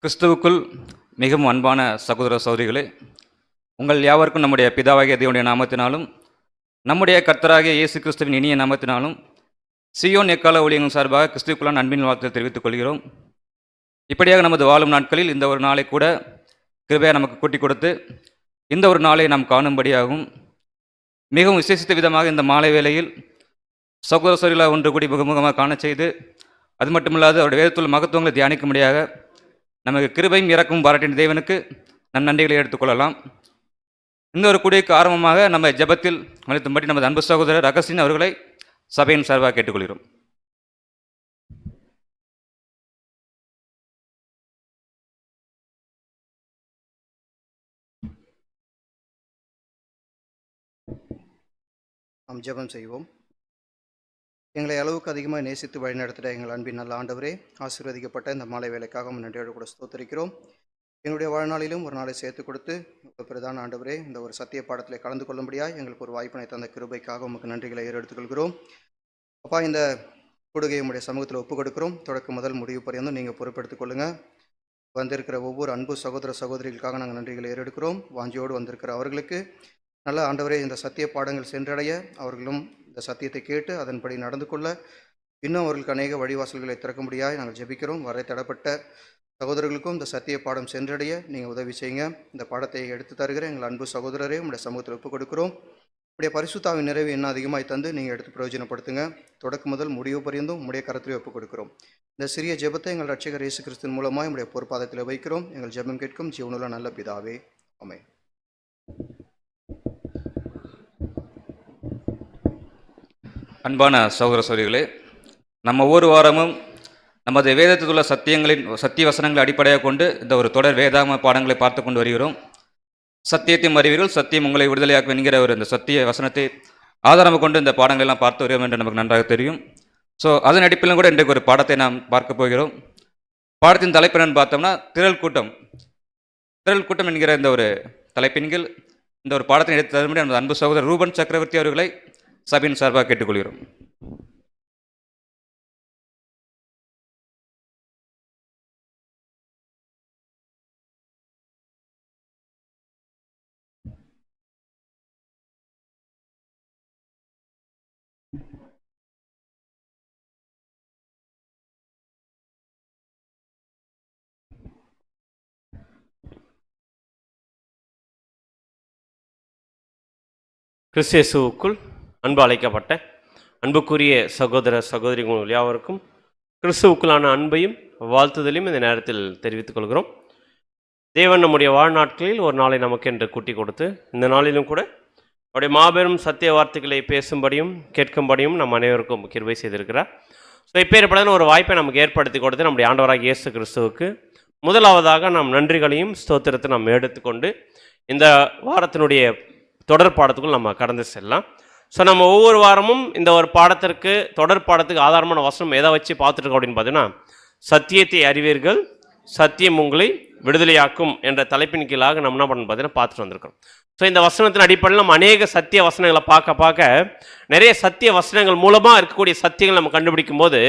கிறிஸ்துவுக்குள் மிகவும் அன்பான சகோதர சகோதரிகளே, உங்கள் யாவருக்கும் நம்முடைய பிதாவாகிய தேவனுடைய நாமத்தினாலும் நம்முடைய கர்த்தராகிய இயேசு கிறிஸ்துவின் இனிய நாமத்தினாலும் சியோன் எக்கால ஊழியங்கள் சார்பாக கிறிஸ்துவுக்குள்ளான அன்பின் வாழ்த்தை தெரிவித்துக் கொள்கிறோம். இப்படியாக நமது வாழும் நாட்களில் இந்த ஒரு நாளை கூட கிருபையாக நமக்கு கூட்டி கொடுத்து இந்த ஒரு நாளை நாம் காணும்படியாகவும் மிகவும் விசேஷித்த விதமாக இந்த மாலை வேளையில் சகோதர சகோதரிகளாக ஒன்று கூடி முகமுகமாக காண செய்து, அது மட்டுமில்லாது அவருடைய வேதத்துள்ள மகத்துவங்களை தியானிக்கும்படியாக நமக்கு கிருபையும் இறக்கும் பாராட்டின தேவனுக்கு நம் நன்றிகளை எடுத்துக்கொள்ளலாம். இந்த ஒரு கூடியக்கு ஆரம்பமாக நம்ம ஜெபத்தில் மனித்தும்படி நமது அன்பு சகோதரர் அகஸ்டின் அவர்களை சபையின் சார்பாக கேட்டுக்கொள்கிறோம். நாம் ஜெபம் செய்வோம். எங்களை அளவுக்கு அதிகமாக நேசித்து வழிநடத்துகிற எங்கள் அன்பின் நல்ல ஆண்டவரே, ஆசீர்வதிக்கப்பட்ட இந்த மாலை வேலைக்காக நன்றியோடு கூட ஸ்தோத்திரிக்கிறோம். எங்களுடைய வாழ்நாளிலும் ஒரு நாளை சேர்த்து கொடுத்து பிரதான ஆண்டவரே, இந்த ஒரு சத்திய பாடத்தில் கலந்து கொள்ளும்படியாக எங்களுக்கு ஒரு வாய்ப்பினை தந்த கிருபைக்காக உங்களுக்கு நன்றிகளை ஏறெடுத்துக்கொள்கிறோம். அப்பா, இந்த கொடுகையை உங்களுடைய சமூகத்தில் ஒப்புக் கொடுக்கிறோம். தொடக்க முதல் முடிவு பரியந்தும் நீங்கள் பொறுப்பெடுத்துக் கொள்ளுங்கள். வந்திருக்கிற ஒவ்வொரு அன்பு சகோதர சகோதரிகளுக்காக நாங்கள் நன்றிகளை ஏறெடுக்கிறோம். வாஞ்சியோடு வந்திருக்கிற அவர்களுக்கு நல்ல ஆண்டவரே, இந்த சத்திய பாடங்கள் சென்றடைய அவர்களும் இந்த சத்தியத்தை கேட்டு அதன்படி நடந்து கொள்ள இன்னும் அவர்களுக்கு அநேக வழிவாசல்களை திறக்கும்படியாக நாங்கள் ஜெபிக்கிறோம். வரை தடப்பட்ட சகோதரர்களுக்கும் இந்த சத்திய பாடம் சென்றடைய நீங்கள் உதவி செய்யுங்க. இந்த பாடத்தை எடுத்து தருகிற எங்கள் அன்பு சகோதரரே உங்களுடைய சமூகத்தில் ஒப்புக் கொடுக்கிறோம். உடைய பரிசுத்தாவின் நிறைவு என்ன அதிகமாக தந்து நீங்கள் எடுத்து பிரயோஜனப்படுத்துங்க. தொடக்க முதல் முடிவு பரியந்தும் உங்களுடைய கருத்திலே ஒப்புக் கொடுக்கிறோம். இந்த சிறிய ஜெபத்தை எங்கள் ரட்சகர் இயேசு கிறிஸ்துவின் மூலமாக உங்களுடைய பொறுப்பாதத்தில் வைக்கிறோம். எங்கள் ஜெபம் கேட்கும் ஜீவனுள்ள நல்ல பிதாவே, ஆமென். அன்பான சகோதர சகோதரிகளே, நம்ம ஒவ்வொரு வாரமும் நமது வேதத்தில் உள்ள சத்திய வசனங்களை அடிப்படையாக கொண்டு இந்த ஒரு தொடர் வேதாகம பாடங்களை பார்த்து கொண்டு வருகிறோம். சத்தியத்தையும் அறிவீர்கள், சத்தியம் உங்களை விடுதலையாக்கும் என்கிற ஒரு இந்த சத்திய வசனத்தை ஆதாரமாக கொண்டு இந்த பாடங்களை எல்லாம் பார்த்து வருகிறோம் என்று நமக்கு நன்றாக தெரியும். ஸோ அதன் அடிப்படையிலும் கூட இன்றைக்கு ஒரு பாடத்தை நாம் பார்க்க போகிறோம். பாடத்தின் தலைப்பு என்னன்னு பார்த்தோம்னா திரள் கூட்டம் என்கிற இந்த ஒரு தலைப்பின் கீழ் இந்த ஒரு பாடத்தை எடுத்து தரும்படி நமது அன்பு சகோதரர் ரூபன் சக்கரவர்த்தி அவர்களை சபையின் சார்பாக கேட்டுக்கொள்கிறோம். கிறிஸ்து இயேசுவுக்குள் அன்பு அழைக்கப்பட்ட அன்புக்குரிய சகோதர சகோதரிகள் யாவருக்கும் கிறிஸ்துவுக்குள்ளான அன்பையும் வாழ்த்துதலையும் இந்த நேரத்தில் தெரிவித்துக் கொள்கிறோம். தேவன் நம்முடைய வாழ்நாட்களில் ஒரு நாளை நமக்கென்று கூட்டி கொடுத்து இந்த நாளிலும் கூட அவருடைய மாபெரும் சத்திய வார்த்தைகளை பேசும்படியும் கேட்கும்படியும் நம் அனைவருக்கும் கிருபை செய்திருக்கிறார். ஸோ இப்பேற்படான ஒரு வாய்ப்பை நமக்கு ஏற்படுத்தி கொடுத்து நம்முடைய ஆண்டவராக இயேசு கிறிஸ்துவுக்கு முதலாவதாக நாம் நன்றிகளையும் ஸ்தோத்திரத்தை நாம் எடுத்துக்கொண்டு இந்த வாரத்தினுடைய தொடர் பாடத்துக்குள் நம்ம கடந்து செல்லலாம். ஸோ நம்ம ஒவ்வொரு வாரமும் இந்த ஒரு பாடத்திற்கு தொடர் பாடத்துக்கு ஆதாரமான வசனம் எதை வச்சு பார்த்துருக்கோம் அப்படின்னு பார்த்தீங்கன்னா, சத்தியத்தை அறிவீர்கள், சத்தியம் உங்களை விடுதலையாக்கும் என்ற தலைப்பின் கீழாக நம்ம என்ன பண்ணணும் பார்த்தீங்கன்னா பார்த்துட்டு வந்திருக்கோம். ஸோ இந்த வசனத்தின் அடிப்படையில் நம்ம அநேக சத்திய வசனங்களை பார்க்க நிறைய சத்திய வசனங்கள் மூலமாக இருக்கக்கூடிய சத்தியங்கள் நம்ம கண்டுபிடிக்கும் போது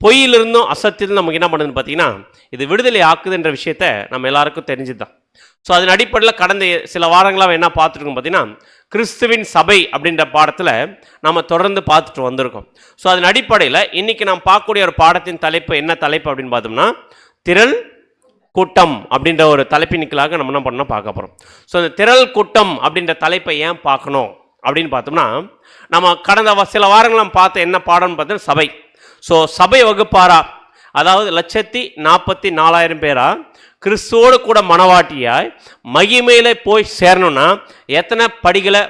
பொய்யிலிருந்தும் அசத்தியிலும் நமக்கு என்ன பண்ணுதுன்னு பார்த்தீங்கன்னா இது விடுதலை ஆக்குதுன்ற விஷயத்த நம்ம எல்லாருக்கும் தெரிஞ்சுதான். ஸோ அதன் அடிப்படையில் கடந்த சில வாரங்களாக என்ன பார்த்துருக்கோம் பார்த்தீங்கன்னா, கிறிஸ்துவின் சபை அப்படின்ற பாடத்தில் நம்ம தொடர்ந்து பார்த்துட்டு வந்திருக்கோம். ஸோ அதன் அடிப்படையில் இன்றைக்கி நாம் பார்க்கக்கூடிய ஒரு பாடத்தின் தலைப்பு என்ன தலைப்பு அப்படின்னு பார்த்தோம்னா, திரள் கூட்டம் அப்படின்ற ஒரு தலைப்பினுக்களாக நம்ம என்ன பண்ணணும் பார்க்க போகிறோம். ஸோ அந்த திரள் கூட்டம் அப்படின்ற தலைப்பை ஏன் பார்க்கணும் அப்படின்னு பார்த்தோம்னா, நம்ம கடந்த சில வாரங்கள் நம்ம பார்த்த என்ன பாடம்னு பார்த்தோம்னா சபை. ஸோ சபை வகுப்பாரா, அதாவது 144,000 பேரா கிறிஸ்துவோடு கூட மனவாட்டியாய் மகிமையில போய் சேரணும்னா எத்தனை படிகளை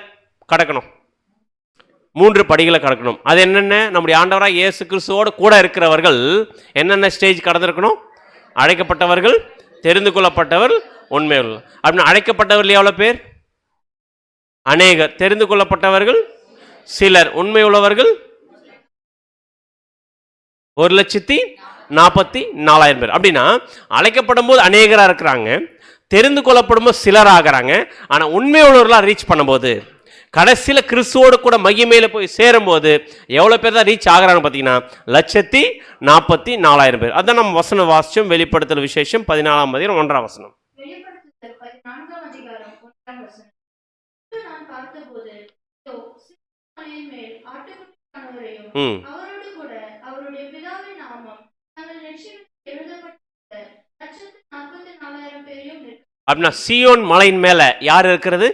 கடக்கணும்? 3 படிகளை கடக்கணும். அது என்னென்ன? நம்முடைய ஆண்டவராக இயேசு கிறிஸ்துவோடு கூட இருக்கிறவர்கள் என்னென்ன ஸ்டேஜ் கடந்திருக்கணும்? அழைக்கப்பட்டவர்கள், தெரிந்து கொள்ளப்பட்டவர், உண்மையுள்ள. அப்படின்னு அழைக்கப்பட்டவர்கள் எவ்வளோ பேர்? அநேகர். தெரிந்து கொள்ளப்பட்டவர்கள் சிலர், உண்மையுள்ளவர்கள் 1,44,000 பேர். அப்படின்னா அழைக்கப்படும் போது அநேகராக இருக்கிறாங்க, தெரிந்து கொள்ளப்படும் போது சிலர் ஆகிறாங்க. ஆனால் உண்மை உள்ளவர்களாக ரீச் பண்ணும்போது கடைசியில கிறிஸ்துவோடு கூட மகிமையில போய் சேரும்போது எவ்வளவு பேர் தான் ரீச் ஆகிறாங்க பார்த்தீங்கன்னா 144,000 பேர். அதான் நம்ம வசனம் வாசிச்சோம். வெளிப்படுத்தல் விசேஷம் 14ஆம் அதிகாரம் 1ஆம் வசனம். வெளிப்படுத்துதல் 14ஆம் அதிகாரம் 1ஆம் வசனம். நான் பார்த்தபோது இதோ சிங்காசனத்தின் மேல் ஆட்டுக்குட்டியானவரையும் அவரோடு கூட அவருடைய பிதாவின் நாமம் தங்கள் நெற்றியில் எழுதப்பட்டிருந்த 144,000 பேரையும் அப்படின்னா சீயோன் மலையின் மேல யார் இருக்கிறது?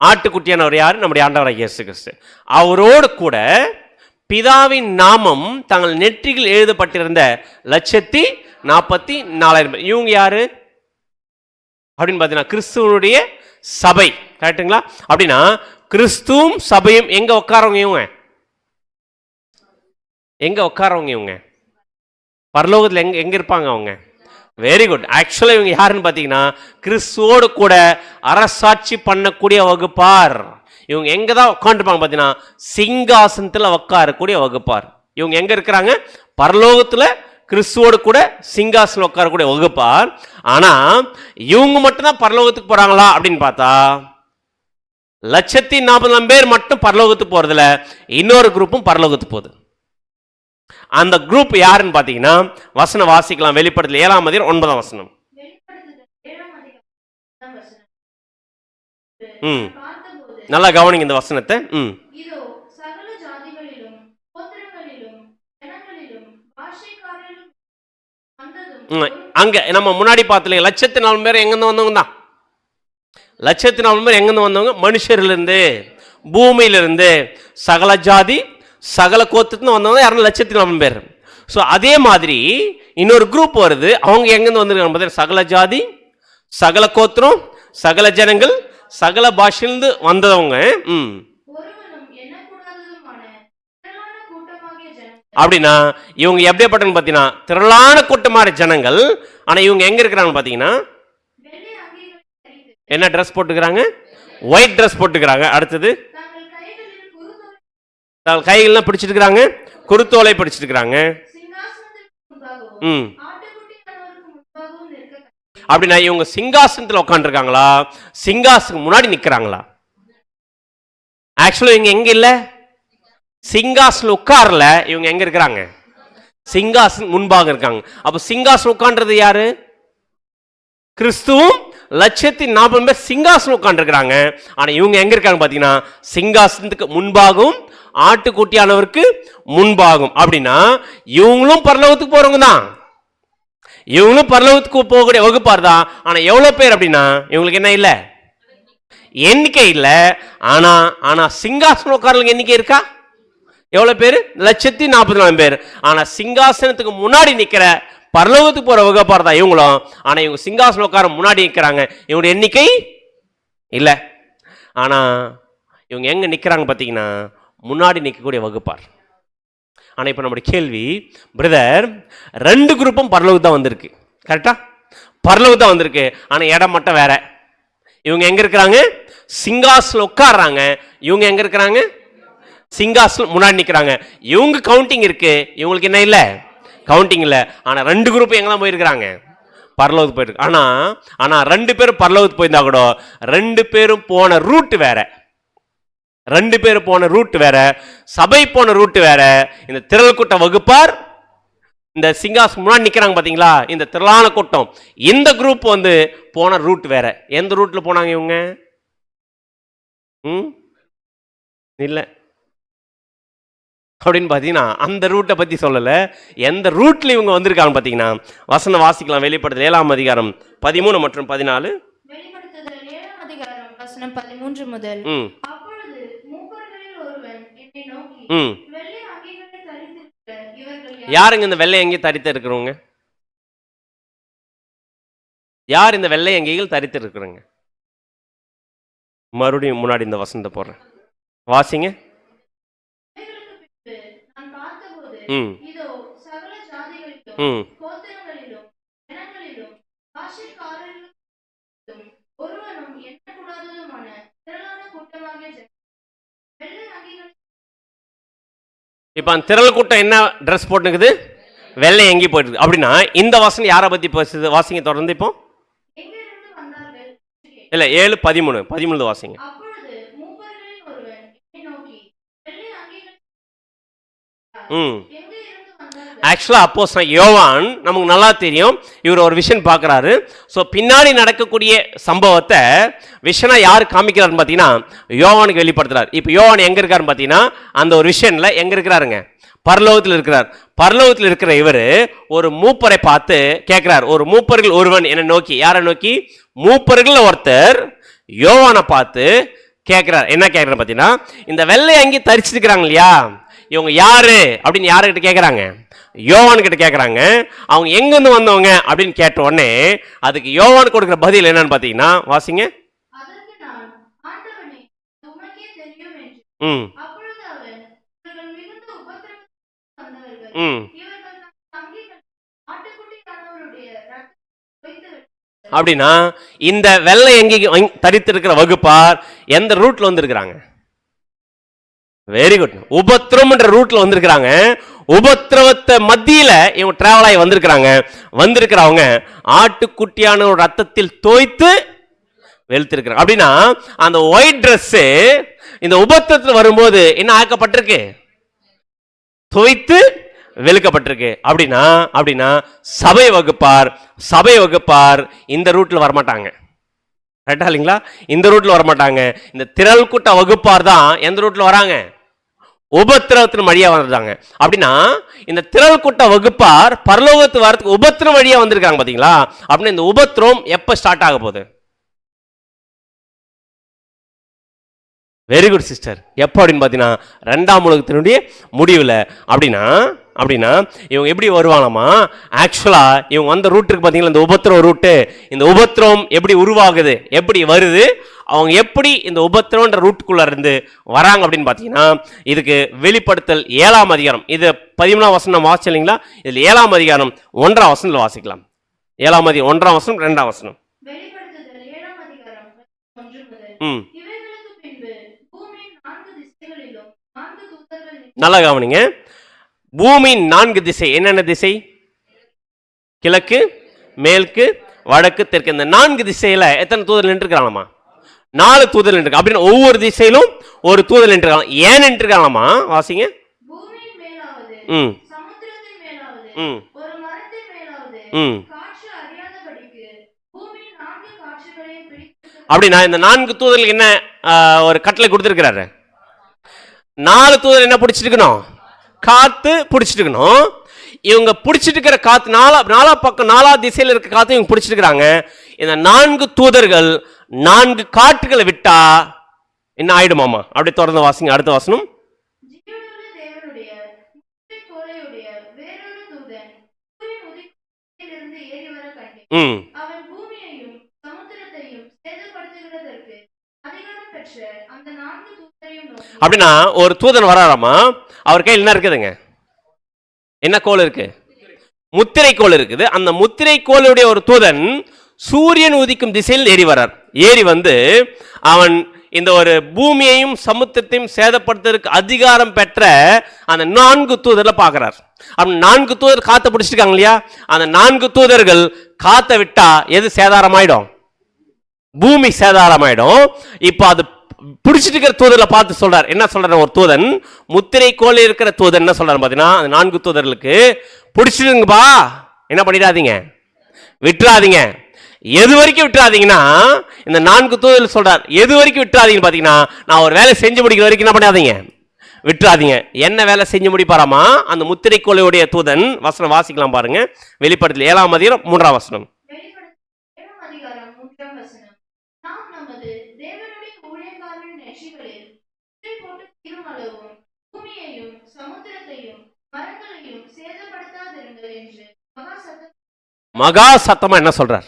ஆட்டுக்குட்டியானவர் யாரு? நம்முடைய ஆண்டவராகிய இயேசு கிறிஸ்து. அவரோடு கூட பிதாவின் நாமம் தங்கள் நெற்றியில் எழுதப்பட்டிருந்த 144,000 பேர். இவங்க யாரு அப்படின்னு பார்த்தீங்கன்னா கிறிஸ்துவனுடைய சபை. கரெக்டுங்களா? அப்படின்னா கிறிஸ்துவும் சபையும் எங்க உட்காரவங்க? இவங்க எங்க உட்காரவங்க? இவங்க பரலோகத்தில் எங்க எங்க இருப்பாங்க அவங்க? Very good. ஆக்சுவலாக இவங்க யாருன்னு பார்த்தீங்கன்னா கிறிஸ்துவோடு கூட அரசாட்சி பண்ணக்கூடிய வகுப்பார். இவங்க எங்க தான் உட்காந்துருப்பாங்க பார்த்தீங்கன்னா சிங்காசனத்தில் உட்காரக்கூடிய வகுப்பார். இவங்க எங்க இருக்கிறாங்க? பரலோகத்தில் கிறிஸ்துவோடு கூட சிங்காசனம் உட்காரக்கூடிய வகுப்பார். ஆனா இவங்க மட்டும்தான் பரலோகத்துக்கு போறாங்களா அப்படின்னு பார்த்தா 140,000 பேர் மட்டும் பரலோகத்துக்கு போறதுல இன்னொரு குரூப்பும் பரலோகத்துக்கு போகுது. அந்த குரூப் யாருன்னு பாத்தீங்கன்னா வசனம் வாசிக்கலாம். வெளிப்படுத்தல் 7ஆம் அதிகாரம் 9ஆம் வசனம். நல்லா கவனிங்க இந்த வசனத்தை. அங்க நம்ம முன்னாடி பார்த்தல 104,000 பேர் எங்கிருந்து வந்தவங்க தான். 104,000 பேர் எங்கிருந்து வந்தவங்க? மனுஷரிலிருந்து, பூமியிலிருந்து, சகல ஜாதி சகல கோத்துன்னு வந்தவங்க 104,000 பேர். ஸோ அதே மாதிரி இன்னொரு குரூப் வருது. அவங்க எங்கிருந்து வந்திருக்காங்க? சகல ஜாதி, சகல கோத்திரம், சகல ஜனங்கள், சகல பாஷையிலிருந்து வந்தவங்க. அப்படின்னா இவங்க எப்படிப்பட்டவங்க பார்த்தீங்கன்னா திரளான கூட்டமான ஜனங்கள். ஆனா இவங்க எங்க இருக்கிறாங்க பார்த்தீங்கன்னா என்ன ட்ரெஸ் போட்டுக்கிறாங்க? ஒயிட் ட்ரெஸ் போட்டுக்கிறாங்க. அடுத்தது கைகள்லாம் பிடிச்சிட்டு இருக்கிறாங்க, குருத்தோலை பிடிச்சிட்டு இருக்கிறாங்க. அப்படின்னா இவங்க சிங்காசனத்தில் உட்காந்துருக்காங்களா, சிங்காசனுக்கு முன்னாடி நிக்கிறாங்களா? ஆக்சுவலா இவங்க எங்க இல்ல, சிங்காசனம் உட்கார்ல. இவங்க எங்க இருக்கிறாங்க? சிங்காசன் முன்பாக இருக்காங்க. அப்ப சிங்காசனம் உட்கார்றது யாரு? கிறிஸ்துவும் 140,000 பேர் சிங்காசனம் உட்கார்ந்துருக்கிறாங்க. ஆனா இவங்க எங்க இருக்காங்க பாத்தீங்கன்னா சிங்காசனத்துக்கு முன்பாகவும் ஆட்டுக்குட்டியானவருக்கு முன்பாகும். அப்படின்னா இவங்களும் பரலோகத்துக்கு போறவங்க தான், இவங்களும் பரலோகத்துக்கு போகக்கூடிய வகுப்பார் தான். ஆனா எவ்வளவு பேர் அப்படின்னா இவங்களுக்கு என்ன இல்ல, எண்ணிக்கை இல்ல. ஆனா ஆனா சிங்காசனம் உட்காரலுங்க எண்ணிக்கை இருக்கா? எவ்வளவு பேர்? 144,000 பேர். ஆனா சிங்காசனத்துக்கு முன்னாடி நிக்கிற பரலோகத்துக்கு போற வகுப்பார் தான் இவங்களும். ஆனா இவங்க சிங்காசனம் உட்கார முன்னாடி நிக்கிறாங்க. இவங்களுடைய எண்ணிக்கை இல்ல. ஆனா இவங்க எங்க நிக்கிறாங்க பாத்தீங்கன்னா முன்னாடி நிற்கக்கூடிய வகுப்பார். ஆனா இப்ப நம்முடைய கேள்வி, பிரதர் 2 குரூப்பும் பரலோகம் தான் வந்திருக்கு. கரெக்டா? பரலோகம் தான் வந்திருக்கு. ஆனா இடம் மட்டும் வேற. இவங்க எங்க இருக்கிறாங்க? சிங்காசனம் உட்கார்றாங்க. இவங்க எங்க இருக்கிறாங்க? சிங்காசனம் முன்னாடி நிக்கிறாங்க. இவங்க கவுண்டிங் இருக்கு, இவங்களுக்கு என்ன இல்ல, கவுண்டிங் இல்ல. ஆனா 2 குரூப் எங்கெல்லாம் போயிருக்கிறாங்க? பரலோகத்துக்கு போயிருக்கு. ஆனா ஆனா 2 பேரும் பரலோகத்துக்கு போயிருந்தா கூட 2 பேரும் போன ரூட் வேற. 2 பேர் போன ரூட் வேற, சபை போன ரூட் வேற. இந்த திரள் கூட்ட வகுப்பார் இந்த சிங்காசனம் முன்னாடி நிக்கிறாங்க பாத்தீங்களா, இந்த திரளான கூட்டம், இந்த குரூப் போன ரூட் வேற. எந்த ரூட்ல போனாங்க இவங்க? இல்ல அப்படின்னு பாத்தீங்கன்னா அந்த ரூட்டை பத்தி சொல்லல. எந்த ரூட்ல இவங்க வந்திருக்காங்க பாத்தீங்கன்னா வசனம் வாசிக்கலாம். வெளிப்படுத்தல் 7ஆம் அதிகாரம் 13 மற்றும் 14. வெளிப்படுத்துதல் 7ஆம் அதிகாரம் வசனம் 13 முதல். அப்பொழுது மூப்பர்களில் ஒருவன் என்னை நோக்கி, வெள்ளை அங்கிகளை தரித்திருக்கிற இவர்கள் யாருங்க இந்த வெள்ளை அங்கி தரித்து இருக்கிறவங்க? யார் இந்த வெள்ளை அங்கிகள் தரித்து இருக்கிறவங்க? மறுபடியும் முன்னாடி இந்த வசனத்தை போடுறேன், வாசிங்க. இதோ சகல ஜாதிகளிலும் கோத்திரங்களிலும் ஜனங்களிலும் பாஷைக்காரரிலும் ஒருவனும் எண்ணக்கூடாததுமான திரளான கூட்டமாகிய வெள்ளை அங்கிகள். இப்ப அந்த திரள் கூட்டம் என்ன ட்ரெஸ் போட்டுக்குது? வெள்ளை அங்கி போயிட்டு. அப்படின்னா இந்த வசனம் யாரை பத்தி பேசுது? வாசிங்க தொடர்ந்து. இப்போ இல்ல 7:13 வாசிங்க. அப்பொழுது எங்கே இருந்து வந்தார்கள்? ஆக்சுவலா அப்போஸ்தலன் யோவான் நமக்கு நல்லா தெரியும், இவர் ஒரு விஷன் பார்க்குறாரு. ஸோ பின்னாடி நடக்கக்கூடிய சம்பவத்தை விஷனா யார் காமிக்கிறாருன்னு பார்த்தீங்கன்னா யோவானுக்கு வெளிப்படுத்துறாரு. இப்போ யோவான் எங்க இருக்காருன்னு பார்த்தீங்கன்னா அந்த ஒரு விஷன்ல எங்க இருக்கிறாருங்க? பரலோகத்தில் இருக்கிறார். பரலோகத்தில் இருக்கிற இவர் ஒரு மூப்பரை பார்த்து கேட்கிறார். ஒரு மூப்பர்கள் ஒருவன் என்ன நோக்கி, யாரை நோக்கி? மூப்பர்கள் ஒருத்தர் யோவானை பார்த்து கேட்கிறார். என்ன கேட்கிறார் பார்த்தீங்கன்னா, இந்த வெள்ளை அங்கி தரிச்சிருக்கிறாங்க இல்லையா, இவங்க யாரு அப்படின்னு யாருக்கிட்ட கேட்குறாங்க? யோவான் கிட்ட கேட்குறாங்க. அவங்க எங்கேருந்து வந்தவங்க அப்படின்னு கேட்ட உடனே அதுக்கு யோவான் கொடுக்குற பதில் என்னன்னு பார்த்தீங்கன்னா, வாசிங்க. அதற்கு நான், ஆண்டவனே, அது உமக்கே தெரியும் என்று. ம் அப்பொழுது அவன், இவர்கள் மிகுந்த உபத்திரவத்தில் வந்தவர்கள். ம் இவர்கள் தங்கள் அங்கிகள் ஆட்டுக்குட்டியானவருடைய இரத்தத்தை தோய்த்து விட்டார்கள். அப்படின்னா இந்த வெள்ளை எங்கி தரித்திருக்கிற வகுப்பார் எந்த ரூட்ல வந்திருக்கிறாங்க? வெரி குட், உபத்திரம்ன்ற ரூட்ல வந்திருக்கிறாங்க. உபத்திரவத்தை மத்தியில இவங்க டிராவல் ஆகி வந்திருக்கிறாங்க. வந்திருக்கிறவங்க ஆட்டுக்குட்டியான ஒரு ரத்தத்தில் தோய்த்து வெளுத்திருக்கிறாங்க. அப்படின்னா அந்த ஒயிட் ட்ரெஸ் இந்த உபத்திரத்தில் வரும்போது என்ன ஆக்கப்பட்டிருக்கு? தோய்த்து வெளுக்கப்பட்டிருக்கு. அப்படின்னா சபை வகுப்பார் இந்த ரூட்ல வரமாட்டாங்க. கரெக்டா இல்லைங்களா? இந்த ரூட்ல வரமாட்டாங்க. இந்த திரள் கூட்ட வகுப்பார் தான் எந்த ரூட்ல வராங்க? உபத்திரவத்தின் வழியா வந்துட்டாங்க. அப்படின்னா இந்த திரள் கூட்ட வகுப்பார் பரலோகத்து வரத்துக்கு உபத்திரம் வழியா வந்திருக்காங்க. பாத்தீங்களா? அப்படின்னா இந்த உபத்திரம் எப்ப ஸ்டார்ட் ஆக போகுது? Very good sister. எப்போ அப்படின்னு பார்த்தீங்கன்னா 2ஆம் உலகத்தினுடைய முடிவில். அப்படின்னா இவங்க எப்படி வருவாங்களாமா? ஆக்சுவலாக இவங்க வந்த ரூட்டுக்கு பார்த்தீங்களா, இந்த உபத்திரம் ரூட்டு. இந்த உபத்திரம் எப்படி உருவாகுது, எப்படி வருது, அவங்க எப்படி இந்த உபத்திரம்ன்ற ரூட்டுக்குள்ளே இருந்து வராங்க அப்படின்னு பார்த்தீங்கன்னா இதுக்கு வெளிப்படுத்தல் 7ஆம் அதிகாரம், இது 13ஆம் வசனம் வாசிச்சு இல்லைங்களா? இதில் 7ஆம் அதிகாரம் 1ஆம் வசனத்தில் வாசிக்கலாம். 7ஆம் அதிகாரம் 1ஆம் வசனம் 2ஆம் வசனம். வெளிப்படுத்துதல் 7ஆம் அதிகாரம் 1 முதல். ம் இவைகளுக்கு பின்பு பூமியின் 4 திசைகளிலும் 4 தூதர்கள் நல்லா கவனிங்க. பூமியின் 4 திசை என்னென்ன திசை? கிழக்கு, மேற்கு, வடக்கு, தெற்கு. இந்த 4 திசையில எத்தனை தூதர் நின்றுருக்காங்களாமா? 4 தூதர் நின்று. அப்படின்னு ஒவ்வொரு திசையிலும் ஒரு தூதர் நின்றுருக்காங்க. ஏன் நின்றுருக்காங்களாமா? வாசிங்க. பூமியின் மேலாவது, ம் சமுத்திரத்தின் மேலாவது, ம் ஒரு மரத்தின் மேலாவது, ம் காற்று அறியாதபடிக்கு பூமியின் 4 காற்றுகளையும் பிடித்து. அப்படின்னா இந்த 4 தூதர்களுக்கு என்ன ஒரு கட்டளை கொடுத்துருக்கிறாரு? 4 தூதர் என்ன பிடிச்சிருக்கணும்? காத்து பிடிச்சிருக்கணும். இவங்க பிடிச்சிட்டு இருக்கிற காத்து நாலா பக்கம் 4 திசையில் இருக்க காத்து இவங்க பிடிச்சிட்டு இருக்கிறாங்க. இந்த 4 தூதர்கள் 4 காற்றுகளை விட்டா என்ன ஆயிடுமாமா? அப்படி தொடர்ந்து வாசிங்க. அடுத்த வசனம். ஜீவனுள்ள தேவனுடைய முத்திரை கோலையுடைய வேறொரு தூதன் சூரியன் உதிப்பிலிருந்து ஏறி வர கண்டேன். அவன் பூமியையும் சமுத்திரத்தையும் சேதப்படுத்துகிறதற்கு அதிகாரம் பெற்ற அந்த 4 தூதரையும் நோக்கி. அப்படின்னா ஒரு தூதன் வராராமா, அவர் கையில் என்ன இருக்குதுங்க? என்ன கோல் இருக்கு? முத்திரை கோல் இருக்குது. அந்த முத்திரை கோளுடைய ஒரு தூதன் சூரியன் உதிக்கும் திசையில் ஏறி வரார். ஏறி வந்து அவன் இந்த ஒரு பூமியையும் சமுத்திரத்தையும் சேதப்படுத்துறதுக்கு அதிகாரம் பெற்ற அந்த 4 தூதர்ல பார்க்கிறார். அப்படி 4 தூதர் காத்த பிடிச்சிருக்காங்க இல்லையா? அந்த 4 தூதர்கள் காத்த விட்டா எது சேதாரமாயிடும்? பூமி சேதாரமாயிடும். இப்போ அது பிடிச்சிட்டு இருக்கிற தூதர்ல பார்த்து சொல்றார். என்ன சொல்றாரு? ஒரு தூதன் முத்திரை கோல் இருக்கிற தூதன் என்ன சொல்றாரு பார்த்தீங்கன்னா, அந்த 4 தூதர்களுக்கு பிடிச்சிருங்கப்பா, என்ன பண்ணிடாதீங்க, விட்டுறாதீங்க. எது வரைக்கும் விட்டுறாதீங்கன்னா இந்த 4 தூதர்கள் சொல்றார், எது வரைக்கும் விட்டுறாதீங்கன்னு பார்த்தீங்கன்னா, நான் ஒரு வேலை செஞ்சு முடிக்கிற வரைக்கும் என்ன பண்ணாதீங்க, விட்டுறாதீங்க. என்ன வேலை செஞ்சு முடிப்பாராமா? அந்த முத்திரை கோலையுடைய தூதன். வசனம் வாசிக்கலாம் பாருங்க. வெளிப்படுத்தல் 7ஆம் அதிகாரம் 3ஆம் வசனம். வெளிப்படுத்தல் 7ஆம் அதிகாரம் 3ஆம் வசனம். நாம் நமது தேவனுடைய ஊழியக்காரரின் நெற்றிகளில் முத்திரை போட்டு தீரும் அளவும் பூமியையும் சமுத்திரத்தையும் மரங்களையும் சேதப்படுத்தாதிருங்கள் என்று மகா சத்தமா என்ன சொல்றார்?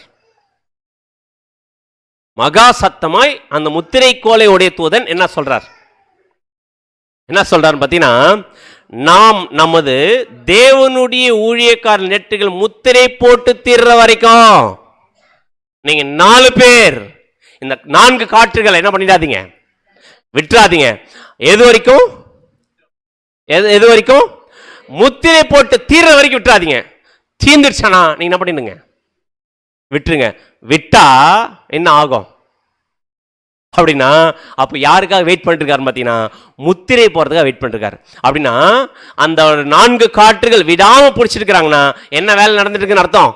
மகா சத்தமாய் அந்த முத்திரை கோலையுடைய தூதன் என்ன சொல்றார்? என்ன சொல்றாரு பார்த்தீங்கன்னா, நாம் நமது தேவனுடைய ஊழியக்கார நெட்டுகள் முத்திரை போட்டு தீர்ற வரைக்கும் நீங்க 4 பேர் இந்த 4 காற்றுகளை என்ன பண்ணிடாதீங்க, விட்டுறாதீங்க. எது வரைக்கும்? எது வரைக்கும்? முத்திரை போட்டு தீர்ற வரைக்கும் விட்டுறாதீங்க. தீர்ந்துருச்சானா நீங்க என்ன பண்ணிடுங்க, விட்டுருங்க. விட்டா என்ன ஆகும்? அப்படின்னா அப்போ யாருக்காக வெயிட் பண்ணிட்டு இருக்காரு பார்த்தீங்கன்னா முத்திரை போறதுக்காக வெயிட் பண்ணிட்டு இருக்காரு. அப்படின்னா அந்த 4 காற்றுகள் விடாம பிடிச்சிருக்கிறாங்கன்னா என்ன வேலை நடந்துட்டு இருக்குன்னு அர்த்தம்?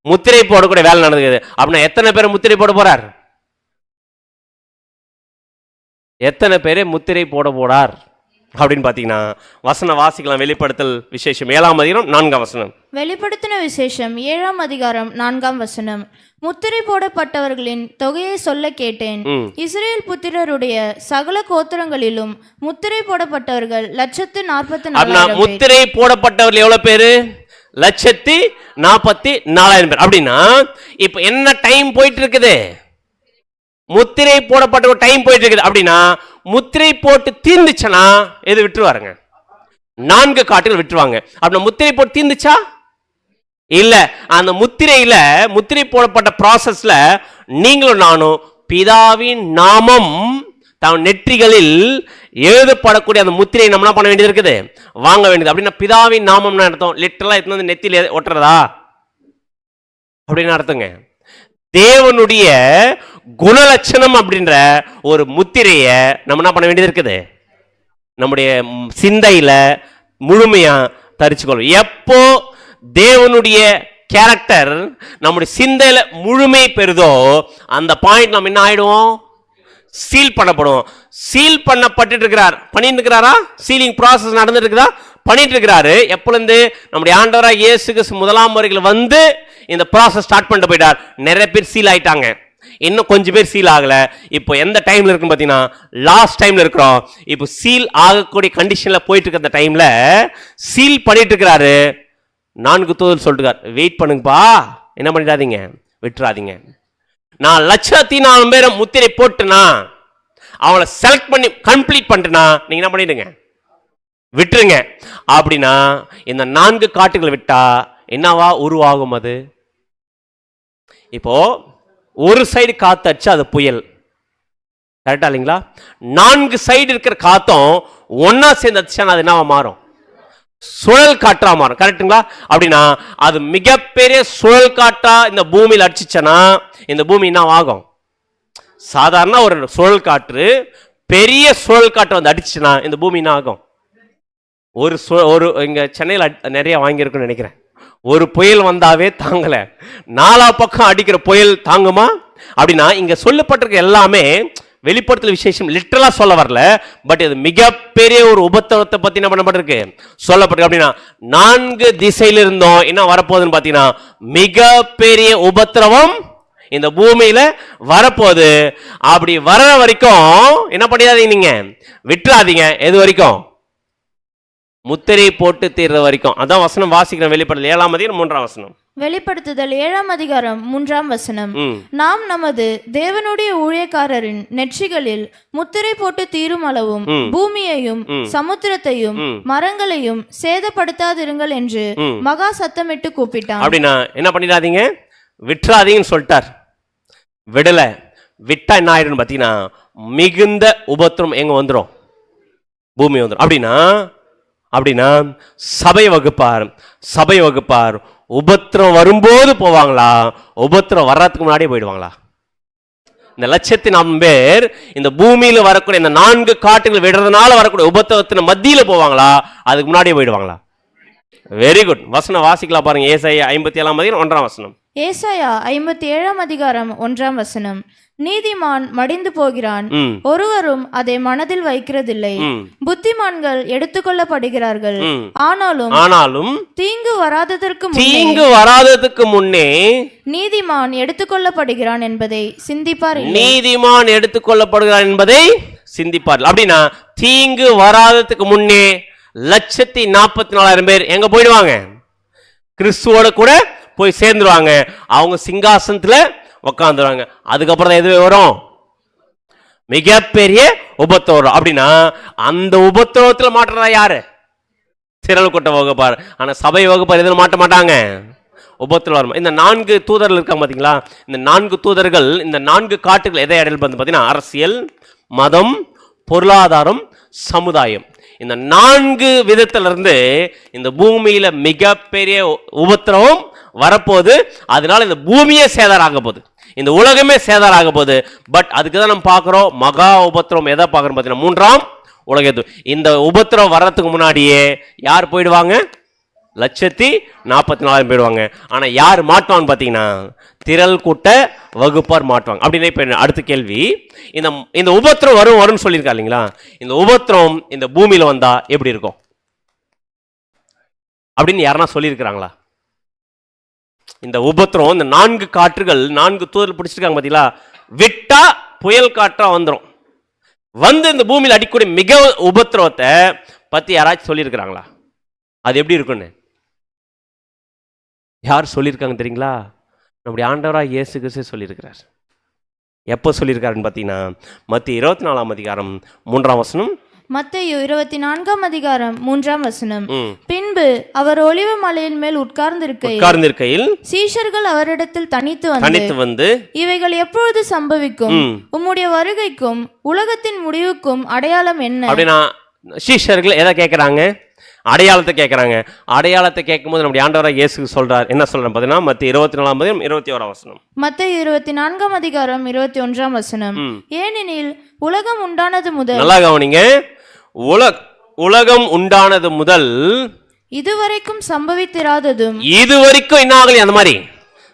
முத்திரை போடக்கூடிய வேலை நடக்குது. அப்படின்னா எத்தனை பேர் முத்திரை போட போறார்? எத்தனை பேர் முத்திரை போடார் அப்படின்னு பார்த்தீங்கன்னா வசன வாசிக்கலாம். வெளிப்படுத்தல் விசேஷம் 7ஆம் அதிகாரம் 4ஆம் வசனம். வெளிப்படுத்தின விசேஷம் 7ஆம் அதிகாரம் 4ஆம் வசனம். முத்திரை போடப்பட்டவர்களின் தொகையை சொல்ல கேட்டேன். இஸ்ரேல் புத்திரருடைய சகல கோத்திரங்களிலும் முத்திரை போடப்பட்டவர்கள் 144,000. முத்திரை போடப்பட்டவர்கள் எவ்வளவு பேரு? 144,000 பேர். அப்படின்னா இப்ப என்ன டைம் போயிட்டு இருக்குது? முத்திரை போடப்பட்ட ஒரு டைம் போயிட்டு இருக்குது. அப்படின்னா முத்திரை போட்டு தீர்ந்துச்சுன்னா எது விட்டுருவாருங்க? 4 காட்டுகள் விட்டுருவாங்க. அப்படின்னா முத்திரை போட்டு தீர்ந்துச்சா? இல்ல. அந்த முத்திரையில முத்திரை போடப்பட்ட ப்ராசஸ்ல நீங்களும் நானும் பிதாவின் நாமம் தன் நெற்றிகளில் எழுதப்படக்கூடிய அந்த முத்திரையை நம்ம என்ன பண்ண வேண்டியது இருக்குது? வாங்க வேண்டியது. அப்படின்னா பிதாவின் நாமம்னு அர்த்தம் லிட்டரலா எடுத்து நெத்தியில ஒட்டுறதா அப்படின்னு அர்த்தங்க. தேவனுடைய குணலட்சணம் அப்படின்ற ஒரு முத்திரைய நம்ம என்ன பண்ண வேண்டியது இருக்குது? நம்முடைய சிந்தையில முழுமையா தரிச்சுக்கொள்ளும். எப்போ தேவனுடைய கேரக்டர் நம்முடைய சிந்தையில முழுமை பெறுதோ அந்த பாயிண்ட் நம்ம என்ன ஆயிடுவோம்? சீல் பண்ணப்படுவோம். சீல் பண்ணப்பட்டு இருக்கிறார். பண்ணிட்டு இருக்கிறாரா? சீலிங் ப்ராசஸ் நடந்துட்டு இருக்குதா? பண்ணிட்டு இருக்கிறாரு. எப்பொழுது? நம்முடைய ஆண்டவராக இயேசு கிறிஸ்து 1ஆம் வருகையில் வந்து இந்த ப்ராசஸ் ஸ்டார்ட் பண்ணிட்டு போயிட்டார். நிறைய பேர் சீல் ஆயிட்டாங்க. இன்னும் கொஞ்சம் பேர் சீல் ஆகல. இப்போ எந்த டைம்ல இருக்கு பாத்தீங்கன்னா லாஸ்ட் டைம்ல இருக்கிறோம். இப்போ சீல் ஆகக்கூடிய கண்டிஷன்ல போயிட்டு இருக்க அந்த டைம்ல சீல் பண்ணிட்டு இருக்கிறாரு. 4 தூதர் சொல்லிட்டு வெயிட் பண்ணுங்கப்பா, என்ன பண்ணிடாதீங்க, விட்டுறாதீங்க. நான் 1,04,000 பேரை முத்திரை போட்டுனா அவளை செலக்ட் பண்ணி கம்ப்ளீட் பண்ணிட்டுனா நீங்க என்ன பண்ணிடுங்க? விட்டுருங்க. அப்படின்னா இந்த 4 காட்டுகளை விட்டா என்னவா உருவாகும்? அது இப்போ ஒரு சைடு காத்து அடிச்சா அது புயல், கரெக்டா இல்லைங்களா? 4 சைடு இருக்கிற காத்தும் ஒன்னா சேர்ந்து அடிச்சா அது என்னவா மாறும்? சுழல் காற்றா மாறும், கரெக்டுங்களா? அப்படின்னா அது மிகப்பெரிய சுழல் காற்றா இந்த பூமியில் அடிச்சுச்சனா இந்த பூமி என்ன ஆகும்? சாதாரண ஒரு சுழல் காற்று பெரிய சுழல் காற்று வந்து அடிச்சுச்சுன்னா இந்த பூமி என்ன ஆகும்? ஒரு இங்க சென்னையில் நிறைய வாங்கியிருக்குன்னு நினைக்கிறேன். ஒரு புயல் வந்தாவே தாங்கல, 4 பக்கம் அடிக்கிற புயல் தாங்குமா? அப்படின்னா இங்க சொல்லப்பட்டிருக்க எல்லாமே வெளிப்படுத்தல் விசேஷம் லிட்டரலா சொல்ல வரல, பட் இது மிகப்பெரிய ஒரு உபத்திரவத்தை பத்தி என்ன பண்ணப்பட்டிருக்கு? சொல்லப்பட்டிருக்கு. அப்படின்னா 4 திசையில இருந்தோம் என்ன வரப்போகுதுன்னு பாத்தீங்கன்னா மிகப்பெரிய உபத்திரவம் இந்த பூமியில வரப்போகுது. அப்படி வர்ற வரைக்கும் என்ன பண்ணிடாதீங்க, நீங்க விட்டுறாதீங்க. எது வரைக்கும்? முத்திரை போட்டு தீர்ற வரைக்கும். அதான் வசனம் வாசிக்கிறோம். வெளிப்படுத்தல் 7ஆம் அதிகாரம் 3ஆம் வசனம். வெளிப்படுத்துதல் 7ஆம் அதிகாரம் 3ஆம் வசனம். நாம் நமது தேவனுடைய ஊழியக்காரரின் நெற்றிகளில் முத்திரை போட்டு தீரும் அளவும் பூமியையும் சமுத்திரத்தையும் மரங்களையும் சேதப்படுத்தாதிருங்கள் என்று மகா சத்தமிட்டு கூப்பிட்டான். அப்படின்னா என்ன பண்ணிடாதீங்க, விட்டுறாதீங்கன்னு சொல்லிட்டார். விடல. விட்டா என்ன ஆயிடும் பாத்தீங்கன்னா மிகுந்த உபத்திரம் எங்க வந்துடும்? பூமி வந்துடும். அப்படின்னா சபை வகுப்பார் உபத்திரம் வரும்போது போவாங்களா, உபத்திரம் வர்றதுக்கு முன்னாடியே போயிடுவாங்களா? இந்த 1,04,000 பேர் இந்த பூமியில வரக்கூடிய இந்த 4 காட்டுகள் விடுறதுனால வரக்கூடிய உபத்திரத்தின் மத்தியில போவாங்களா, அதுக்கு முன்னாடியே போயிடுவாங்களா? Very good. வசனம் வாசிக்கலாம் பாருங்க. ஏசாயா 57ஆம் அதிகாரம் 1ஆம் வசனம். ஏசாயா 57ஆம் அதிகாரம் 1ஆம் வசனம். நீதிமான் மடிந்து போகிறான், ஒருவரும் அதை மனதில் வைக்கிறதில்லை. புத்திமான்கள் எடுத்துக்கொள்ளப்படுகிறார்கள், ஆனாலும் தீங்கு வராததற்கு முன்னே நீதிமான் எடுத்துக்கொள்ளப்படுகிறான் என்பதை சிந்திப்பார். நீதிமான் எடுத்துக்கொள்ளப்படுகிறான் என்பதை சிந்திப்பார். அப்படின்னா தீங்கு வராததுக்கு முன்னே 1,44,000 பேர் எங்க போயிடுவாங்க? கிறிஸ்துவோட கூட போய் சேர்ந்துருவாங்க. அவங்க சிங்காசனத்துல உட்காந்துருவாங்க. அதுக்கப்புறம் தான் எது வரும்? மிகப்பெரிய உபத்திரவம். அப்படின்னா அந்த உபத்திரவத்துல மாற்றதா யாரு? திரள் கூட்ட வகுப்பார். ஆனா சபை வகுப்பார் எதுவும் மாட்ட மாட்டாங்க, உபத்திரவம் வரும். இந்த 4 தூதர்கள் இருக்காங்க பாத்தீங்களா? இந்த 4 தூதர்கள் இந்த 4 காட்டுகள் எதை அடையாளம் பாத்தீங்கன்னா அரசியல், மதம், பொருளாதாரம், சமுதாயம். இந்த 4 விதத்துல இருந்து இந்த பூமியில மிகப்பெரிய உபத்திரவம் வரப்போகுது. அதனால இந்த பூமியே சேதாரம் ஆக போகுது. இந்த உலகமே சேதாரம் ஆக போகுது. பட் அதுக்கு தான் நம்ம பார்க்குறோம், மகா உபத்திரம் எதை பார்க்குறோம் பார்த்தீங்கன்னா 3ஆம் உலக யுத்தம். இந்த உபத்திரம் வர்றதுக்கு முன்னாடியே யார் போயிடுவாங்க? 1,44,000 போயிடுவாங்க. ஆனா யார் மாட்டுவான்னு பார்த்தீங்கன்னா திரள் கூட்ட வகுப்பார் மாட்டுவாங்க. அப்படின்னா இப்ப அடுத்த கேள்வி, இந்த உபத்திரம் வரும்னு சொல்லியிருக்கா இல்லைங்களா? இந்த உபத்திரம் இந்த பூமியில வந்தா எப்படி இருக்கும் அப்படின்னு யாருன்னா சொல்லியிருக்கிறாங்களா? இந்த உபத்திரம், இந்த 4 காற்றுகள் 4 தூதர்கள் பிடிச்சிருக்காங்க பார்த்தீங்களா, விட்டா புயல் காற்றா வந்துடும். வந்து இந்த பூமியில் அடிக்கக்கூடிய மிக உபத்திரவத்தை பத்தி யாராச்சும் சொல்லியிருக்கிறாங்களா? அது எப்படி இருக்குன்னு யார் சொல்லியிருக்காங்க தெரியுங்களா? நம்முடைய ஆண்டவராக இயேசு கிறிஸ்து சொல்லியிருக்கிறார். எப்போ சொல்லியிருக்காருன்னு பார்த்தீங்கன்னா மத்திய 24ஆம் அதிகாரம் 3ஆம் வசனம். மத்தேயு 24ஆம் அதிகாரம் 3ஆம் வசனம். பின்பு அவர் ஒலிவ மலையின் மேல் உட்கார்ந்திருக்கையில் சீஷர்கள் அவரிடத்தில் தனித்து வந்து இவைகள் எப்பொழுது சம்பவிக்கும், உம்முடைய வருகைக்கும் உலகத்தின் முடிவுக்கும் அடையாளம் என்ன அப்படின்னா சீஷர்கள் எதை கேட்கிறாங்க? அடையாளத்தை கேட்கிறாங்க. அடையாளத்தை கேட்கும்போது நம்முடைய ஆண்டவராக இயேசு சொல்றார். என்ன சொல்றாரு பார்த்தீங்கன்னா மத்திய 24ஆம் அதிகாரம் 21ஆம் வசனம். மத்தேயு 24ஆம் அதிகாரம் 21ஆம் வசனம். ஏனெனில் உலகம் உண்டானது முதல், நல்லா கவனிங்க, உலகம் உண்டானது முதல் இதுவரைக்கும் சம்பவித்திராததும், இதுவரைக்கும் என்ன ஆகல அந்த மாதிரி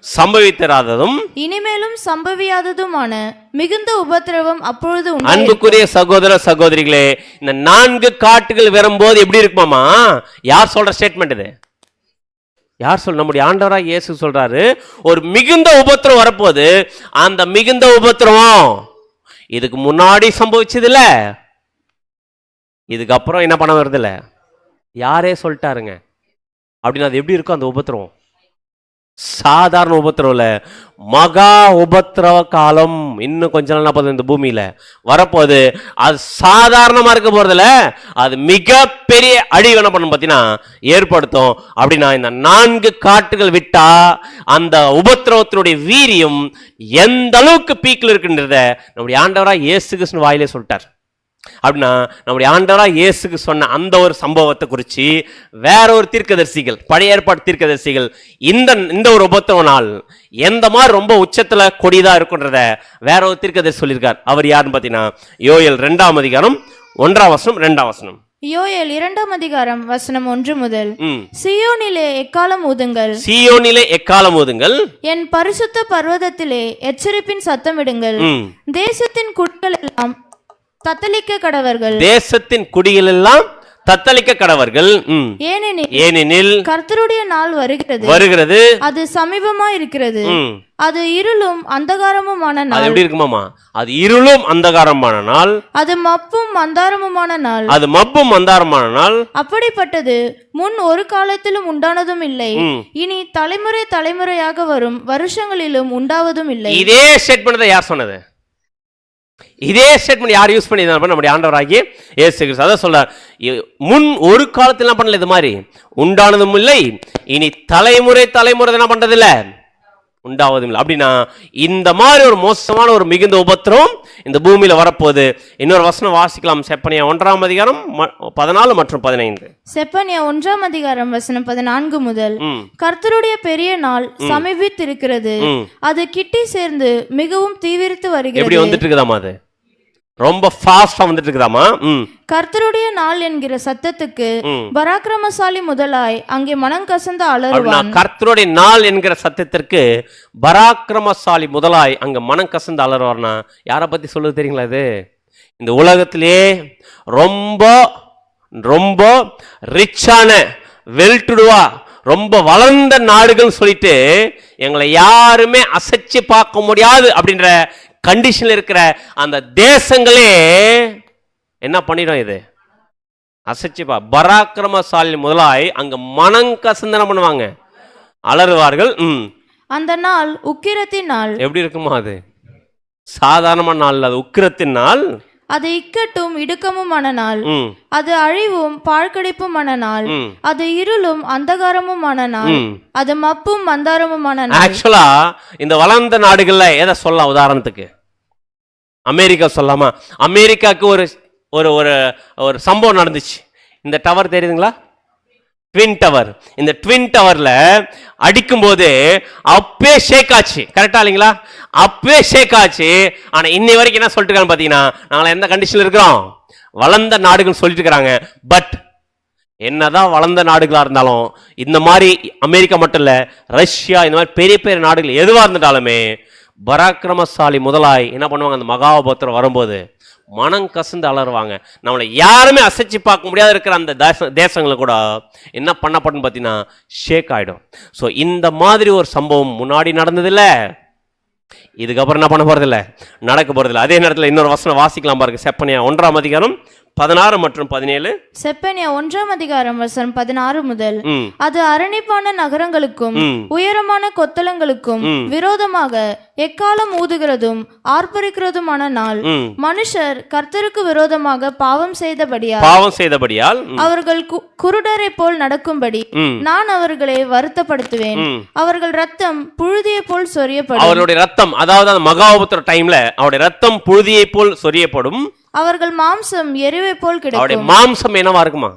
சம்பவித்திராததும் இனிமேலும் சம்பவியாததுமான மிகுந்த உபத்திரவம் அப்பொழுது உண்டாயிருக்கும். அன்புக்குரிய சகோதர சகோதரிகளே, இந்த 4 காட்டுகள் வரும்போது எப்படி இருக்குமாமா? யார் சொல்ற ஸ்டேட்மெண்ட் இது? யார் சொல்ற? நம்முடைய ஆண்டவராக இயேசு சொல்றாரு, ஒரு மிகுந்த உபத்திரம் வரப்போகுது. அந்த மிகுந்த உபத்திரம் இதுக்கு முன்னாடி சம்பவிச்சது இல்ல, இதுக்கப்புறம் என்ன பண்ண வருது இல்ல, யாரே சொல்லிட்டாருங்க. அப்படின்னு அது எப்படி இருக்கும் அந்த உபத்திரம்? சாதாரண உபத்திரம் இல்ல, மகா உபத்திரவ காலம் இன்னும் கொஞ்ச நாள் போதும் இந்த பூமியில வரப்போகுது. அது சாதாரணமா இருக்க போறதுல, அது மிக பெரிய அழிவு என்ன பண்ணும் பார்த்தீங்கன்னா ஏற்படுத்தும். அப்படின்னா இந்த 4 காட்டுகள் விட்டா அந்த உபத்திரவத்தினுடைய வீரியம் எந்த அளவுக்கு பீக்கில் இருக்குன்றத நம்முடைய ஆண்டவராக இயேசு கிறிஸ்து வாயிலே சொல்லிட்டார். அப்படின்னா நம்முடைய ஆண்டவராக இயேசுக்கு சொன்ன அந்த ஒரு சம்பவத்தை குறித்து வேற ஒரு தீர்க்கதரிசிகள், பழைய ஏற்பாடு தீர்க்கதரிசிகள் இந்த ஒரு உபத்திரவ நாள் எந்த மாதிரி ரொம்ப உச்சத்துல கொடிதா இருக்குன்றத வேற ஒரு தீர்க்கதரிசி சொல்லியிருக்கார். அவர் யாருன்னு பார்த்தீங்கன்னா யோயேல் 2ஆம் அதிகாரம் 1ஆம் வசனம் 2ஆம் வசனம். யோயேல் 2ஆம் அதிகாரம் வசனம் 1 முதல். சீயோனிலே எக்காலம் ஊதுங்கள், சீயோனிலே எக்காலம் ஊதுங்கள், என் பரிசுத்த பர்வதத்திலே எச்சரிப்பின் சத்தமிடுங்கள், தேசத்தின் குடிகள் எல்லாம் தத்தளிக்க கடவர்கள், தேசத்தின் குடிகள் எல்லாம் தத்தளிக்க கடவர்கள். ஏனெனில் கர்த்தருடைய நாள் வருகிறது, அது சமீபமா இருக்கிறது. அது இருளும் அந்தகாரமுமான நாள். எப்படி இருக்குமாமா? அது இருளும் அந்தகாரமான நாள், அது மப்பும் மந்தாரமுமான நாள், அது மப்பும் மந்தாரமான நாள். அப்படிப்பட்டது முன் ஒரு காலத்திலும் உண்டானதும் இல்லை, இனி தலைமுறை தலைமுறையாக வரும் வருஷங்களிலும் உண்டாவதும் இல்லை. இதே ஸ்டேட்மெண்ட் யார் சொன்னது? இதே ஸ்டேட்மெண்ட் யார் யூஸ் பண்ணி நம்முடைய ஆண்டவராகிய இயேசு கிறிஸ்து அதான் சொல்றார். முன் ஒரு காலத்தில் என்ன பண்ணல இது மாதிரி உண்டானதும் இல்லை, இனி தலைமுறை தலைமுறை என்ன பண்றது இல்ல, உண்டாவதும் இல்லை. அப்படின்னா இந்த மாதிரி ஒரு மோசமான ஒரு மிகுந்த உபத்திரம் இந்த பூமியில வரப்போகுது. இன்னொரு வசனம் வாசிக்கலாம். செப்பனியா 1ஆம் அதிகாரம் 14 மற்றும் 15. செப்பனியா 1ஆம் அதிகாரம் வசனம் 14 முதல். கர்த்தருடைய பெரிய நாள் சமீபித்திருக்கிறது, அது கிட்டி சேர்ந்து மிகவும் தீவிரித்து வருகிறது. எப்படி வந்துட்டு இருக்குதாமா? அது ரொம்ப ஃபாஸ்டா வந்துட்டு இருக்குதாமா? கர்த்தருடைய நாள் என்கிற சத்தத்துக்கு பராக்கிரமசாலி முதலாய் அங்கே மனம் கசந்து அலறுவான். கர்த்தருடைய நாள் என்கிற சத்தத்திற்கு பராக்கிரமசாலி முதலாய் அங்க மனம் கசந்து அலறுவார்னா யாரை பத்தி சொல்லுது தெரியுங்களா? இது இந்த உலகத்திலே ரொம்ப ரொம்ப ரிச்சான வெல்டுடுவா ரொம்ப வளர்ந்த நாடுகள் சொல்லிட்டு எங்களை யாருமே அசைச்சு பார்க்க முடியாது அப்படின்ற கண்டிஷன்ல இருக்கிற அந்த தேசங்களே என்ன பண்ணிடும்? இது அசைச்சுப்பா பராக்கிரமசாலி முதலாய் அங்க மனங்கசந்தன பண்ணுவாங்க, அலறுவார்கள். அந்த நாள் உக்கிரத்தின் நாள். எப்படி இருக்குமா? அது சாதாரணமான நாள், அது உக்கிரத்தின் நாள். அது இக்கட்டும் இடுக்கமுமான நாள், அது அழிவும் பாழ்கடிப்புமான நாள், அது இருளும் அந்தகாரமுமான நாள், அது மப்பும் மந்தாரமுமான நாள். ஆக்சுவலா இந்த வளர்ந்த நாடுகள்ல எதை சொல்லலாம்? உதாரணத்துக்கு அமெரிக்கா சொல்லாமா? அமெரிக்காவுக்கு ஒரு ஒரு ஒரு சம்பவம் நடந்துச்சு. இந்த டவர் தெரியுதுங்களா? Twin tower. இந்த ட்வின் டவர்ல அடிக்கும் போது அப்பே ஷேக் ஆச்சு. கரெக்டா இல்லைங்களா? அப்பவே ஷேக் ஆச்சு. ஆனா இன்னை வரைக்கும் என்ன சொல்லிட்டு இருக்காங்க பாத்தீங்கன்னா, நாங்க எந்த கண்டிஷன்ல இருக்கிறோம்? வளர்ந்த நாடுகள் சொல்லிட்டு இருக்கிறாங்க. பட் என்னதான் வளர்ந்த நாடுகளா இருந்தாலும், இந்த மாதிரி அமெரிக்கா மட்டும் இல்ல, ரஷ்யா, இந்த மாதிரி பெரிய பெரிய நாடுகள் எதுவா இருந்துட்டாலுமே பராக்கிரமசாலி முதலாய் என்ன பண்ணுவாங்க? அந்த மகாபத்திரம் வரும்போது மனம் கசந்து அலறுவாங்க. நம்மளை யாருமே அசைச்சு பார்க்க முடியாத இருக்கிற அந்த தேசங்களை கூட என்ன பண்ணப்படும் பார்த்தீங்கன்னா ஷேக் ஆயிடும். ஸோ இந்த மாதிரி ஒரு சம்பவம் முன்னாடி நடந்ததில்ல, இதுக்கப்புறம் என்ன பண்ண போறதில்ல, நடக்க போறதில்ல. அதே நேரத்தில் இன்னொரு வசனம் வாசிக்கலாம் பாருங்க. செப்பனியா 1ஆம் அதிகாரம் 16 மற்றும் 17. செப்பனியா 1ஆம் அதிகாரம் வசனம் 16 முதல். அது அரணிப்பான நகரங்களுக்கும் உயரமான கொத்தளங்களுக்கும் விரோதமாக எக்காலம் ஊதுகிறதும் ஆர்ப்பரிக்கிறதுமான நாள். மனுஷர் கர்த்தருக்கு விரோதமாக பாவம் செய்தபடியால் அவர்கள் குருடரை போல் நடக்கும்படி நான் அவர்களை வருத்தப்படுத்துவேன். அவர்கள் ரத்தம் புழுதியை போல் சொரியப்படும். அவருடைய ரத்தம், அதாவது மகாபத்திர டைம்ல அவருடைய ரத்தம் புழுதியை போல் சொரியப்படும். அவர்கள் மாம்சம் எரிவை போல் கிடைக்கும். அவருடைய மாம்சம் என்னவா இருக்குமா?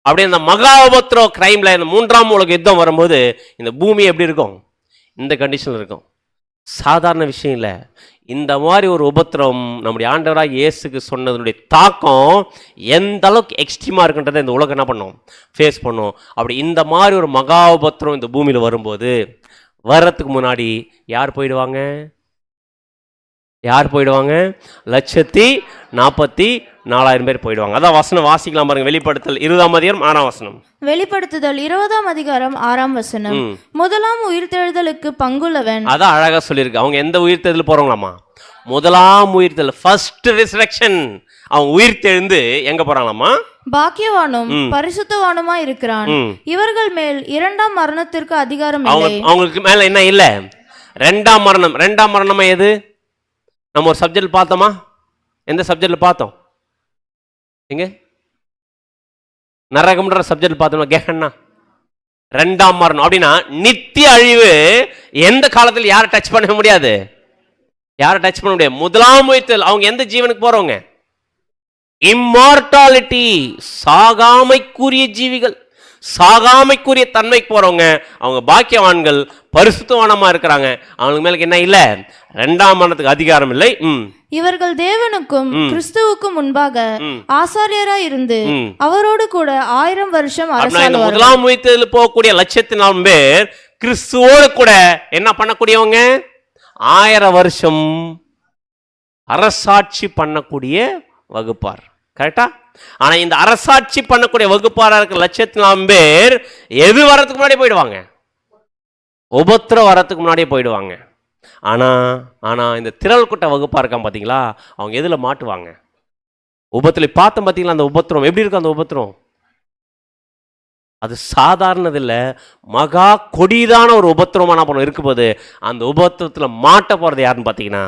அப்படி அந்த மகாபத்திர கிரைம்ல இந்த 3ஆம் உலக யுத்தம் வரும்போது இந்த பூமி எப்படி இருக்கும்? இந்த கண்டிஷன்ல இருக்கும். சாதாரண விஷயம் இல்லை. இந்த மாதிரி ஒரு உபத்திரம் நம்முடைய ஆண்டவராக இயேசுக்கு சொன்னதனுடைய தாக்கம் எந்த அளவுக்கு எக்ஸ்ட்ரீமா இருக்குன்றதை இந்த உலகம் என்ன பண்ணும்? ஃபேஸ் பண்ணும். அப்படி இந்த மாதிரி ஒரு மகா உபத்திரம் இந்த பூமியில வரும்போது வர்றதுக்கு முன்னாடி யார் போயிடுவாங்க? 1,44,000 பேர் போயிடுவாங்க. அதான் வசனம் வாசிக்கலாம் பாருங்க. வெளிப்படுத்தல் 20ஆம் அதிகாரம் 6ஆம் வசனம். வெளிப்படுத்துதல் 20ஆம் அதிகாரம் 6ஆம் வசனம். முதலாம் உயிர்த்தெழுதலுக்கு பங்குள்ளவன். அதான் அழகா சொல்லியிருக்கு. அவங்க எந்த உயிர்த்தெழுதல் போறாங்களாமா? முதலாம் உயிர்த்தெழுதல், ஃபர்ஸ்ட் ரிசரக்ஷன். அவங்க உயிர்த்தெழுந்து எங்க போறாங்களாமா? பாக்கியவானும் பரிசுத்தவானுமா இருக்கிறான். இவர்கள் மேல் 2ஆம் மரணத்திற்கு அதிகாரம் இல்லை. அவங்களுக்கு மேல என்ன இல்ல? 2ஆம் மரணம். 2ஆம் மரணமா எது? நம்ம ஒரு சப்ஜெக்ட் பார்த்தோமா? எந்த சப்ஜெக்ட்ல பார்த்தோம்? எங்க நரகம்ன்ற சப்ஜெக்ட் பார்த்தோமா? கேஹன்னா 2ஆம் மரணம். அப்படின்னா நித்திய அழிவு. எந்த காலத்தில் யாரை டச் பண்ண முடியாது? முதலாம் உயிர்த்தெழுதல். அவங்க எந்த ஜீவனுக்கு போறவங்க? இம்மார்டாலிட்டி, சாகாமைக்குரிய ஜீவிகள், சாகாமைக்குரிய தன்மைக்கு போறவங்க. அவங்க பாக்கியவான்கள், பரிசுத்தவானமா இருக்கிறாங்க. அவங்களுக்கு மேல என்ன இல்ல? 2ஆம் மரணத்துக்கு அதிகாரம் இல்லை. இவர்கள் தேவனுக்கும் கிறிஸ்துவுக்கும் முன்பாக ஆசாரியராய் இருந்து அவரோடு கூட 1000 வருஷம் அரசாளுவார்கள். முதலாம் உயிர்த்தெழுதல் போகக்கூடிய 1,04,000 பேர் கிறிஸ்துவோடு கூட என்ன பண்ணக்கூடியவங்க? 1000 வருஷம் அரசாட்சி பண்ணக்கூடிய வகுப்பார். கரெக்டா? ஆனா இந்த அரசாட்சி பண்ணக்கூடிய வகுப்பாரா இருக்கிற 1,04,000 பேர் எது வரதுக்கு முன்னாடி போயிடுவாங்க? உபத்திரம் வரத்துக்கு முன்னாடியே போயிடுவாங்க. ஆனா இந்த திரள் கூட்ட வகுப்பா இருக்கான் பாத்தீங்களா, அவங்க எதுல மாட்டுவாங்க? உபத்திரம் பார்த்தோம் பாத்தீங்களா? அந்த உபத்திரம் எப்படி இருக்கும்? அந்த உபத்திரம் அது சாதாரணது இல்ல, மகா கொடிதான ஒரு உபத்திரமான பணம் இருக்கும் போது அந்த உபத்திரத்துல மாட்ட போறது யாருன்னு பாத்தீங்கன்னா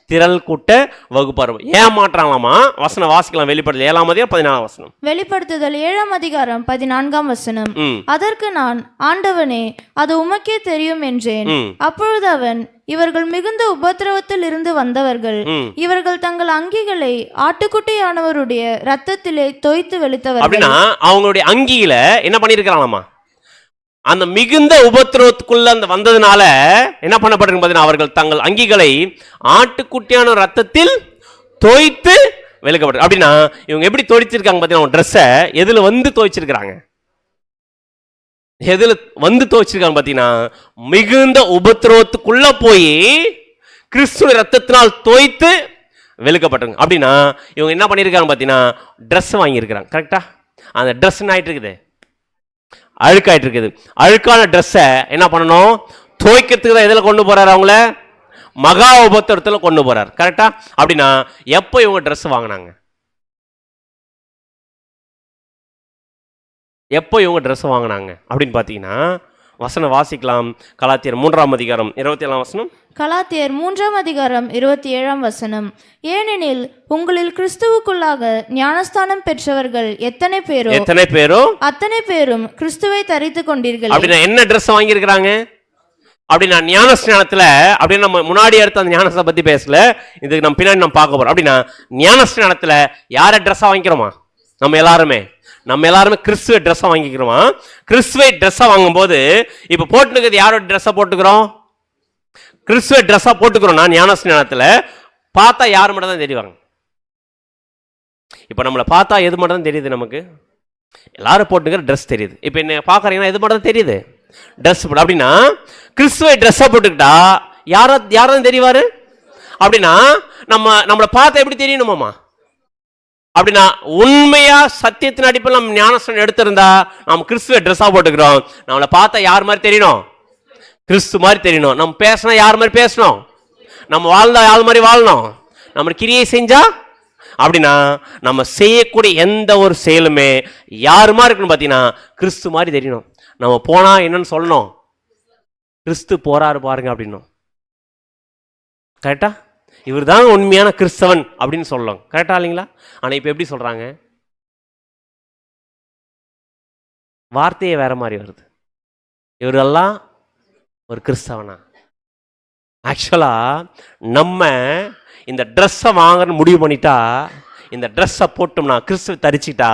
திரள் கூட்ட வகுப்பார். ஏன் மாற்றாங்களாமா? வசனம் வாசிக்கலாம். வெளிப்படுத்தல் 7ஆம் அதிகாரம் 14ஆம் வசனம். வெளிப்படுத்துதல் 7ஆம் அதிகாரம் 14ஆம் வசனம். அதற்கு நான், ஆண்டவனே, அது உமக்கே தெரியும் என்றேன். அப்பொழுது அவன், இவர்கள் மிகுந்த உபத்திரவத்தில் இருந்து வந்தவர்கள். இவர்கள் தங்கள் அங்கிகளை ஆட்டுக்குட்டியானவருடைய ரத்தத்திலே தோய்த்து வெளுத்தவர்கள். அப்படின்னா அவங்களுடைய அங்கியில என்ன பண்ணிருக்கிறாங்களாமா? அந்த மிகுந்த உபத்திரவத்துக்குள்ள அந்த வந்ததுனால என்ன பண்ணப்பட்டிருக்கு பார்த்தீங்கன்னா, அவர்கள் தங்கள் அங்கிகளை ஆட்டுக்குட்டியான ரத்தத்தில் தோய்த்து வெளுக்கப்பட்டு. அப்படின்னா இவங்க எப்படி தோய்ச்சிருக்காங்க பார்த்தீங்கன்னா, ட்ரெஸ்ஸை எதுல வந்து தோய்ச்சிருக்கிறாங்க? எதுல வந்து தோய்ச்சிருக்காங்க பார்த்தீங்கன்னா, மிகுந்த உபத்திரவத்துக்குள்ள போய் கிறிஸ்துவ ரத்தத்தினால் தோய்த்து வெளுக்கப்பட்டிருக்காங்க. அப்படின்னா இவங்க என்ன பண்ணியிருக்காங்க பார்த்தீங்கன்னா, ட்ரெஸ் வாங்கியிருக்கிறாங்க. கரெக்டா? அந்த ட்ரெஸ் என்ன ஆயிட்டு இருக்குது? அழுக்காயிட்டு இருக்குது. அழுக்கான ட்ரெஸ்ஸை என்ன பண்ணணும்? துவைக்கிறதுக்கு தான் எதில் கொண்டு போறாரு? அவங்கள மகா உபத்திரத்தில் கொண்டு போறாரு. கரெக்டா? அப்படின்னா எப்போ இவங்க ட்ரெஸ் வாங்கினாங்க? அப்படின்னு பார்த்தீங்கன்னா வசனம் வாசிக்கலாம். கலாத்தியர் 3ஆம் அதிகாரம் 27ஆம் வசனம். கலாத்தியர் 3ஆம் அதிகாரம் 27ஆம் வசனம். ஏனெனில் உங்களில் கிறிஸ்துவுக்குள்ளாக ஞானஸ்தானம் பெற்றவர்கள் எத்தனை பேரோ அத்தனை பேரும் கிறிஸ்துவை தரித்து கொண்டீர்கள். அப்படின்னா என்ன ட்ரெஸ் வாங்கியிருக்கிறாங்க? அப்படின்னா ஞானஸ்நானத்துல, அப்படின்னு நம்ம முன்னாடி எடுத்த அந்த ஞானத்தை பத்தி பேசல, இதுக்கு நம்ம பின்னாடி நம்ம பார்க்க போறோம். அப்படின்னா ஞானஸ்நானத்துல யார ட்ரெஸ்ஸா வாங்கிக்கிறோமா? நம்ம எல்லாருமே நம்ம எல்லாருமே கிறிஸ்துவ ட்ரெஸ்ஸை வாங்கிக்கிறோமா? கிறிஸ்துவ ட்ரெஸ்ஸை வாங்கும்போது இப்போ போட்டுக்கிறது யாரோட ட்ரெஸ்ஸை போட்டுக்கிறோம்? கிறிஸ்துவ ட்ரெஸ்ஸாக போட்டுக்கிறோம். நான் ஞானஸ்நானத்தில் பார்த்தா யார் மட்டும் தான் தெரிவாங்க. இப்போ நம்மளை பார்த்தா எது மட்டும் தான் தெரியுது? நமக்கு எல்லாரும் போட்டுக்கிற ட்ரெஸ் தெரியுது. இப்போ என்ன பார்க்குறீங்கன்னா எது மட்டும் தான் தெரியுது? ட்ரெஸ் போட்டு. அப்படின்னா கிறிஸ்துவ ட்ரெஸ்ஸை போட்டுக்கிட்டா யாரும் தெரிவாரு? அப்படின்னா நம்மளை பார்த்தா எப்படி தெரியணுமாம்மா? அப்படின்னா உண்மையா சத்தியத்தின் அடிப்பில் நம்ம ஞானஸ்நானம் எடுத்திருந்தா நம்ம கிறிஸ்துவ ட்ரெஸ்ஸாக போட்டுக்கிறோம். நம்மளை பார்த்தா யார் மாதிரி தெரியணும்? கிறிஸ்து மாதிரி தெரியணும். நம்ம பேசினா யார் மாதிரி பேசணும்? நம்ம வாழ்ந்தா யார் மாதிரி வாழணும்? நம்ம கிரியை செஞ்சா அப்படின்னா நம்ம செய்யக்கூடிய எந்த ஒரு செயலுமே யார் மாதிரி இருக்குன்னு பார்த்தீங்கன்னா கிறிஸ்து மாதிரி தெரியணும். நம்ம போனா என்னன்னு சொல்லணும்? கிறிஸ்து போறாரு பாருங்க அப்படின்னும். கரெக்டா? இவர் தான் உண்மையான கிறிஸ்தவன் அப்படின்னு சொல்லலாம். கரெக்டா இல்லைங்களா? ஆனால் இப்போ எப்படி சொல்றாங்க? வார்த்தையே வேற மாதிரி வருது. இவரெல்லாம் ஒரு கிறிஸ்தவனா? ஆக்சுவலா நம்ம இந்த ட்ரெஸ்ஸை வாங்கன்னு முடிவு பண்ணிட்டா, இந்த ட்ரெஸ்ஸை போட்டோம்னா, கிறிஸ்துவ தரிச்சிட்டா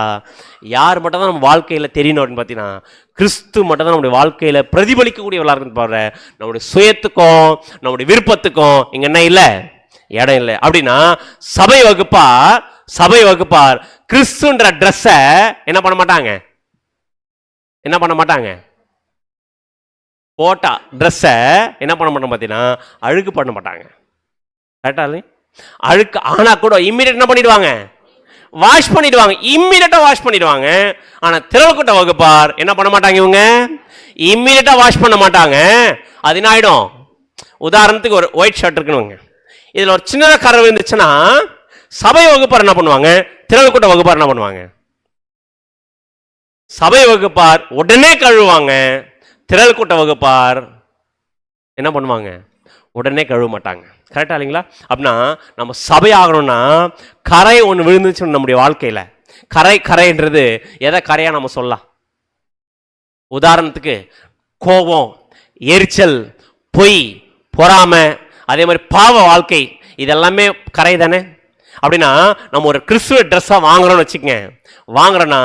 யார் மட்டும் தான் நம்ம வாழ்க்கையில் தெரியணும் அப்படின்னு பார்த்தீங்கன்னா கிறிஸ்து மட்டும் தான் நம்முடைய வாழ்க்கையில் பிரதிபலிக்கக்கூடியவர்களாக இருக்குன்னு பாரு. நம்முடைய சுயத்துக்கும் நம்முடைய விருப்பத்துக்கும் இங்கே என்ன இல்லை, இடம் இல்லை. அப்படின்னா சபை வகுப்பார் கிறிஸ்துன்ற ட்ரெஸ்ஸை என்ன பண்ண மாட்டாங்க? போட்டா ட்ரெஸ்ஸை என்ன பண்ண மாட்டோம் பார்த்தீங்கன்னா அழுக்கு பண்ண மாட்டாங்க. கரெக்டா? அழுக்கு ஆனா கூட இம்மிடியட் என்ன பண்ணிடுவாங்க? வாஷ் பண்ணிடுவாங்க. இம்மிடியட்டா வாஷ் பண்ணிடுவாங்க. ஆனா திரள்கூட்ட வகுப்பார் என்ன பண்ண மாட்டாங்க? இவங்க இம்மிடியட்டா வாஷ் பண்ண மாட்டாங்க. அது என்ன ஆயிடும்? உதாரணத்துக்கு ஒரு ஒயிட் ஷர்ட் இருக்குன்னு, இதுல ஒரு சின்னதாக கரை இருந்துச்சுன்னா சபை வகுப்பார் என்ன பண்ணுவாங்க? திரள்கூட்ட வகுப்பார் என்ன பண்ணுவாங்க? சபை வகுப்பார் உடனே கழுவுவாங்க. திரள்கூட்ட வகுப்பார் என்ன பண்ணுவாங்க? உடனே கழுவ மாட்டாங்க. கரெக்டா இல்லைங்களா? அப்படின்னா நம்ம சபை ஆகணும்னா கரை ஒன்று விழுந்துச்சு நம்முடைய வாழ்க்கையில. கரைன்றது எதை கரையா நம்ம சொல்லலாம்? உதாரணத்துக்கு கோபம், எரிச்சல், பொய், பொறாமை, அதே மாதிரி பாவ வாழ்க்கை, இதெல்லாமே கரை தானே. அப்படின்னா நம்ம ஒரு கிறிஸ்துவ ட்ரெஸ்ஸா வாங்குறோம்னு வச்சுக்கோங்க. வாங்குறோன்னா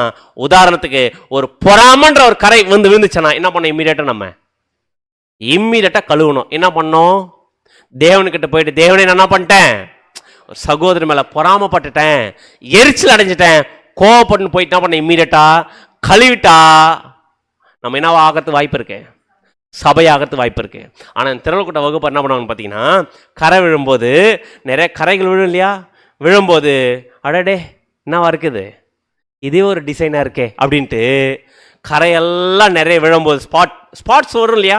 உதாரணத்துக்கு ஒரு பொறாமன்ற ஒரு கரை விழுந்துச்சுன்னா என்ன பண்ண? இம்மீடியட்டா கழுவணும். என்ன பண்ணோம்? தேவனுக்கிட்ட போயிட்டு, தேவனே நான் என்ன பண்ணிட்டேன்? ஒரு சகோதரி மேல பொறாமப்பட்டுட்டேன், எரிச்சல் அடைஞ்சிட்டேன், கோவப்பட்டு போயிட்டு என்ன பண்ண? இம்மீடியட்டா கழுவிட்டா நம்ம என்னவா ஆகிறது வாய்ப்பு இருக்கு? சபையாகிறது வாய்ப்பு இருக்கு. ஆனால் திரள்கூட்ட வகுப்பு என்ன பண்ணுவாங்கன்னு பார்த்தீங்கன்னா கரை விழும்போது நிறைய கரைகள் விழும் இல்லையா? விழும்போது அடடே என்னவா இருக்குது, இதே ஒரு டிசைனாக இருக்கே அப்படின்ட்டு கரையெல்லாம் நிறைய விழும்போது ஸ்பாட்ஸ் வரும் இல்லையா?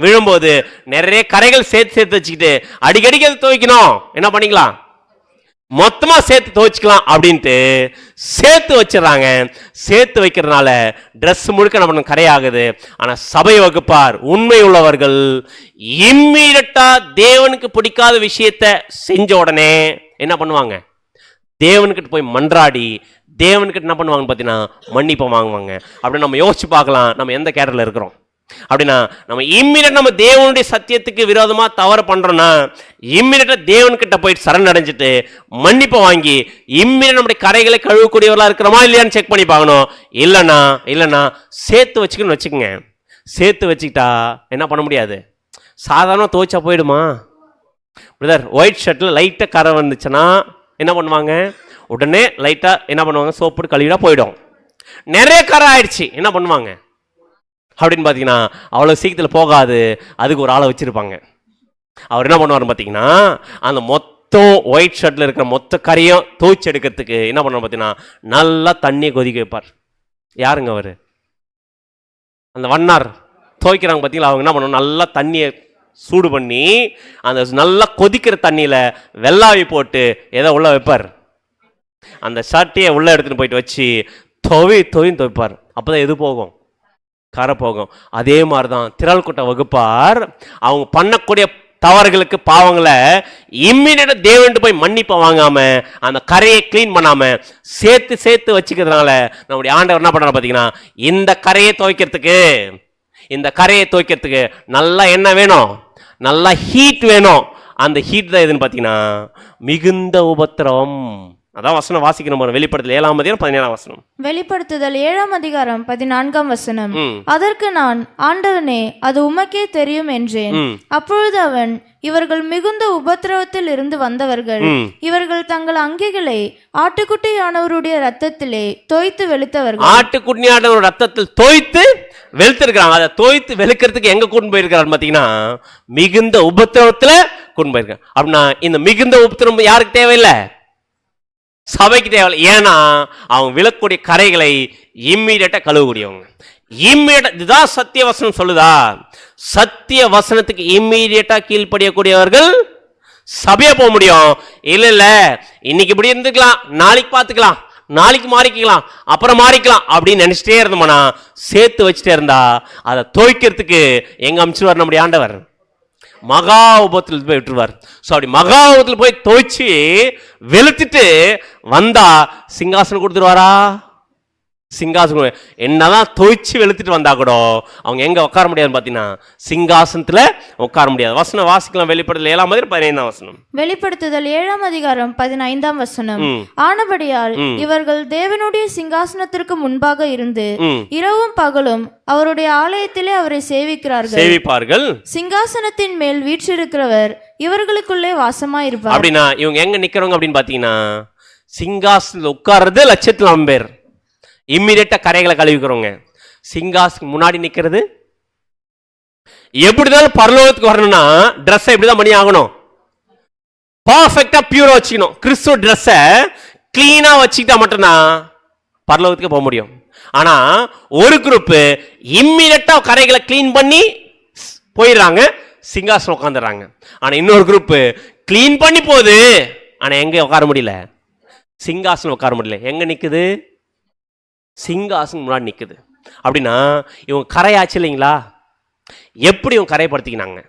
விழும்போது நிறைய கரைகள் சேர்த்து வச்சுக்கிட்டு அடிக்கடிக்கு அது துவைக்கணும். என்ன பண்ணிக்கலாம்? மொத்தமா சேர்த்து துவைச்சிக்கலாம் அப்படின்ட்டு சேர்த்து வச்சிடறாங்க. சேர்த்து வைக்கிறதுனால ட்ரெஸ் முழுக்க நம்ம கரையாகுது. ஆனா சபை வகுப்பார் உண்மை உள்ளவர்கள் இம்மீடியட்டா தேவனுக்கு பிடிக்காத விஷயத்தை செஞ்ச உடனே என்ன பண்ணுவாங்க? தேவனுக்கிட்ட போய் மன்றாடி தேவனுக்கிட்ட என்ன பண்ணுவாங்கன்னு பார்த்தீங்கன்னா மன்னிப்பை வாங்குவாங்க. அப்படின்னு நம்ம யோசிச்சு பார்க்கலாம் நம்ம எந்த கேரக்டர்ல இருக்கிறோம். அப்படின்னா நம்ம இம்மிடியட் நம்ம தேவனுடைய சத்தியத்துக்கு விரோதமா தவறு பண்றோம்னா இம்மிடியட்டா தேவன்கிட்ட போயிட்டு சரண் அடைஞ்சிட்டு மன்னிப்பை வாங்கி இம்மிடியட் நம்முடைய கரைகளை கழுவக்கூடியவர்களா இருக்கிறோமா இல்லையான்னு செக் பண்ணி பார்க்கணும். இல்லைன்னா சேர்த்து வச்சுக்கணும்னு வச்சுக்கோங்க. சேர்த்து வச்சுக்கிட்டா என்ன பண்ண முடியாது? சாதாரண துவைச்சா போயிடுமா? பிரதர் ஒயிட் ஷர்ட்ல லைட்டா கரை வந்துச்சுன்னா என்ன பண்ணுவாங்க? உடனே லைட்டா என்ன பண்ணுவாங்க? சோப்பு கழுவிடா போயிடும். நிறைய கரை ஆயிடுச்சு என்ன பண்ணுவாங்க அப்படின்னு பார்த்தீங்கன்னா அவ்வளோ சீக்கிரத்தில் போகாது. அதுக்கு ஒரு ஆளை வச்சிருப்பாங்க. அவர் என்ன பண்ணுவார் பார்த்தீங்கன்னா அந்த மொத்தம் ஒயிட் ஷர்ட்ல இருக்கிற மொத்த கரையும் துவைச்சு எடுக்கிறதுக்கு என்ன பண்ணுவார் பார்த்தீங்கன்னா நல்லா தண்ணியை கொதிக்க வைப்பார். யாருங்க அவர்? அந்த வண்ணார் துவைக்கிறாங்க பார்த்தீங்களா? அவங்க என்ன பண்ணுவாங்க? நல்லா தண்ணியை சூடு பண்ணி அந்த நல்லா கொதிக்கிற தண்ணியில் வெள்ளாவி போட்டு எதை உள்ள வைப்பார். அந்த ஷர்ட்டையை உள்ள எடுத்துட்டு போயிட்டு வச்சு துவைப்பார். அப்போதான் எது போகும்? கரை போகும். அதே மாதிரி தான் திரள்கூட்ட வகுப்பார் அவங்க பண்ணக்கூடிய தவறுகளுக்கு பாவங்களை இம்மிடியட்டா தேவன்ட்டு போய் மன்னிப்பை வாங்காம அந்த கரையை கிளீன் பண்ணாம சேர்த்து வச்சுக்கிறதுனால நம்முடைய ஆண்டவர் என்ன பண்றாரு பார்த்தீங்கன்னா இந்த கரையை துவைக்கிறதுக்கு நல்லா என்ன வேணும்? நல்லா ஹீட் வேணும். அந்த ஹீட் தான் எதுன்னு பார்த்தீங்கன்னா மிகுந்த உபத்திரவம். அதான் வசனம் வாசிக்கணும் பாருங்க. வெளிப்படுத்தல் 7ஆம் அதிகாரம் 17ஆம் வசனம். வெளிப்படுத்துதல் 7ஆம் அதிகாரம் 14ஆம் வசனம். அதற்கு நான், ஆண்டவனே, அது உமக்கே தெரியும் என்றேன். அப்பொழுது அவன், இவர்கள் மிகுந்த உபத்திரவத்தில் இருந்து வந்தவர்கள். இவர்கள் தங்கள் அங்கிகளை ஆட்டுக்குட்டியானவருடைய ரத்தத்திலே தோய்த்து வெளுத்தவர்கள். ஆட்டுக்குட்டியானவர் ரத்தத்தில் தோய்த்து வெளுத்திருக்கிறாங்க. அதை தோய்த்து வெளுக்கிறதுக்கு எங்க கூட்டு போயிருக்கிறார் பாத்தீங்கன்னா, மிகுந்த உபத்திரவத்துல கூட்டு போயிருக்காங்க. அப்படின்னா இந்த மிகுந்த உபத்திரவம் யாருக்கு தேவையில்லை? சபைக்கு தேவையில்லை. ஏன்னா அவங்க விளக்கக்கூடிய கரைகளை இம்மீடியட்டா கழுவக்கூடியவங்க. இதுதான் சத்திய வசனம் சொல்லுதா? சத்திய வசனத்துக்கு இம்மீடியட்டா கீழ்ப்படியக்கூடியவர்கள் சபையா போக முடியும். இல்ல இன்னைக்கு இப்படி இருந்துக்கலாம், நாளைக்கு பார்த்துக்கலாம், நாளைக்கு மாறிக்கலாம், அப்புறம் மாறிக்கலாம் அப்படின்னு நினைச்சிட்டே இருந்தோம்னா, சேர்த்து வச்சுட்டே இருந்தா அதை துவைக்கிறதுக்கு எங்க அமிச்சிருவார் நம்முடைய ஆண்டவர்? மகா உபத்தில் போய் விட்டுருவார். ஸோ அப்படி மகா உபத்தில் போய் துவைச்சு வெளுத்துட்டு வந்தா சிங்காசனம் கொடுத்துருவாரா? சிங்காசனம் என்னதான் துவைச்சு வெளுத்துட்டு வந்தா கூட அவங்க எங்க உட்கார முடியாதுன்னு பாத்தீங்கன்னா, சிங்காசனத்துல உட்கார முடியாது. வசனம் வாசிக்கலாம். வெளிப்படுத்தல் 7ஆம் அதிகாரம் 15ஆம் வசனம். வெளிப்படுத்துதல் 7ஆம் அதிகாரம் 15ஆம் வசனம். ஆனபடியால் இவர்கள் தேவனுடைய சிங்காசனத்திற்கு முன்பாக இருந்து இரவும் பகலும் அவருடைய ஆலயத்திலே அவரை சேவிப்பார்கள். சிங்காசனத்தின் மேல் வீற்றிருக்கிறவர் இவர்களுக்குள்ளே வாசமாயிருப்பார். அப்படின்னா இவங்க எங்க நிக்கிறவங்க அப்படின்னு பாத்தீங்கன்னா, சிங்காசனத்தில் உட்கார்றது லட்சத்தில் அம்பேர். இம்மிடியட்டா கரைகளை கழுவிக்கிறவங்க. சிங்காசனுக்கு முன்னாடி நிக்கிறது. எப்படிதான் பரலோகத்துக்கு வரணும்னா ட்ரெஸ் எப்படிதான் பண்ணி ஆகணும்? பர்ஃபெக்டா பியூரா வச்சுக்கணும். கிறிஸ்துவ ட்ரெஸ்ஸ கிளீனா வச்சுக்கிட்டா மட்டும்தான் பரலோகத்துக்கு போக முடியும். ஆனா ஒரு குரூப் இம்மிடியட்டா கரைகளை கிளீன் பண்ணி போயிடுறாங்க, சிங்காசனம் உட்காந்துறாங்க. ஆனா இன்னொரு குரூப் கிளீன் பண்ணி போகுது, ஆனா எங்க உட்கார முடியல? சிங்காசனம் உட்கார முடியல. எங்க நிக்குது? சிங்காசனம் முன்னாடி நிக்குது. அப்படின்னா இவங்க கரையாச்சு இல்லைங்களா? எப்படி இவங்க கரைப்படுத்திக்கினாங்க?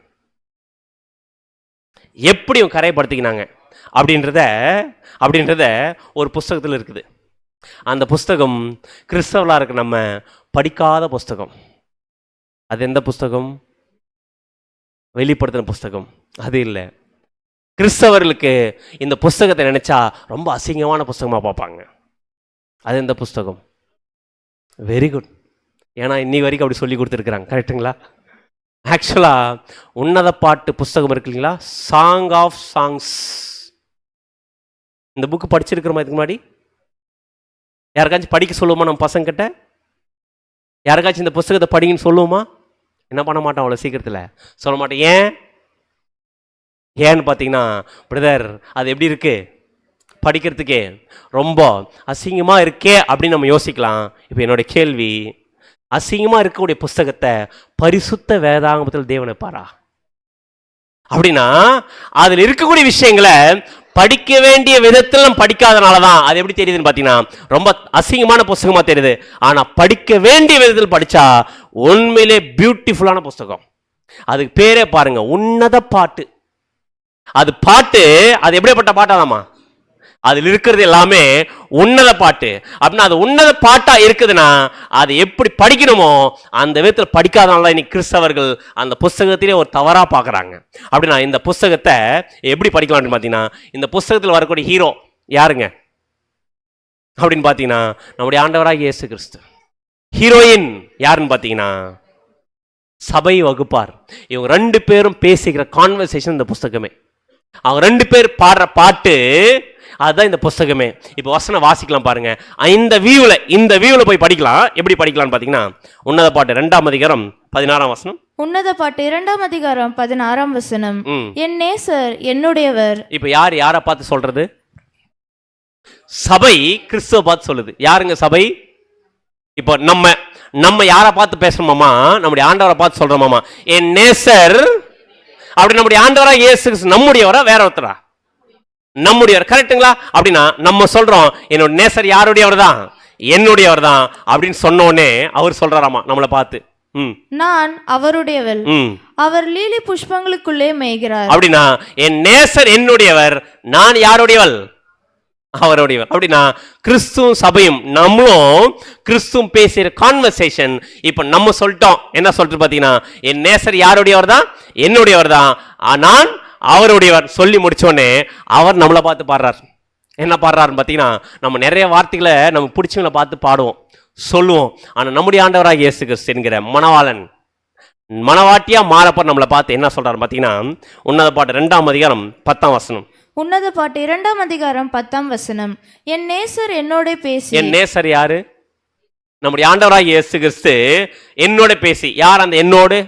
எப்படி இவங்க கரைப்படுத்திக்கினாங்க அப்படின்றத ஒரு புஸ்தகத்தில் இருக்குது. அந்த புஸ்தகம் கிறிஸ்தவர்களா இருக்கு நம்ம படிக்காத புஸ்தகம். அது எந்த புஸ்தகம்? வெளிப்படுத்தின புஸ்தகம். அது இல்லை. கிறிஸ்தவர்களுக்கு இந்த புஸ்தகத்தை நினைச்சா ரொம்ப அசிங்கமான புஸ்தகமா பார்ப்பாங்க. அது எந்த புஸ்தகம்? Very good. ஏன்னா இன்னைக்கு வரைக்கும் அப்படி சொல்லி கொடுத்துருக்குறாங்க. கரெக்டுங்களா? ஆக்சுவலா உன்னத பாட்டு புஸ்தகம் இருக்கு இல்லைங்களா? Song of songs. இந்த புக்கு படிச்சிருக்கிறோமா இதுக்கு முன்னாடி? யாருக்காச்சும் படிக்க சொல்லுவோமா நம்ம பசங்க கிட்ட? யாருக்காச்சும் இந்த புஸ்தகத்தை படிங்கன்னு சொல்லுவோமா? என்ன பண்ண மாட்டோம், அவ்வளோ சீக்கிரத்தில் சொல்ல மாட்டேன். ஏன்னு பார்த்தீங்கன்னா, பிரதர் அது எப்படி இருக்கு படிக்கிறதுக்கே ரொம்ப அசிங்கமாக இருக்கே அப்படின்னு நம்ம யோசிக்கலாம். இப்போ என்னோட கேள்வி, அசிங்கமாக இருக்கக்கூடிய புஸ்தகத்தை பரிசுத்த வேதாகமத்தில் தேவன் வைப்பாரா? அப்படின்னா அதில் இருக்கக்கூடிய விஷயங்களை படிக்க வேண்டிய விதத்தில் நம்ம படிக்காதனால தான் அது எப்படி தெரியுதுன்னு பார்த்தீங்கன்னா ரொம்ப அசிங்கமான புஸ்தகமாக தெரியுது. ஆனால் படிக்க வேண்டிய விதத்தில் படித்தா உண்மையிலே பியூட்டிஃபுல்லான புஸ்தகம். அதுக்கு பேரே பாருங்க, உன்னத பாட்டு. அது பாட்டு, அது எப்படிப்பட்ட பாட்டாதாமா? அதில் இருக்கிறது எல்லாமே உன்னத பாட்டு. அப்படின்னா அது உன்னத பாட்டா இருக்குதுன்னா அது எப்படி படிக்கணுமோ அந்த விதத்தில் படிக்காதனால இன்னைக்கு கிறிஸ்தவர்கள் அந்த புஸ்தகத்திலே ஒரு தவறா பார்க்குறாங்க. அப்படின்னா இந்த புஸ்தகத்தை எப்படி படிக்கலாம்னு பார்த்தீங்கன்னா, இந்த புஸ்தகத்தில் வரக்கூடிய ஹீரோ யாருங்க அப்படின்னு பார்த்தீங்கன்னா நம்முடைய ஆண்டவராகிய இயேசு கிறிஸ்து. ஹீரோயின் யாருன்னு பார்த்தீங்கன்னா சபை வகுப்பார். இவங்க ரெண்டு பேரும் பேசிக்கிற கான்வர்சேஷன் இந்த புஸ்தகமே. அவங்க ரெண்டு பேர் பாடுற பாட்டு அதுதான் இந்த புஸ்தகமே. இப்போ வசனம் வாசிக்கலாம் பாருங்க. இந்த வியூல போய் படிக்கலாம். எப்படி படிக்கலாம்னு பார்த்தீங்கன்னா, உன்னத பாட்டு 2ஆம் அதிகாரம் 16ஆம் வசனம். உன்னத பாட்டு 2ஆம் அதிகாரம் 16ஆம் வசனம். என் நேசர் என்னுடையவர். இப்போ யாரை பார்த்து சொல்றது? சபை கிறிஸ்துவ பார்த்து சொல்லுது. யாருங்க சபை? இப்போ நம்ம யாரை பார்த்து பேசணுமாமா? நம்முடைய ஆண்டவரை பார்த்து சொல்றோமாமா என் நேசர். அப்படி நம்முடைய ஆண்டவரா இயேசு நம்முடையவரா வேற ஒருத்தரா? நம்முடையவர். கரெக்டுங்களா? அப்படின்னா நம்ம சொல்றோம் என்னோட நேசர் யாருடையவர் தான்? என்னுடையவர் தான் அப்படின்னு சொன்னோடனே அவர் சொல்றாராமா நம்மளை பார்த்து, நான் அவருடையவள், அவர் லீலி புஷ்பங்களுக்குள்ளே மேய்கிறார். அப்படின்னா என் நேசர் என்னுடையவர், நான் யாருடையவள்? அவருடையவர். அப்படின்னா கிறிஸ்துவும் சபையும் நம்மளும் கிறிஸ்துவும் பேசுகிற கான்வர்சேஷன் இப்ப நம்ம சொல்லிட்டோம். என்ன சொல்லிட்டு பாத்தீங்கன்னா, என் நேசர் யாருடையவர் தான்? என்னுடையவர் தான், நான் அவருடையவர் சொல்லி முடிச்சோடனே அவர் நம்மளை பார்த்து பாடுறார். என்ன பாடுறாருன்னு பார்த்தீங்கன்னா, நம்ம நிறைய வார்த்தைகளை நம்ம பிடிச்சவங்களை பார்த்து பாடுவோம், சொல்லுவோம். ஆனால் நம்முடைய ஆண்டவராக இயேசு கிறிஸ்து என்கிற மணவாளன் மணவாட்டியா மாறப்ப நம்மளை பார்த்து என்ன சொல்றாரு பார்த்தீங்கன்னா, உன்னத பாட்டு 2ஆம் அதிகாரம் 10ஆம் வசனம். உன்னத பாட்டு 2ஆம் அதிகாரம் 10ஆம் வசனம். என் நேசர் என்னோட பேசி. என் நேசர் யாரு? நம்முடைய ஆண்டவராக இயேசு கிறிஸ்து என்னோட பேசி. யார் அந்த என்னோடு?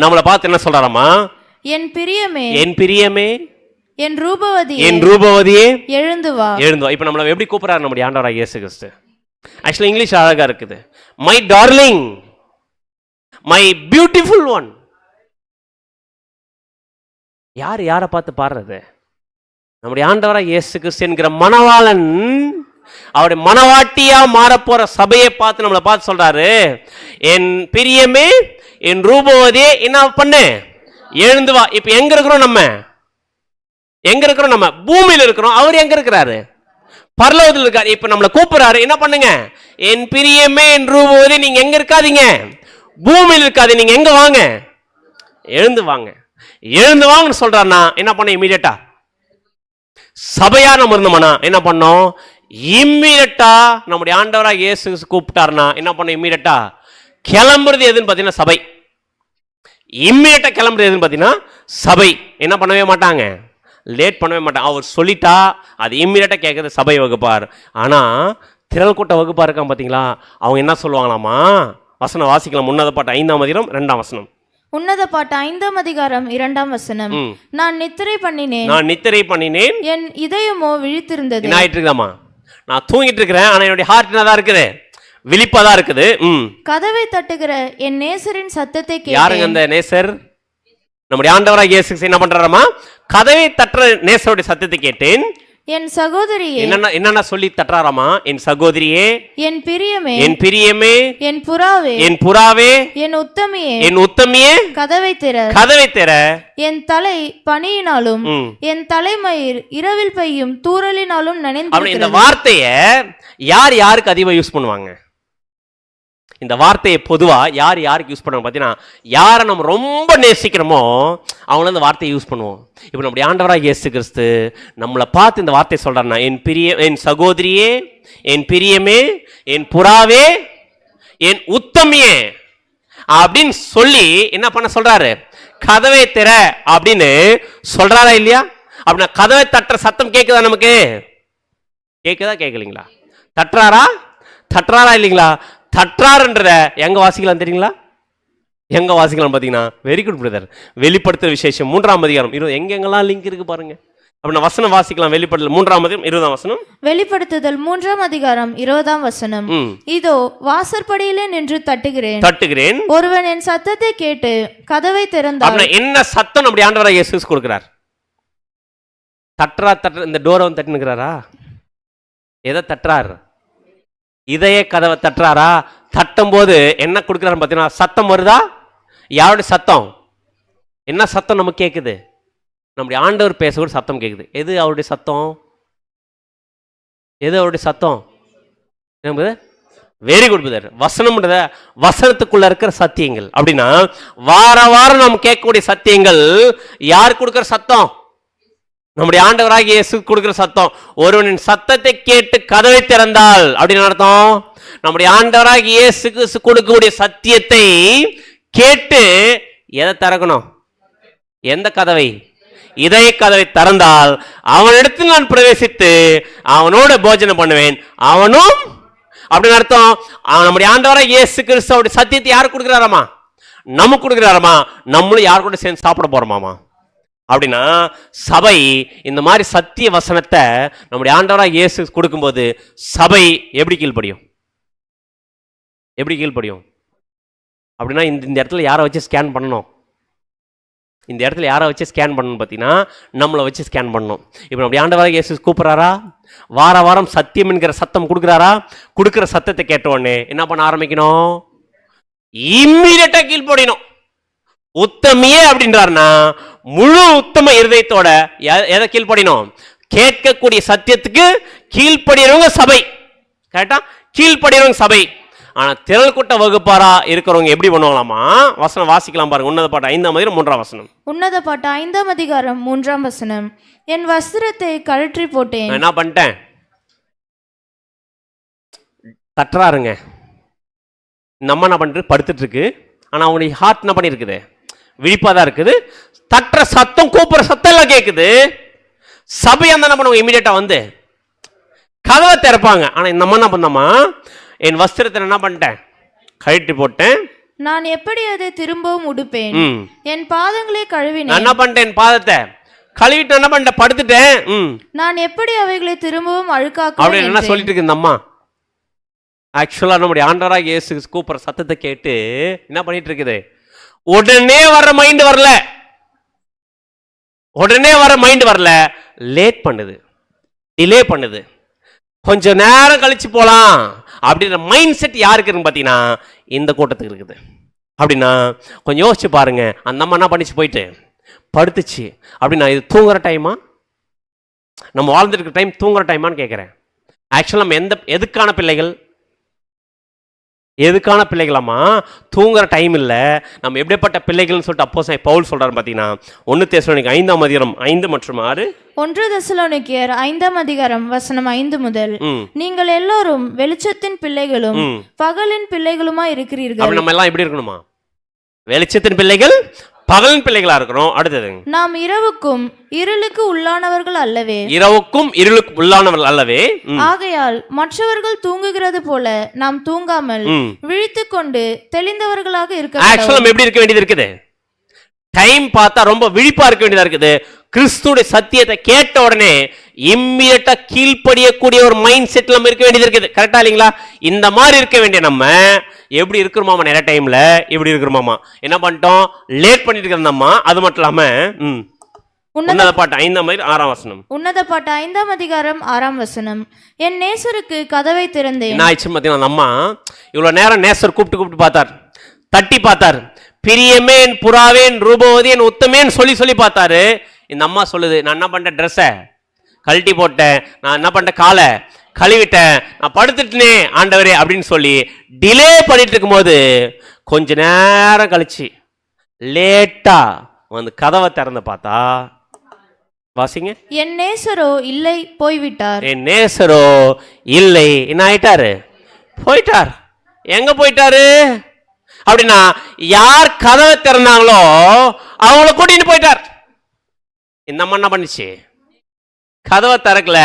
நம்மளை பார்த்து என்ன சொல்றாராமா? என் பிரியமே, என் பிரியமே, என் ரூபவதியே, என் ரூபவதியே, எழுந்து வா. இப்ப நம்மள எப்படி கூப்பிடுறாரு நம்முடைய ஆண்டவராக இயேசு கிறிஸ்து? ஆக்சுவலி இங்கிலீஷ் அழகா இருக்குது. My darling, my beautiful one. யாரை பார்த்து பாடுறது? நம்முடைய ஆண்டவராக இயேசு கிறிஸ்து என்கிற மணவாளன் அவருடைய மணவாட்டியா மாறப்போற சபையை பார்த்து நம்மளை பார்த்து சொல்றாரு, என் பிரியமே, என் ரூபவதியே, என்ன பண்ணு, எழுந்து வா. இப்ப எங்க இருக்கிறோம் நம்ம? எங்க இருக்கிறோம் நம்ம? பூமியில இருக்கிறோம். அவர் எங்க இருக்கிறாரு? பரலோகத்தில் இருக்காரு. இப்ப நம்மளை கூப்பிடுறாரு, என்ன பண்ணுங்க, என் பிரியமே, என் ரூபவதியே, நீங்க எங்க இருக்காதீங்க, பூமியில் இருக்காது, நீங்க எங்க வாங்க, எழுந்து வாங்க. எழுந்து வாங்கன்னு சொல்றாருன்னா என்ன பண்ண? இமீடியட்டா சபையா நம்ம இருந்தோம்னா என்ன பண்ணோம்? இம்மீடியட்டா நம்முடைய ஆண்டவராக இயேசு கூப்பிட்டாருன்னா என்ன பண்ண? இம்மீடியட்டா கிளம்புறது எதுன்னு பார்த்தீங்கன்னா சபை. இம்மீடியட்டா கிளம்புறது எதுன்னு பார்த்தீங்கன்னா சபை. என்ன பண்ணவே மாட்டாங்க, லேட் பண்ணவே மாட்டாங்க. அவர் சொல்லிட்டா அது இம்மீடியட்டா கேட்கறது சபை வகுப்பார். ஆனா திரள் கூட்ட வகுப்பா இருக்கான் பார்த்தீங்களா, அவங்க என்ன சொல்லுவாங்களாமா? வசனம் வாசிக்கலாம். உன்னத பாட்டு 5ஆம் அதிகாரம் 2ஆம் வசனம். உன்னத பாட்டு 5ஆம் அதிகாரம் 2ஆம் வசனம். நான் நித்திரை பண்ணினேன், என் இதயமோ விழித்திருந்தது. என்ன ஆயிட்டு இருக்குதாமா? நான் தூங்கிட்டு இருக்கிறேன், ஆனா என்னுடைய ஹார்ட் என்னதான் இருக்குது? விழிப்பதா இருக்குது. கதவை தட்டுகிற என் நேசரின் சத்தத்தை கேட்டேன். யாருங்க அந்த நேசர்? நம்முடைய ஆண்டவராக இயேசு என்ன பண்றாராமா? கதவை தட்டுற நேசருடைய சத்தத்தை கேட்டேன். என் சகோதரியே, என்னென்ன சொல்லி தட்டுறாராமா? என் சகோதரியே, என் பிரியமே, என் பிரியமே, என் புறாவே, என் புறாவே, என் உத்தமியே, என் உத்தமியே, கதவை திற. என் தலை பனியினாலும் என் தலைமயிர் இரவில் பெய்யும் தூறலினாலும் நனைந்து. இந்த வார்த்தைய யாருக்கு அதிகமா யூஸ் பண்ணுவாங்க? இந்த வார்த்தையை பொதுவா யாருக்கு யூஸ் பண்ணுவாங்க பார்த்தீங்கன்னா, யாரை நம்ம ரொம்ப நேசிக்கிறோமோ அவங்கள இந்த வார்த்தையை யூஸ் பண்ணுவோம். இப்போ நம்முடைய ஆண்டவராக இயேசு கிறிஸ்து நம்மளை பார்த்து இந்த வார்த்தையை சொல்றாருன்னா, என் சகோதரியே, என் பிரியமே, என் புறாவே, என் உத்தமியே அப்படின்னு சொல்லி என்ன பண்ண சொல்றாரு? கதவை திற அப்படின்னு சொல்றாரா இல்லையா? அப்படின்னா கதவை தட்டுற சத்தம் கேட்குதா நமக்கு? கேட்குதா கேட்கலீங்களா? தட்டுறாரா இல்லைங்களா? தட்டுறாருன்றத எங்க வாசிக்கலாம் தெரியுங்களா? எங்க வாசிக்கலாம் பார்த்தீங்கன்னா, வெரி குட் பிரதர், வெளிப்படுத்துற விசேஷம் 3ஆம் அதிகாரம் 20. எங்கெங்கெல்லாம் லிங்க் இருக்கு பாருங்க. அப்படின்னா வசனம் வாசிக்கலாம். வெளிப்படுத்தல் 3ஆம் அதிகாரம் 20ஆம் வசனம். வெளிப்படுத்துதல் 3ஆம் அதிகாரம் 20ஆம் வசனம். இதோ வாசற்படியிலே நின்று தட்டுகிறேன். ஒருவன் என் சத்தத்தை கேட்டு கதவை திறந்தால். என்ன சத்தம் நம்முடைய ஆண்டவராக இயேசு கொடுக்கிறார்? தட்டுற இந்த டோரை வந்து தட்டுனுக்கிறாரா? எதை தட்டுறார்? இதய கதவை தட்டுறாரா? தட்டும் போது என்ன கொடுக்கிறாரு பார்த்தீங்கன்னா, சத்தம் வருதா? யாருடைய சத்தம்? என்ன சத்தம் நமக்கு கேட்குது? நம்முடைய ஆண்டவர் பேசக்கூட சத்தம் கேட்குது. எது அவருடைய சத்தம்? Very good brother. வசனம்ன்றத வசனத்துக்குள்ள இருக்கிற சத்தியங்கள். அப்படின்னா வாரம் நாம் கேட்கக்கூடிய சத்தியங்கள் யார் கொடுக்கிற சத்தம்? நம்முடைய ஆண்டவராகிய இயேசு கொடுக்கிற சத்தம். ஒருவனின் சத்தத்தை கேட்டு கதவை திறந்தால் அப்படின்னு அர்த்தம். நம்முடைய ஆண்டவராகிய இயேசு கொடுக்கக்கூடிய சத்தியத்தை கேட்டு எதை திறக்கணும்? எந்த கதவை? இதய கதவை திறந்தால் அவனிடத்தில் நான் பிரவேசித்து அவனோட போஜனம் பண்ணுவேன், அவனும். அப்படின்னு அர்த்தம். நம்முடைய ஆண்டவராகிய இயேசு கிறிஸ்துவோட சத்தியத்தை யார் கொடுக்கிறாராமா? நமக்கு கொடுக்கிறாராமா? நம்மளும் யார் கூட சேர்ந்து சாப்பிட போறோமாமா? அப்படின்னா சபை இந்த மாதிரி சத்திய வசனத்தை நம்முடைய ஆண்டவராக இயேசு கொடுக்கும்போது சபை எப்படி கீழ்ப்படியும்? அப்படின்னா இந்த இடத்துல யாரை வச்சு ஸ்கேன் பண்ணணும்? இந்த இடத்துல யாரை வச்சு ஸ்கேன் பண்ணணும் பார்த்தீங்கன்னா, நம்மளை வச்சு ஸ்கேன் பண்ணணும். இப்போ நம்முடைய ஆண்டவராக இயேசு கூப்பிட்றாரா? வாரம் சத்தியம் என்கிற சத்தம் கொடுக்குறாரா? கொடுக்குற சத்தத்தை கேட்ட உடனே என்ன பண்ண ஆரம்பிக்கணும்? இம்மீடியட்டா கீழ்ப்படியணும். உத்தமியே அப்படின்றாருன்னா முழு உத்தம இருதயத்தோட எதை கீழ்ப்படியணும்? கேட்கக்கூடிய சத்தியத்துக்கு கீழ்ப்படிறவங்க சபை. கரெக்டா? கீழ்ப்படிறவங்க சபை. ஆனால் திரள் கூட்ட வகுப்பாரா இருக்கிறவங்க எப்படி பண்ணுவாங்களாமா? வசனம் வாசிக்கலாம் பாருங்க. உன்னத பாட்டு 5ஆம் அதிகாரம் 3ஆம் வசனம். உன்னத பாட்டு 5ஆம் அதிகாரம் 3ஆம் வசனம். என் வஸ்திரத்தை கழற்றி போட்டேன். நான் என்ன பண்ணிட்டேன்? தட்டுறாருங்க. நம்ம என்ன பண்ணிட்டு படுத்துட்டு இருக்கு. ஆனால் அவங்களுடைய ஹார்ட் என்ன பண்ணியிருக்குது? விழிப்பாக தான் இருக்குது. தட்டுற சத்தம், கூப்பிட்ற சத்தம் எல்லாம் கேட்குது. சபையாக இருந்தால் என்ன பண்ணுவாங்க? இமீடியட்டாக வந்து கதவை திறப்பாங்க. ஆனால் இந்த அம்மா என்ன பண்ணாமா? என் வஸ்திரத்தை என்ன பண்ணிட்டேன்? கழட்டி போட்டேன். நான் எப்படி அதை திரும்பவும் உடுப்பேன்? என் பாதங்களே கழுவினேன். நான் என்ன பண்ணிட்டேன்? என் பாதத்தை கழுவிட்டு என்ன பண்ணிட்டேன்? படுத்துட்டேன். நான் எப்படி அவைகளை திரும்பவும் அழுக்காக்குவேன் அப்படின்னு என்ன சொல்லிட்டு இருக்கு இந்த அம்மா? ஆக்சுவலாக நம்முடைய ஆண்டவராகிய இயேசு கூப்பிட்ற சத்தத்தை கேட்டு என்ன பண்ணிட்டு இருக்குது? உடனே வர மைண்ட் வரல, உடனே வர மைண்ட் வரல, லேட் பண்ணுது, டிலே பண்ணுது. கொஞ்சம் நேரம் கழிச்சு போலாம் அப்படின்ற மைண்ட் செட் யாருக்கு இருக்குன்னு பார்த்தீங்கன்னா இந்த கூட்டத்துக்கு இருக்குது. அப்படின்னா கொஞ்சம் யோசிச்சு பாருங்க. அந்த அம்மா என்ன பண்ணிச்சு? போயிட்டு படுத்துச்சு. அப்படின்னா இது தூங்குற டைமா? நம்ம வாழ்ந்துட்டு இருக்க டைம் தூங்குற டைமான்னு கேட்குறேன். ஆக்சுவலாக நம்ம எதுக்கான பிள்ளைகள்? எதுக்கான பிள்ளைகளாமா? தூங்குற டைம் இல்லை. நம்ம எப்படிப்பட்ட பிள்ளைகள்னு சொல்லிட்டு அப்போஸ்தலன் பவுல் சொல்றாரு பார்த்தீங்கன்னா 1 தெசலோனிக்கர் 5ஆம் அதிகாரம் 5 மற்றும் 6. 1 தெசலோனிக்கர் 5ஆம் அதிகாரம் வசனம் 5 முதல். நீங்கள் எல்லோரும் வெளிச்சத்தின் பிள்ளைகளும் பகலின் பிள்ளைகளுமா இருக்கிறீர்கள். அப்ப நம்ம எல்லாம் எப்படி இருக்கணுமா? வெளிச்சத்தின் பிள்ளைகள், பகலின் பிள்ளைகளா இருக்கிறோம். அடுத்தது, நாம் இரவுக்கும் இருளுக்கு உள்ளானவர்கள் அல்லவே. இரவுக்கும் இருளுக்கு உள்ளானவர்கள் அல்லவே. ஆகையால் மற்றவர்கள் தூங்குகிறது போல நாம் தூங்காமல் விழித்துக் கொண்டு தெளிந்தவர்களாக இருக்க. ஆக்சுவலா எப்படி இருக்க வேண்டியது இருக்குது? டைம் பார்த்தா ரொம்ப விழிப்பா இருக்க வேண்டியதா இருக்குது. கிறிஸ்துவோட சத்தியத்தை கேட்ட உடனே இம்மிடியட்டா கீழ்ப்படியக்கூடிய ஒரு மைண்ட் செட்ல நம்ம இருக்க வேண்டியது இருக்குது. கரெக்டா இல்லைங்களா? இந்த மாதிரி இருக்க வேண்டிய நம்ம எப்படி இருக்கிறோமாமா? நிறைய டைம்ல எப்படி இருக்கிறோமாமா? என்ன பண்ணிட்டோம்? லேட் பண்ணிட்டு இருக்கிறோம்மா. அது மட்டும் இல்லாம உன்னத பாட்டு 5ஆம் அதிகாரம் 6ஆம் வசனம். உன்னத பாட்டு 5ஆம் அதிகாரம் 6ஆம் வசனம். என் நேசருக்கு கதவை திறந்தேன். என்ன ஆயிடுச்சு பார்த்தீங்கன்னா, அந்த அம்மா இவ்வளவு நேரம் நேசர் கூப்பிட்டு பார்த்தார், தட்டி பார்த்தார். பிரியமேன், புறாவேன், ரூபவதியன், உத்தமேன் சொல்லி பார்த்தாரு. இந்த அம்மா சொல்லுது, நான் என்ன பண்ணிட்டேன்? ட்ரெஸ்ஸை கழட்டி போட்டேன், நான் என்ன பண்ணிட்டேன்? காலை கழுவிட்டேன், நான் படுத்துட்டேனே ஆண்டவரே அப்படின்னு சொல்லி டிலே பண்ணிட்டு இருக்கும்போது கொஞ்ச நேரம் கழிச்சு லேட்டா வந்து கதவை திறந்து பார்த்தா, வாசிங்க. என் நேசரோ இல்லை, போய்விட்டார். என் நேசரோ இல்லை, என்ன ஆயிட்டாரு? போயிட்டார். எங்க போயிட்டாரு அப்படின்னா, யார் கதவை திறந்தாங்களோ அவங்கள கூட்டிட்டு போயிட்டார். இந்த அம்மா என்ன பண்ணிச்சு? கதவை திறக்கல,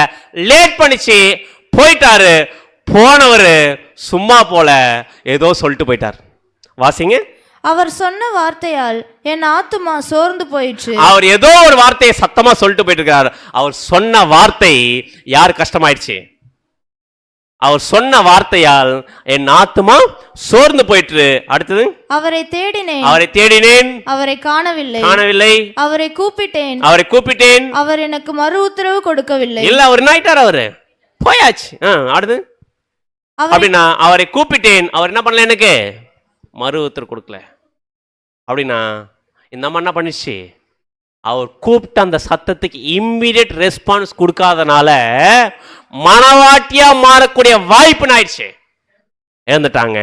லேட் பண்ணிச்சு, போயிட்டாரு. போனவரு சும்மா போல ஏதோ சொல்லிட்டு போயிட்டார். வாசிங்க. அவர் சொன்ன வார்த்தையால் என் ஆத்துமா சோர்ந்து போயிடுச்சு. அவர் ஏதோ ஒரு வார்த்தையை சத்தமா சொல்லிட்டு போயிட்டு இருக்கார். அவர் சொன்ன வார்த்தை யார் கஷ்டமாயிடுச்சு? அவர் சொன்ன வார்த்தையால் என் ஆத்துமா சோர்ந்து போயிட்டு. அடுத்தது, அவரை தேடினேன், அவரை காணவில்லை. அவரை கூப்பிட்டேன், அவர் எனக்கு மறு உத்தரவு கொடுக்கவில்லை. இல்ல, அவர் என்ன ஆயிட்டார்? அவரு போயாச்சு. அடுத்து, அப்படின்னா அவரை கூப்பிட்டேன், அவர் என்ன பண்ணல? எனக்கு மறு உத்தரவு கொடுக்கல. அப்படின்னா இந்த அம்மா என்ன பண்ணிச்சு? அவர் கூப்பிட்ட அந்த சத்தத்துக்கு இம்மிடியட் ரெஸ்பான்ஸ் கொடுக்காதனால மனவாட்டியா மாறக்கூடிய வாய்ப்பு ஆயிடுச்சு. இறந்துட்டாங்க.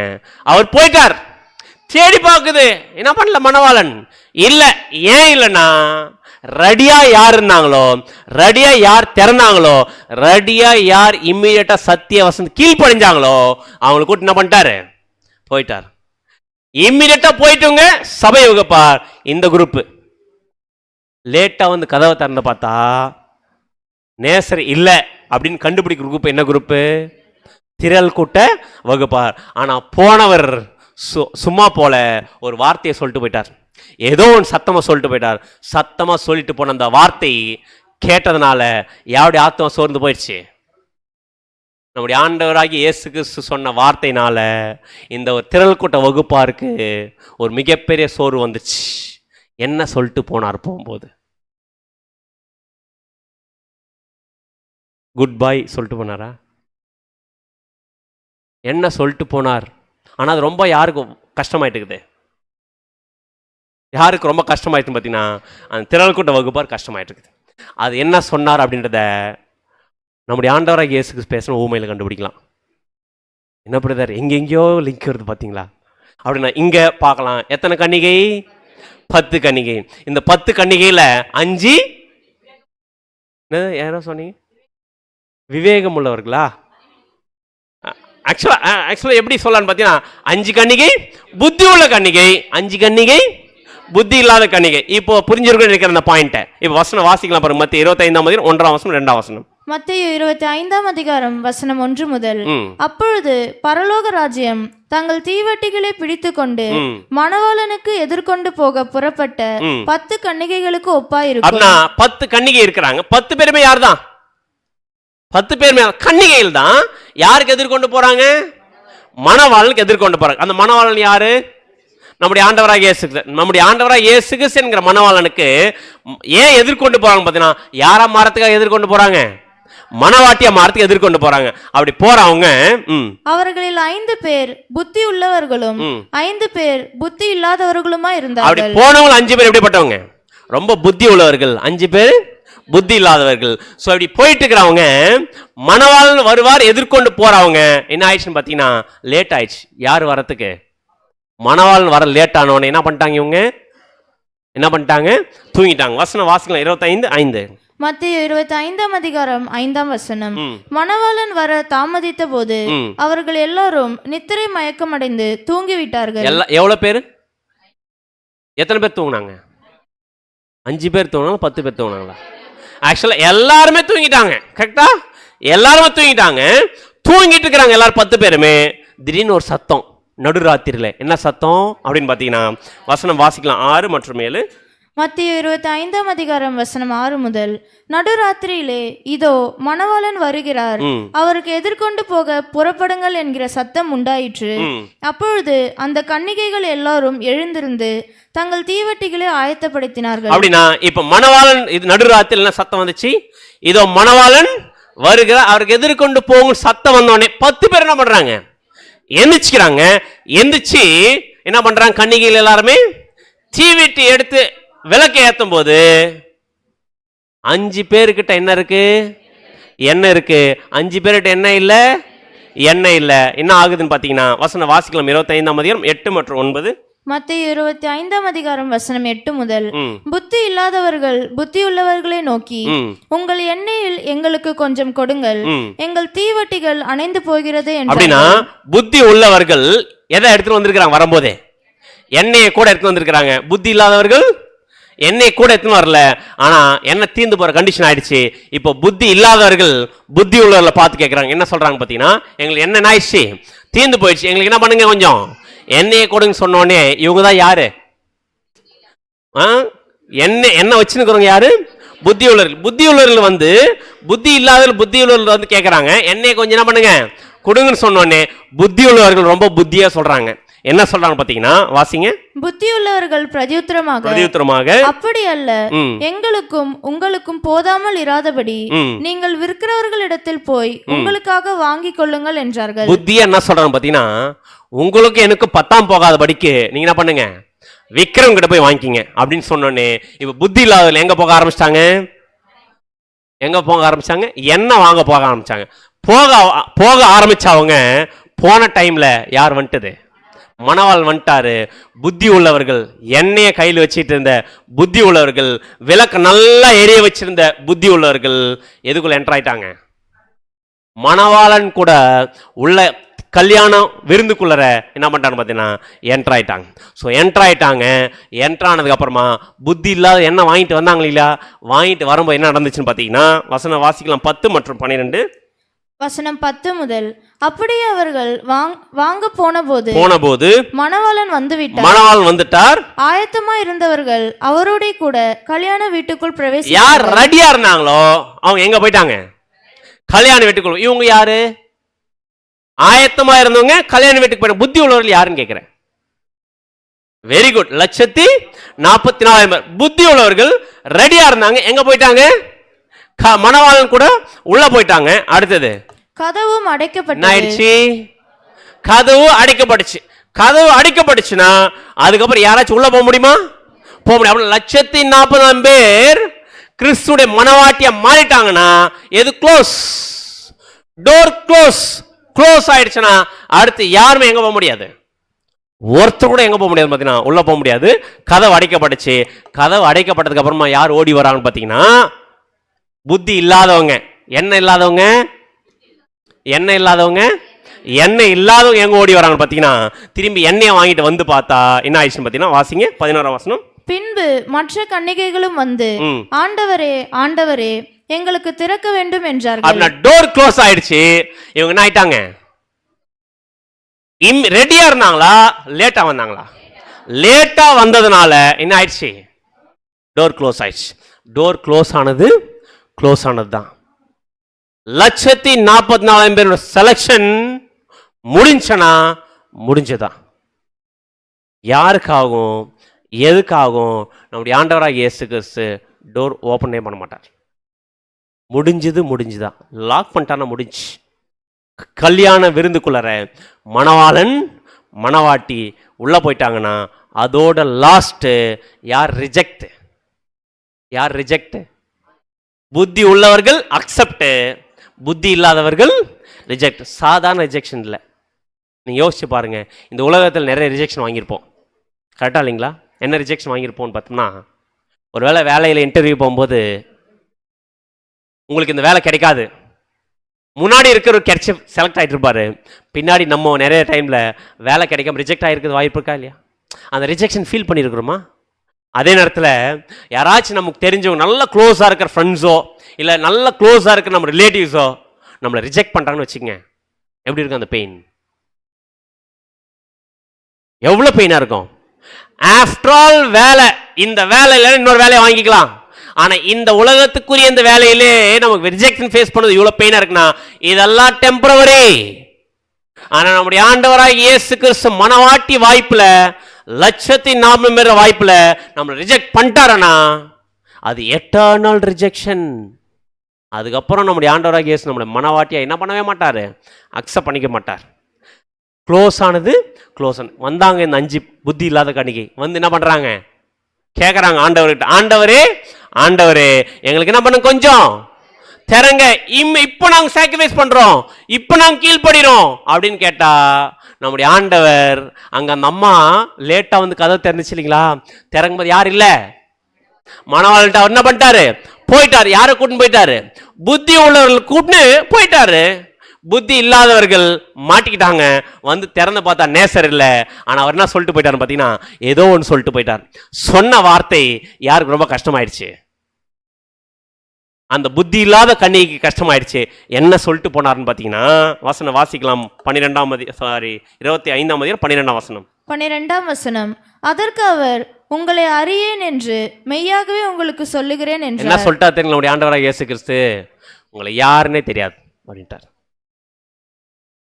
அவர் போயிட்டார். தேடி பார்க்குது, என்ன பண்ணல மணவாளன்? இல்ல. ஏன் இல்லைன்னா, ரெடியா யார் இருந்தாங்களோ, ரெடியா யார் திறந்தாங்களோ, ரெடியா யார் இம்மிடியட்டா சத்திய வசந்த் கீழ்ப்படிஞ்சாங்களோ அவங்களை கூட்டு என்ன பண்ணிட்டாரு? போயிட்டார். இம்மிடியட்டா போயிட்டுங்க. சபை வகுப்பார் இந்த குரூப் லேட்டா வந்து கதவை திறந்து பார்த்தா நேசர் இல்லை அப்படின்னு கண்டுபிடிக்கிற குரூப் என்ன குரூப்பு? திரள் கூட்ட வகுப்பார். ஆனா போனவர் சும்மா போல ஒரு வார்த்தையை சொல்லிட்டு போயிட்டார். ஏதோ ஒன்று சத்தமா சொல்லிட்டு போயிட்டார். சத்தமா சொல்லிட்டு போன அந்த வார்த்தை கேட்டதுனால யாருடைய ஆத்மா சோர்ந்து போயிடுச்சு? நம்முடைய ஆண்டவராகி இயேசு கிறிஸ்து சொன்ன வார்த்தையினால இந்த ஒரு திரள் கூட்ட வகுப்பாருக்கு ஒரு மிகப்பெரிய சோர்வு வந்துச்சு. என்ன சொல்லிட்டு போனார்? போகும்போது குட் பை சொல்லிட்டு போனாரா? என்ன சொல்லிட்டு போனார்? ஆனால் அது ரொம்ப யாருக்கும் கஷ்டமாயிட்டுக்குது. யாருக்கு ரொம்ப கஷ்டமாயிட்டு பார்த்தீங்கன்னா, அந்த திரள் கூட்ட வகுப்பார் கஷ்டமாயிட்டு இருக்குது. அது என்ன சொன்னார் அப்படின்றத நம்முடைய ஆண்டவராக இயேசு கிறிஸ்து பேசின ஊமையில் கண்டுபிடிக்கலாம். என்ன பிரதர் எங்கெங்கயோ லிங்க் வருது பார்த்தீங்களா அப்படின்னா இங்க பார்க்கலாம். எத்தனை கன்னிகை? 10 கன்னிகை. இந்த 10 கன்னிகையில 5 யாரோ சொன்னீங்க விவேகம் உள்ளவர்களா? ஆக்சுவலா எப்படி சொல்லலான்னு பார்த்தீங்கன்னா 5 கன்னிகை புத்தி உள்ள கன்னிகை, 5 கன்னிகை புத்தி இல்லாத கன்னிகை. இப்போ புரிஞ்சிருக்க நினைக்கிற அந்த பாயிண்ட்டை இப்போ வசனம் வாசிக்கலாம் பாருங்க. மத்திய 25ஆம் அதிகாரம் 1ஆம் வசனம் 2ஆம் வசனம். மத்தேயு 25ஆம் அதிகாரம் வசனம் 1 முதல். அப்பொழுது பரலோக ராஜ்யம் தங்கள் தீவட்டிகளை பிடித்து கொண்டு மணவாளனுக்கு எதிர்கொண்டு போக புறப்பட்ட 10 கன்னிகைகளுக்கு ஒப்பாயிருக்கும். 10 கன்னிகை இருக்கிறாங்க. 10 பேருமே யார் தான்? 10 பேருமே கன்னிகைகள் தான். யாருக்கு எதிர்கொண்டு போறாங்க? மணவாளனுக்கு எதிர்கொண்டு போறாங்க. அந்த மணவாளன் யாரு? நம்முடைய ஆண்டவராக இயேசு. நம்முடைய ஆண்டவராக இயேசு கிறிஸ்து என்கிற மணவாளனுக்கு ஏன் எதிர்கொண்டு போறாங்க பார்த்தீங்கன்னா, யாரா மாறத்துக்காக எதிர்கொண்டு போறாங்க? மணவாட்டியா மாறத்துக்கு எதிர்கொண்டு போறாங்க. அப்படி போறவங்க அவர்களில் 5 பேர் புத்தி உள்ளவர்களும் 5 பேர் புத்தி இல்லாதவர்களுமா இருந்தார்கள். அப்படி போனவங்க 5 பேர் எப்படிப்பட்டவங்க? ரொம்ப புத்தி உள்ளவர்கள், 5 பேர் புத்தி இல்லாதவர்கள். சோ இப்படி போயிட்டு இருக்கிறவங்க மணவாளன் வருவார் எதிர்கொண்டு போறவங்க என்ன ஆயிடுச்சுன்னு பாத்தீங்கன்னா லேட் ஆயிடுச்சு. யார் வரத்துக்கு? மணவாளன் வர லேட் ஆனவன என்ன பண்ணிட்டாங்க? இவங்க என்ன பண்ணிட்டாங்க? தூங்கிட்டாங்க. வசனம் வாசிக்கலாம் 25:5. மத்தேயு 25ஆம் அதிகாரம் 5ஆம் வசனம். மணவாளன் வர தாமதித்த போது அவர்கள் எல்லாரும் நித்திரை மயக்கம் அடைந்து தூங்கிவிட்டார்கள். எவ்வளவு பேர்? எத்தனை பேர் தூங்கினாங்க? 5 பேர் தூங்கினாங்க, 10 பேர் தூங்கினாங்களா? ஆக்சுவலா எல்லாருமே தூங்கிட்டாங்க. கரெக்டா? எல்லாருமே தூங்கிட்டாங்க. தூங்கிட்டு இருக்கிறாங்க எல்லாரும் 10 பேருமே. திடீர்னு ஒரு சத்தம் நடுராத்திரியில. என்ன சத்தம் அப்படின்னு பாத்தீங்கன்னா வசனம் வாசிக்கலாம் 6 மற்றும் 7. மத்தேயு 25ஆம் அதிகாரம் வசனம் 6 முதல். நடுராத்திரியிலே இதோ மணவாளன் வருகிறார், அவருக்கு எதிர்கொண்டு போக புறப்படுங்கள் என்கிற சத்தம் உண்டாயிற்று. அப்பொழுது அந்த கன்னிகைகள் எல்லாரும் எழுந்திருந்து தங்கள் தீவட்டிகளை ஆயத்தப்படுத்தினார்கள். அப்படின்னா இப்ப மணவாளன் இது நடுராத்திரில சத்தம் வந்துச்சு. இதோ மணவாளன் வருகிறார், அவருக்கு எதிர்கொண்டு போகும் சத்தம் வந்தோடனே 10 பேர் என்ன பண்றாங்க? எந்திரிச்சுக்கிறாங்க. எந்திரிச்சு என்ன பண்றாங்க? கன்னிகைகள் எல்லாருமே தீவெட்டி எடுத்து விளக்க ஏத்தும் போது 5 பேருக்கிட்ட என்ன இருக்கு? எண்ணெய் இருக்கு. 5 பேர்கிட்ட என்ன இல்ல? எண்ணெய் இல்ல. என்ன ஆகுதுன்னு பாத்தீங்கன்னா வசனம் வாசிக்கலாம் 25ஆம் அதிகாரம் 8 மற்றும் 9. மத்தேயு 25ஆம் அதிகாரம் வசனம் 8 முதல். புத்தி இல்லாதவர்கள் புத்தியுள்ளவர்களை நோக்கி, உங்கள் எண்ணெயில் எங்களுக்கு கொஞ்சம் கொடுங்கள், எங்கள் தீவட்டிகள் அணைந்து போகிறது என்று. அப்படின்னா புத்தி உள்ளவர்கள் எதை எடுத்துட்டு வந்திருக்காங்க? வரும்போதே எண்ணெயை கூட எடுத்து வந்திருக்காங்க. புத்தி இல்லாதவர்கள் எண்ணெய் கூட எடுத்துன்னு வரல. ஆனா எண்ணெய் தீர்ந்து போற கண்டிஷன் ஆயிடுச்சு. இப்போ புத்தி இல்லாதவர்கள் புத்தி உள்ளவர்களை பார்த்து கேட்கறாங்க. என்ன சொல்றாங்க பாத்தீங்கன்னா, எங்களுக்கு என்ன ஆயிடுச்சு? தீர்ந்து போயிடுச்சு, எங்களுக்கு என்ன பண்ணுங்க, கொஞ்சம் எண்ணெயை கொடுங்க சொன்னோடனே இவங்க தான் யாரு? எண்ணெய் வச்சுருக்கிறவங்க யாரு? புத்தி உள்ளவர்கள். புத்தி உள்ளவர்கள் வந்து புத்தி இல்லாதவர்கள் புத்தி உள்ளவர்கள் வந்து கேட்கறாங்க, எண்ணெயை கொஞ்சம் என்ன பண்ணுங்க கொடுங்கன்னு சொன்னோடனே புத்தி உள்ளவர்கள் ரொம்ப புத்தியா சொல்றாங்க. என்ன சொல்றாங்க பாத்தீங்கன்னா வாசிங்க. புத்தியுள்ளவர்கள் பிரதியுத்தரமாக அப்படி அல்ல, எங்களுக்கும் உங்களுக்கும் போதாமல் இராதபடி நீங்கள் விற்கிறவர்களிடத்தில் போய் உங்களுக்காக வாங்கி கொள்ளுங்கள் என்றார்கள். புத்தியா என்ன சொல்றாங்க பாத்தீங்கன்னா, உங்களுக்கு எனக்கு 10ஆம் போகாதபடிக்கு நீங்க என்ன பண்ணுங்க, விக்ரம் கிட்ட போய் வாங்கிக்கிங்க அப்படின்னு சொன்னோன்னே இப்ப புத்தி இல்லாதவர்கள் எங்க போக ஆரம்பிச்சிட்டாங்க? எண்ணெய் வாங்க போக ஆரம்பிச்சாங்க. போக ஆரம்பிச்சவங்க போன டைம்ல யார் வந்துட்டது? மணவாள் வந்துட்டாரு. புத்தி உள்ளவர்கள் எண்ணெயை கையில் வச்சுட்டு இருந்த புத்தி உள்ளவர்கள், விளக்கு நல்லா எரிய வச்சிருந்த புத்தி உள்ளவர்கள் எதுக்குள்ள என்டர் ஆயிட்டாங்க? மணவாளன் கூட உள்ள கல்யாணம் விருந்துக்குள்ளற என்ன பண்ணிட்டாங்க பார்த்தீங்கன்னா என்டர் ஆயிட்டாங்க. ஸோ என்டர் ஆயிட்டாங்க. என்டர் ஆனதுக்கு அப்புறமா புத்தி இல்லாத எண்ணெய் வாங்கிட்டு வந்தாங்க இல்லையா? வாங்கிட்டு வரும்போது என்ன நடந்துச்சுன்னு பார்த்தீங்கன்னா வசனம் வாசிக்கலாம் 10 மற்றும் 12. வசனம் 10 முதல். அப்படியே அவர்கள் வாங்க போனபோது மணவாளன் வந்துவிட்டார். ஆயத்தமா இருந்தவர்கள் அவரோட கூட கல்யாண வீட்டுக்குள் பிரவேசி. யார் ரெடியா இருந்தாங்களோ அவங்க எங்க போயிட்டாங்க? கல்யாண வீட்டுக்குள். இவங்க யாரு? ஆயத்தமா இருந்தவங்க கல்யாண வீட்டுக்கு போயிட்டாங்க. புத்தி உள்ளவர்கள் யாருன்னு கேட்கிறேன். Very good. 1,44,000 புத்தி உள்ளவர்கள் ரெடியா இருந்தாங்க. எங்க போயிட்டாங்க? மணவாளன் கூட உள்ள போயிட்டாங்க. அடுத்தது கதவும் அடைக்கப்பட்டுச்சு. கதவு அடைக்கப்பட்டுச்சுன்னா அதுக்கப்புறம் யாராச்சும் உள்ள போக முடியுமா? போக முடியும். 1,40,000 பேர் கிறிஸ்துடைய மணவாட்டியா மாறிட்டாங்கன்னா எது க்ளோஸ்? டோர் க்ளோஸ் ஆயிடுச்சுன்னா அடுத்து யாருமே எங்க போக முடியாது, ஒருத்தர் கூட எங்க போக முடியாது பார்த்தீங்கன்னா, உள்ள போக முடியாது. கதவு அடைக்கப்பட்டுச்சு. கதவு அடைக்கப்பட்டதுக்கு அப்புறமா யார் ஓடி வராங்கன்னு பார்த்தீங்கன்னா, புத்தி இல்லாதவங்க. என்ன இல்லாதவங்க? எண்ணெய் இல்லாதவங்க எங்க ஓடி வராங்கன்னு பார்த்தீங்கன்னா, திரும்பி எண்ணெயை வாங்கிட்டு வந்து பார்த்தா என்ன ஆயிடுச்சுன்னு பார்த்தீங்கன்னா, வாசிங்க 11ஆம் வசனம். பின்பு மற்ற கன்னிகைகளும் வந்து, ஆண்டவரே ஆண்டவரே எங்களுக்கு திறக்க வேண்டும் என்றார்கள். டோர் க்ளோஸ் ஆயிடுச்சு. இவங்க என்ன ஆயிட்டாங்க? ரெடியா இருந்தாங்களா, லேட்டா வந்தாங்களா? லேட்டா வந்ததுனால என்ன ஆயிடுச்சு? டோர் க்ளோஸ் ஆயிடுச்சு. டோர் க்ளோஸ் ஆனது தான். 1,44,000 பேரோட செலக்ஷன் முடிஞ்சனா முடிஞ்சதா? யாருக்காகும், எதுக்காகும்? நம்முடைய ஆண்டவராக இயேசு கிறிஸ்து டோர் ஓப்பனே பண்ண மாட்டார். முடிஞ்சுதான். லாக் பண்ணிட்டானா முடிஞ்சு. கல்யாண விருந்துக்குள்ளற மணவாளன் மணவாட்டி உள்ள போயிட்டாங்கன்னா அதோட லாஸ்ட் யார் ரிஜெக்ட்? புத்தி உள்ளவர்கள் அக்செப்ட், புத்தி இல்லாதவர்கள் ரிஜெக்ட். சாதாரண ரிஜெக்ஷன் இல்லை. நீங்கள் யோசிச்சு பாருங்க, இந்த உலகத்தில் நிறைய ரிஜெக்ஷன் வாங்கியிருப்போம், கரெக்டாக இல்லைங்களா? என்ன ரிஜெக்ஷன் வாங்கியிருப்போம்னு பார்த்தோம்னா, ஒருவேளை வேலையில் இன்டர்வியூ போகும்போது உங்களுக்கு இந்த வேலை கிடைக்காது, முன்னாடி இருக்கிற ஒரு கிடைச்சி செலக்ட் ஆகிட்டு இருப்பாரு, பின்னாடி நம்ம நிறைய டைமில் வேலை கிடைக்காம ரிஜெக்ட் ஆகிருக்கிறது வாய்ப்பு இருக்கா இல்லையா? அந்த ரிஜெக்ஷன் ஃபீல் பண்ணியிருக்கிறோமா? அதே நேரத்தில் யாராச்சும் நமக்கு தெரிஞ்சவங்க நல்ல க்ளோஸாக இருக்கிற ஃப்ரெண்ட்ஸோ இல்லை நல்ல க்ளோஸாக இருக்கிற நம்ம ரிலேட்டிவ்ஸோ நம்மளை ரிஜெக்ட் பண்ணுறாங்கன்னு வச்சுக்கங்க, எப்படி இருக்கும் அந்த பெயின்? எவ்வளோ பெயினாக இருக்கும்? ஆஃப்டர் ஆல் வேலை, இந்த வேலையில் இன்னொரு வேலையை வாங்கிக்கலாம், ஆனால் இந்த உலகத்துக்குரிய இந்த வேலையிலே நமக்கு ரிஜெக்ஷன் ஃபேஸ் பண்ணது இவ்வளோ பெயினாக இருக்குன்னா இதெல்லாம் டெம்பரவரி. ஆனால் நம்முடைய ஆண்டவராக இயேசு கிறிஸ்து மனவாட்டி வாய்ப்பில் 1,40,000 பேர் வாய்ப்புல நம்ம ரிஜெக்ட் பண்ணிட்டாரனா அது எட்டர்னல் ரிஜெக்ஷன். அதுக்கப்புறம் நம்முடைய ஆண்டவராக இயேசு நம்மளை மனவாட்டியா என்ன பண்ணவே மாட்டாரு, அக்செப்ட் பண்ணிக்க மாட்டார். க்ளோஸ் ஆனது வந்தாங்க இந்த 5 புத்தி இல்லாத கன்னிகை வந்து என்ன பண்றாங்க, கேட்கறாங்க ஆண்டவர்கிட்ட, ஆண்டவரே எங்களுக்கு என்ன பண்ணுங்க, கொஞ்சம் திறங்க, இப்ப நாங்க சாக்ரிஃபைஸ் பண்றோம், இப்ப நாங்க கீழ்படுறோம் அப்படின்னு கேட்டா நம்முடைய ஆண்டவர் அங்க அந்த அம்மா லேட்டா வந்து கதவு திறந்துச்சு இல்லைங்களா, திறங்கும்போது யார் இல்ல, மணவாள்கிட்ட என்ன பண்ணிட்டாரு, போயிட்டாரு. யாரை கூட்டின்னு போயிட்டாரு? புத்தி உள்ளவர்கள் கூட்டின்னு போயிட்டாரு. புத்தி இல்லாதவர்கள் மாட்டிக்கிட்டாங்க. வந்து திறந்து பார்த்தா நேசர் இல்லை. ஆனா அவர் என்ன சொல்லிட்டு போயிட்டாரு பாத்தீங்கன்னா, ஏதோ ஒன்று சொல்லிட்டு போயிட்டார். சொன்ன வார்த்தை யாருக்கு ரொம்ப கஷ்டமாயிடுச்சு, அந்த புத்தி இல்லாத கன்னிகைக்கு கஷ்டமாயிடுச்சு. என்ன சொல்லிட்டு போனார்னு பார்த்தீங்கன்னா, வசனம் வாசிக்கலாம். 25ஆம் அதிகாரம் 12ஆம் வசனம். 12ஆம் வசனம். அதற்கு அவர், உங்களை அறியேன் என்று மெய்யாகவே உங்களுக்கு சொல்லுகிறேன் என்றார். என்ன சொல்லிட்டா தெரியும் நம்முடைய ஆண்டவராக இயேசு கிறிஸ்து, உங்களை யாருன்னே தெரியாது அப்படின்ட்டார்.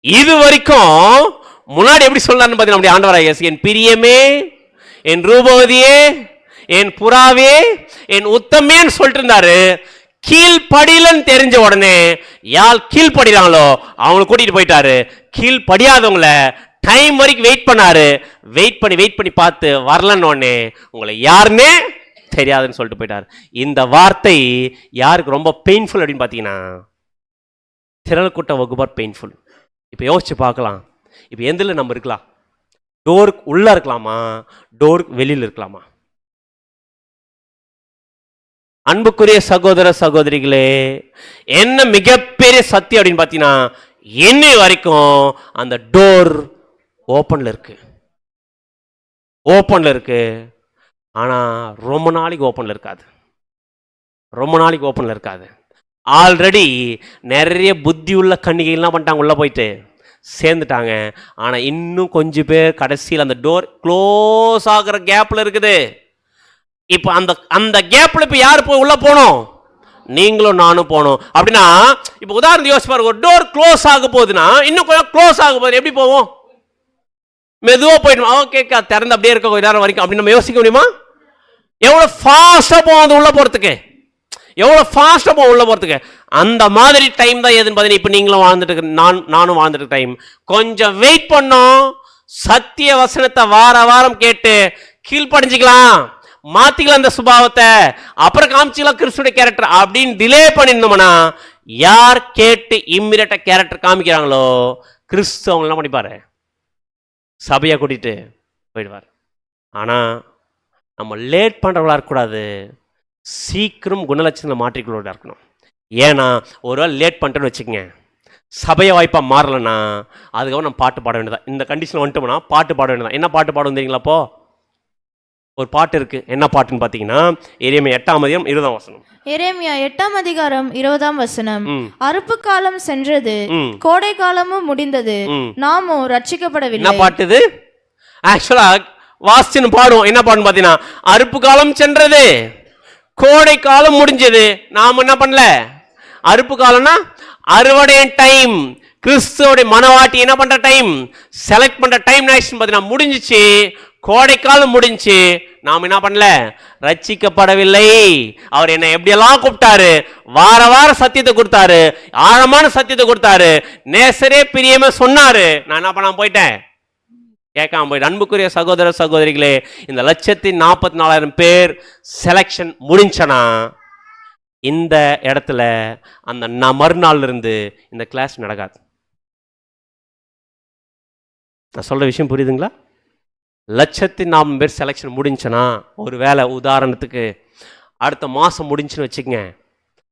இது வரைக்கும் முன்னாடி எப்படி சொல்றாருன்னு பார்த்தீங்கன்னா, நம்முடைய ஆண்டவராக இயேசு, என் பிரியமே, என் ரூபவதியே, என் புறாவே, என் உத்தமேன்னு சொல்லிட்டு இருந்தாரு. கீழ்படியலன்னு தெரிஞ்ச உடனே யார் கீழ்படிறாங்களோ அவங்களை கூட்டிட்டு போயிட்டாரு. கீழ்படியாதவங்கள டைம் வரைக்கும் வெயிட் பண்ணாரு. வெயிட் பண்ணி பார்த்து வரலன்னு உடனே உங்களை யாருன்னே தெரியாதுன்னு சொல்லிட்டு போயிட்டாரு. இந்த வார்த்தை யாருக்கு ரொம்ப பெயின்ஃபுல் அப்படின்னு பார்த்தீங்கன்னா, திரள் கூட்ட வகுப்பார் பெயின்ஃபுல். இப்போ யோசிச்சு பார்க்கலாம், இப்போ எந்தில் நம்ம இருக்கலாம், டோருக்கு உள்ள இருக்கலாமா, டோருக்கு வெளியில் இருக்கலாமா? அன்புக்குரிய சகோதர சகோதரிகளே, என்ன மிகப்பெரிய சத்தியம் அப்படின்னு பார்த்தீங்கன்னா, இன்னை வரைக்கும் அந்த டோர் ஓப்பன்ல இருக்கு. ஆனா ரொம்ப நாளைக்கு ஓப்பன்ல இருக்காது. ஆல்ரெடி நிறைய புத்தி உள்ள கன்னிகைலாம் பண்ணிட்டாங்க, உள்ள போயிட்டு சேர்ந்துட்டாங்க. ஆனா இன்னும் கொஞ்சம் பேர் கடைசியில் அந்த டோர் க்ளோஸ் ஆகிற கேப்ல இருக்குது. இப்போ அந்த கேப்ல இப்போ யார் போய் உள்ள போகணும்? நீங்களும் நானும் போகணும். அப்படின்னா இப்போ உதாரணம் யோசிச்சு பாருங்க, ஒரு டோர் க்ளோஸ் ஆக போகுதுன்னா இன்னும் கொஞ்சம் க்ளோஸ் ஆக போகுது, எப்படி போவோம்? மெதுவாக போயிடுமா? ஓகே, திறந்து அப்படியே இருக்க கொஞ்ச நேரம் வரைக்கும் அப்படின்னு நம்ம யோசிக்க முடியுமா? எவ்வளோ ஃபாஸ்ட்டாக போவோம் அது உள்ள போகிறதுக்கு, அந்த மாதிரி டைம் தான் எதுன்னு பார்த்தீங்கன்னா, இப்போ நீங்களும் வாழ்ந்துட்டு நானும் வாழ்ந்துட்டு டைம். கொஞ்சம் வெயிட் பண்ணோம், சத்திய வசனத்தை வாரம் கேட்டு கீழ்படிஞ்சிக்கலாம், மாத்திக்கலாம் அந்த சுபாவத்தை, அப்புறம் காமிச்சிக்கலாம் கிறிஸ்துடைய கேரக்டர் அப்படின்னு டிலே பண்ணிருந்தோம்னா, யார் கேட்டு இம்மிடியேட்டா கேரக்டர் காமிக்கிறாங்களோ கிறிஸ்து அவங்க என்ன பண்ணிப்பாரு, சபையை கூட்டிட்டு போயிடுவார். ஆனால் நம்ம லேட் பண்ணுறவங்களா இருக்கக்கூடாது, சீக்கிரம் குணலட்சணங்களை மாற்றிக்கொள்ள இருக்கணும். ஏன்னா ஒரு வேளை லேட் பண்ணிட்டேன்னு வச்சுக்கோங்க, சபையை வாய்ப்பாக மாறலைன்னா அதுக்கப்புறம் நம்ம பாட்டு பாட வேண்டியதான். இந்த கண்டிஷனில் வந்துட்டோம்னா பாட்டு பாட வேண்டியதான். என்ன பாட்டு பாட வந்தீங்களா? அப்போ ஒரு பாட்டு இருக்கு. என்ன பாட்டுன்னு பார்த்தீங்கன்னா எரேமியா 8:20. எரேமியா 8:20. அறுப்பு காலம் சென்றது, கோடை காலமும் முடிந்தது, நாமோ ரட்சிக்கப்படவில்லை. என்ன பாட்டு இது? ஆக்சுவலா வாசிச்சுன்னு பாடுவோம். என்ன பாட்டுன்னு பார்த்தீங்கன்னா அறுப்பு காலம் சென்றது, கோடை காலம் முடிஞ்சது, நாம என்ன பண்ணல. அறுப்பு காலம்னா அறுவடை டைம், கிறிஸ்துவோடைய மனவாட்டி என்ன பண்ற டைம், செலக்ட் பண்ற டைம் பார்த்தீங்கன்னா முடிஞ்சிச்சு, கோடைக்காலம் முடிஞ்சு, நாம் என்ன பண்ணல, ரட்சிக்கப்படவில்லை. அவர் என்ன எப்படியெல்லாம் கூப்பிட்டாரு, வார வாரம் சத்தியத்தை கொடுத்தாரு, ஆழமான சத்தியத்தை கொடுத்தாரு, நேசரே பிரியமே சொன்னாரு, நான் என்ன பண்ணாம போயிட்டேன், கேட்காம போயிட்டேன். அன்புக்குரிய சகோதர சகோதரிகளே, இந்த 1,44,000 பேர் செலக்ஷன் முடிஞ்சனா இந்த இடத்துல அந்த மறுநாள்ல இருந்து இந்த கிளாஸ் நடக்காது. நான் சொல்ற விஷயம் புரியுதுங்களா? 1,04,000 பேர் செலெக்ஷன் முடிஞ்சுன்னா, ஒரு வேளை உதாரணத்துக்கு அடுத்த மாதம் முடிஞ்சுன்னு வச்சுக்கங்க,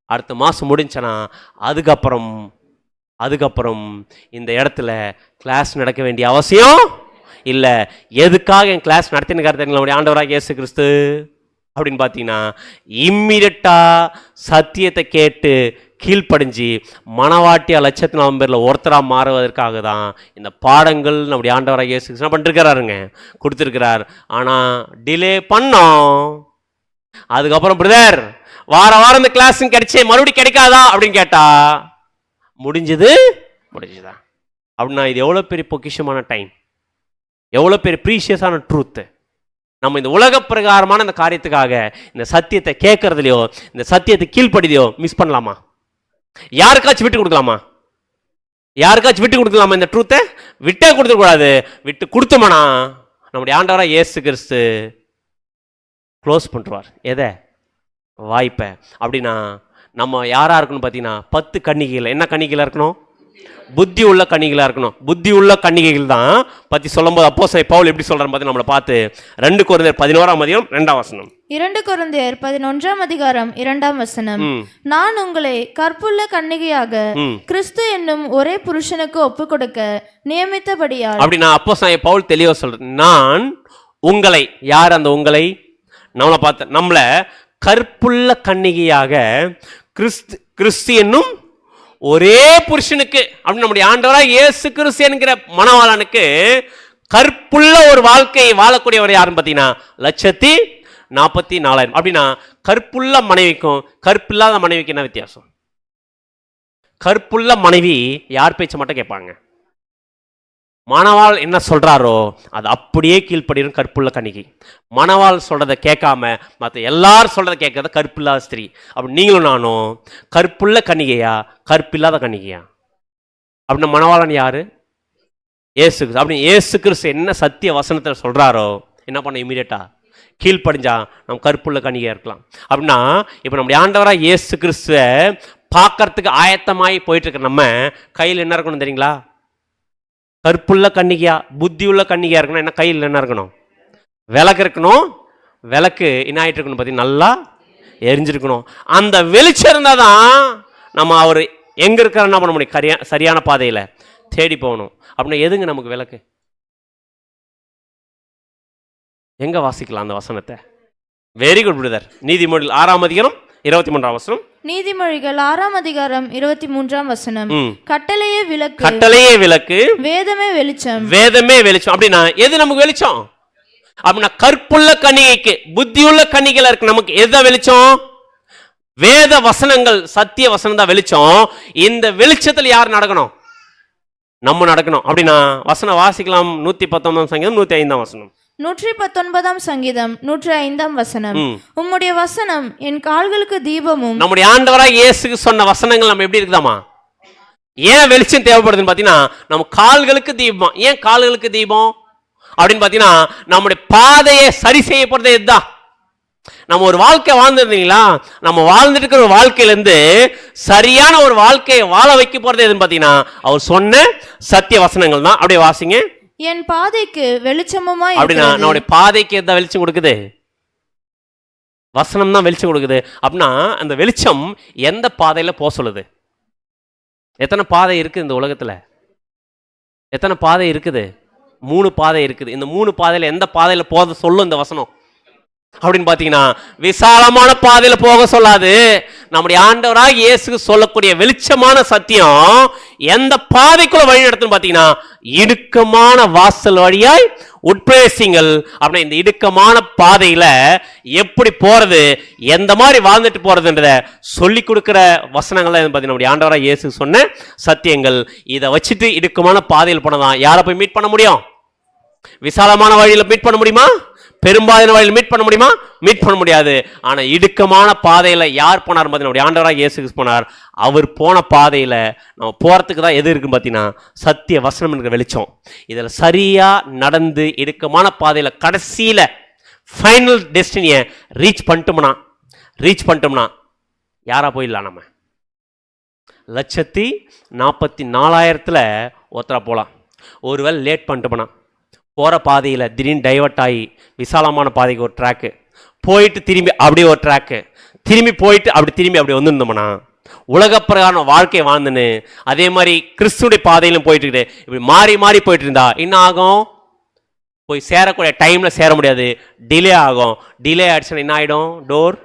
அடுத்த மாதம் முடிஞ்சுன்னா அதுக்கப்புறம் இந்த இடத்துல கிளாஸ் நடக்க வேண்டிய அவசியம் இல்லை. எதுக்காக என் கிளாஸ் நடத்தினுக்காரு தெரியுங்களா? ஆண்டவராக இயேசு கிறிஸ்து அப்படின்னு பார்த்தீங்கன்னா இம்மிடியட்டா சத்தியத்தை கேட்டு கீழ்ப்படிஞ்சு மனவாட்டியா 1,04,000 பேரில் ஒருத்தராக மாறுவதற்காக தான் இந்த பாடங்கள் நம்முடைய ஆண்டவராக இயேசு கிறிஸ்து என்ன பண்ணிருக்கிறாருங்க, கொடுத்துருக்கிறார். ஆனால் டிலே பண்ணோம். அதுக்கப்புறம் பிரதர் வார வாரம் இந்த கிளாஸ் கிடைச்சே மறுபடியும் கிடைக்காதா அப்படின்னு கேட்டா முடிஞ்சுதா அப்படின்னா இது எவ்வளோ பெரிய பொக்கிஷமான டைம், எவ்வளோ பெரிய ப்ரீஷியஸான ட்ரூத்து. நம்ம இந்த உலக பிரகாரமான இந்த காரியத்துக்காக இந்த சத்தியத்தை கேட்கறதுலையோ இந்த சத்தியத்தை கீழ்ப்படிதையோ மிஸ் பண்ணலாமா? யாருக்காச்சும் விட்டு கொடுக்கலாமா? இந்த ட்ரூத்தை விட்டே கொடுத்துக்கூடாது. விட்டு கொடுத்தோம்னா நம்முடைய ஆண்டவராக இயேசு கிறிஸ்து க்ளோஸ் பண்ணுவார் எதை, வாய்ப்பை. அப்படின்னா நம்ம யாரா இருக்கணும் பார்த்தீங்கன்னா 10 கன்னிகைகள். என்ன கன்னிகைகளா இருக்கணும்? புத்தி உள்ள கன்னிகளா இருக்கணும். புத்தி உள்ள கன்னிகைகள் தான் பத்தி சொல்லும்போது அப்போஸ்தலன் பவுல் எப்படி சொல்றாரு பார்த்து நம்மளை பார்த்து 2 கொரிந்தியர் 11:2. 2 கொரிந்தியர் 11:2. நான் உங்களை கற்புள்ள கன்னிகையாக கிறிஸ்து என்னும் ஒரே புருஷனுக்கு ஒப்பு கொடுக்க நியமித்தபடியால். அப்படின்னா அப்போஸ்தலன் பவுல் தெளிவா சொல்றாரு, நான் உங்களை, யார் அந்த உங்களை, நம்மளை கற்புள்ள கன்னிகையாக கிறிஸ்து என்னும் ஒரே புருஷனுக்கு, அப்படின்னு நம்முடைய ஆண்டவராக இயேசு கிறிஸ்து என்கிற மணவாளனுக்கு கற்புள்ள ஒரு வாழ்க்கையை வாழக்கூடியவர் யாருன்னு பார்த்தீங்கன்னா 1,44,000. அப்படின்னா கற்புள்ள மனைவிக்கும் கற்பில்லாத மனைவிக்கு என்ன வித்தியாசம்? கற்புள்ள மனைவி யார் பேச்ச மட்டும் கேட்பாங்க, மணவாள் என்ன சொல்றாரோ அது அப்படியே கீழ்ப்படியும் கற்புள்ள கன்னிகை. மணவாள் சொல்றதை கேட்காம மற்ற எல்லாரும் சொல்றதை கேட்கறத கற்பில்லாத ஸ்திரீ. அப்படி நீங்களும் நானும் கற்புள்ள கன்னிகையா கற்பில்லாத கன்னிகையா? அப்படின்னா மணவாளன் யாரு? இயேசு. அப்படி இயேசு கிறிஸ்து என்ன சத்திய வசனத்தை சொல்றாரோ என்ன பண்ண இமீடியட்டா கீழ்ப்படிஞ்சா நம்ம கற்புள்ள கன்னிகையா இருக்கலாம். அப்படின்னா இப்போ நம்முடைய ஆண்டவராக இயேசு கிறிஸ்துவ பார்க்கறதுக்கு ஆயத்தமாகி போயிட்டு இருக்க நம்ம கையில் என்ன இருக்கணும் தெரியுங்களா? கற்புள்ள கன்னிகையா புத்தி உள்ள கன்னிகையா இருக்கணும். என்ன கையில் என்ன இருக்கணும்? விளக்கு இருக்கணும். விளக்கு என்ன ஆகிட்டு இருக்கணும் பார்த்தீங்கன்னா நல்லா எரிஞ்சிருக்கணும். அந்த வெளிச்சம் இருந்தால் தான் நம்ம அவர் எங்கே இருக்கிற என்ன பண்ண முடியும், சரியான பாதையில் தேடி போகணும். அப்படின்னா எதுங்க நமக்கு விளக்கு? எங்க வாசிக்கலாம் அந்த வசனத்தை? Very good brother. நீதிமொழிகள் 6:23. நீதிமொழிகள் 6:23. கட்டளையே விளக்கு, கட்டளையே விளக்கு, வேதமே வெளிச்சம், வேதமே வெளிச்சம். அப்படின்னா எது நமக்கு வெளிச்சம்? அப்படின்னா கற்புள்ள கன்னிகைக்கு புத்தியுள்ள கன்னிகைல இருக்கு நமக்கு எது வெளிச்சம்? வேத வசனங்கள், சத்திய வசனம் தான் வெளிச்சம். இந்த வெளிச்சத்தில் யார் நடக்கணும்? நம்ம நடக்கணும். அப்படின்னா வசனம் வாசிக்கலாம். 119 சங்கீதம் 105. 119 சங்கீதம் 105. உம்முடைய வசனம் என் கால்களுக்கு தீபமும். நம்முடைய ஆண்டவராக இயேசுக்கு சொன்ன வசனங்கள் நம்ம எப்படி இருக்குதாமா? ஏன் வெளிச்சம் தேவைப்படுதுன்னு பார்த்தீங்கன்னா நம்ம கால்களுக்கு தீபம். ஏன் கால்களுக்கு தீபம் அப்படின்னு பார்த்தீங்கன்னா நம்முடைய பாதையை சரி செய்யப்படுறது இதுதான். நம்ம ஒரு வாழ்க்கை வாழ்ந்துருந்தீங்களா? நம்ம வாழ்ந்துட்டு இருக்கிற ஒரு வாழ்க்கையிலேருந்து சரியான ஒரு வாழ்க்கையை வாழ வைக்க போறது எதுன்னு பார்த்தீங்கன்னா அவர் சொன்ன சத்திய வசனங்கள் தான். அப்படியே வாசிங்க. என் பாதைக்கு வெளிச்சமுமாய் அப்படின்னா நம்முடைய பாதைக்கு எந்த வெளிச்சம் கொடுக்குது? வசனம் தான் வெளிச்சம் கொடுக்குது. அப்படின்னா அந்த வெளிச்சம் எந்த பாதையில போக சொல்லுது? எத்தனை பாதை இருக்குது இந்த உலகத்துல? எத்தனை பாதை இருக்குது? 3 பாதை இருக்குது. இந்த 3 பாதையில எந்த பாதையில போக சொல்லும் இந்த வசனம் அப்படின்னு பார்த்தீங்கன்னா விசாலமான பாதையில போக சொல்லாது. நம்முடைய ஆண்டவராக இயேசுக்கு சொல்லக்கூடிய வெளிச்சமான சத்தியம் எந்த பாதைக்குள்ள வழி நடத்துன்னு பார்த்தீங்கன்னா இடுக்கமான வாசல் வழியாய் உட்பிரவேசிங்கள். அப்படின்னா இந்த இடுக்கமான பாதையில எப்படி போறது, எந்த மாதிரி வாழ்ந்துட்டு போறதுன்றத சொல்லி கொடுக்கிற வசனங்கள் பார்த்தீங்கன்னா நம்முடைய ஆண்டவராக இயேசு சொன்ன சத்தியங்கள். இதை வச்சுட்டு இடுக்கமான பாதையில் போனதான் யாரை போய் மீட் பண்ண முடியும்? விசாலமான வழியில் மீட் பண்ண முடியுமா? பெரும்பாலான வழியில் மீட் பண்ண முடியுமா? மீட் பண்ண முடியாது. ஆனா இடுக்கமான பாதையில யார் போனார் பார்த்தீங்கன்னா ஆண்டவராக இயேசு போனார். அவர் போன பாதையில நம்ம போறதுக்கு தான் எது இருக்குன்னு பார்த்தீங்கன்னா சத்திய வசனம் என்கிற வெளிச்சம். இதுல சரியா நடந்து இடுக்கமான பாதையில கடைசியில ஃபைனல் டெஸ்டினியை ரீச் பண்ணிட்டோம்னா யாரா போயிடலாம்? நம்ம 1,44,000 ஒருத்தரா போகலாம். ஒருவேளை லேட் பண்ணிட்டோம்னா போகிற பாதையில் திடீர்னு டைவர்ட் ஆகி விசாலமான பாதைக்கு ஒரு ட்ராக்கு போயிட்டு திரும்பி அப்படியே ஒரு ட்ராக்கு திரும்பி போயிட்டு அப்படி வந்துருந்தோம்னா உலகப்பிரகாரம் வாழ்க்கையை வாழ்ந்துன்னு அதே மாதிரி கிறிஸ்துடைய பாதையிலும் போயிட்டு இருக்குது. இப்படி மாறி மாறி போயிட்டு இருந்தா என்ன ஆகும்? போய் சேரக்கூடிய டைமில் சேர முடியாது, டிலே ஆகும். டிலே ஆயிடுச்சுன்னா என்ன ஆகிடும்? டோர்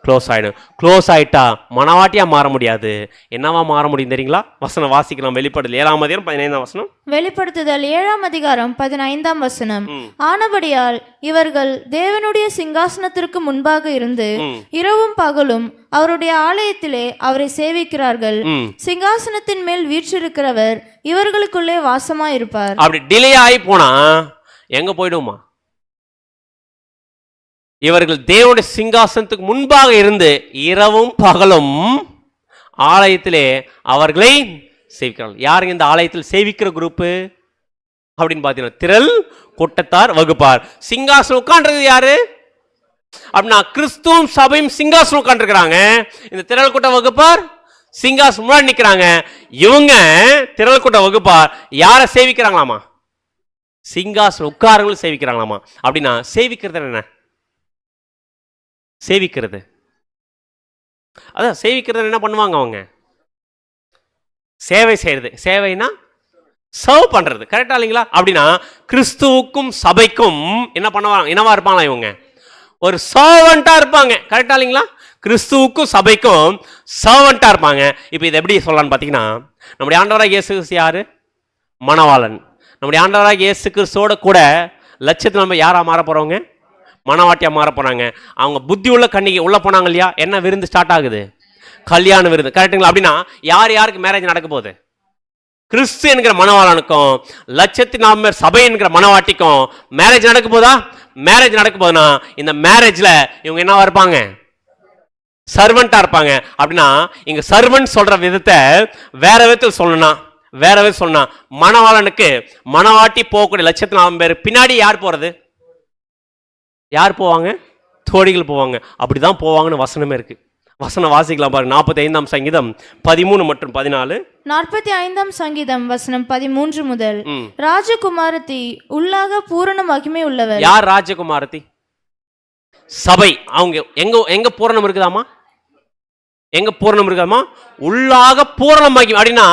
க்ளோஸ் ஆகிடும். க்ளோஸ் ஆகிட்டா மனவாட்டியாக மாற முடியாது. என்னவா மாற முடியும் தெரியுங்களா? வசனம் வாசிக்கலாம். வெளிப்படுதல் 7ஆம் அதிகாரம் 15ஆம் வசனம். வெளிப்படுத்துதல் 7ஆம் அதிகாரம் 15ஆம் வசனம். ஆனபடியால் இவர்கள் தேவனுடைய சிங்காசனத்திற்கு முன்பாக இருந்து இரவும் பகலும் அவருடைய ஆலயத்திலே அவரை சேவிக்கிறார்கள். சிங்காசனத்தின் மேல் வீற்றிருக்கிறவர் இவர்களுக்குள்ளே வாசமாயிருப்பார். அப்படி டிலே ஆகி போனா எங்க போயிடுமா? இவர்கள் தேவனுடைய சிங்காசனத்துக்கு முன்பாக இருந்து இரவும் பகலும் ஆலயத்திலே அவர்களை சேவிக்கிறார்கள். யாருங்க இந்த ஆலயத்தில் சேவிக்கிற குரூப்பு அப்படின்னு பார்த்தீங்கன்னா திரள் கூட்டத்தார் வகுப்பார். சிங்காசனம் உட்கார்றது யாரு அப்படின்னா கிறிஸ்துவும் சபையும் சிங்காசனம் உட்கார்ந்துருக்கிறாங்க. இந்த திரள் கூட்ட வகுப்பார் சிங்காசனம் முன்னாடி நிற்கிறாங்க. இவங்க திரள் கூட்ட வகுப்பார் யாரை சேவிக்கிறாங்களாமா? சிங்காசனம் உட்காரங்களும் சேவிக்கிறாங்களாமா. அப்படின்னா சேவிக்கிறது என்ன? சேவிக்கிறது அதான் சேவிக்கிறது என்ன பண்ணுவாங்க? அவங்க சேவை செய்யறது. சேவைனா சர்வ் பண்றது. கரெக்டா இல்லைங்களா? அப்படின்னா கிறிஸ்துவுக்கும் சபைக்கும் என்ன பண்ணுவாங்க? என்னவா இருப்பாங்களா? இவங்க ஒரு சர்வெண்டா இருப்பாங்க. கரெக்டா இல்லைங்களா? கிறிஸ்துவுக்கும் சபைக்கும் சர்வெண்டா இருப்பாங்க. இப்போ இதை எப்படி சொல்லலாம்னு பார்த்தீங்கன்னா நம்முடைய ஆண்டவராக இயேசு கிறிஸ்து யாரு? மணவாளன். நம்முடைய ஆண்டவராக இயேசு கிறிஸ்துவோட கூட லட்சத்தில் நம்ம யாரா மாற போறவங்க? மனவாட்டியா மாற போறாங்க. அவங்க புத்தி உள்ள கன்னிகை உள்ள போனாங்க இல்லையா? என்ன விருந்து ஸ்டார்ட் ஆகுது? கல்யாண விருந்து. கரெக்டுங்களா? அப்படின்னா யாருக்கு மேரேஜ் நடக்க போகுது? கிறிஸ்து என்கிற மனவாளனுக்கும் 1,04,000 சபை என்கிற மனவாட்டிக்கும் மேரேஜ் நடக்க போதா? மேரேஜ் நடக்க போதுன்னா இந்த மேரேஜ்ல இவங்க என்னவா இருப்பாங்க? சர்வெண்டா இருப்பாங்க. அப்படின்னா இங்க சர்வெண்ட் சொல்ற விதத்தை வேற விதத்தில் சொல்லணும்னா மனவாளனுக்கு மனவாட்டி போகக்கூடிய 1,04,000 பின்னாடி யார் போறது? யார் போவாங்க? தோழிகள் போவாங்க. அப்படிதான் போவாங்கன்னு வசனமே இருக்கு. வசனம் வாசிக்கலாம் பாருங்க. 45ஆம் சங்கீதம் 13 மற்றும் 14. 45ஆம் சங்கீதம் வசனம் 13 முதல். ராஜகுமாரத்தி உள்ளாக பூரண மகிமை உள்ளவர். யார் ராஜகுமாரத்தி? சபை. அவங்க எங்க பூரணம் இருக்குதாமா? எங்க பூரணம் இருக்காமா? உள்ளாக பூரண மகிமை. அப்படின்னா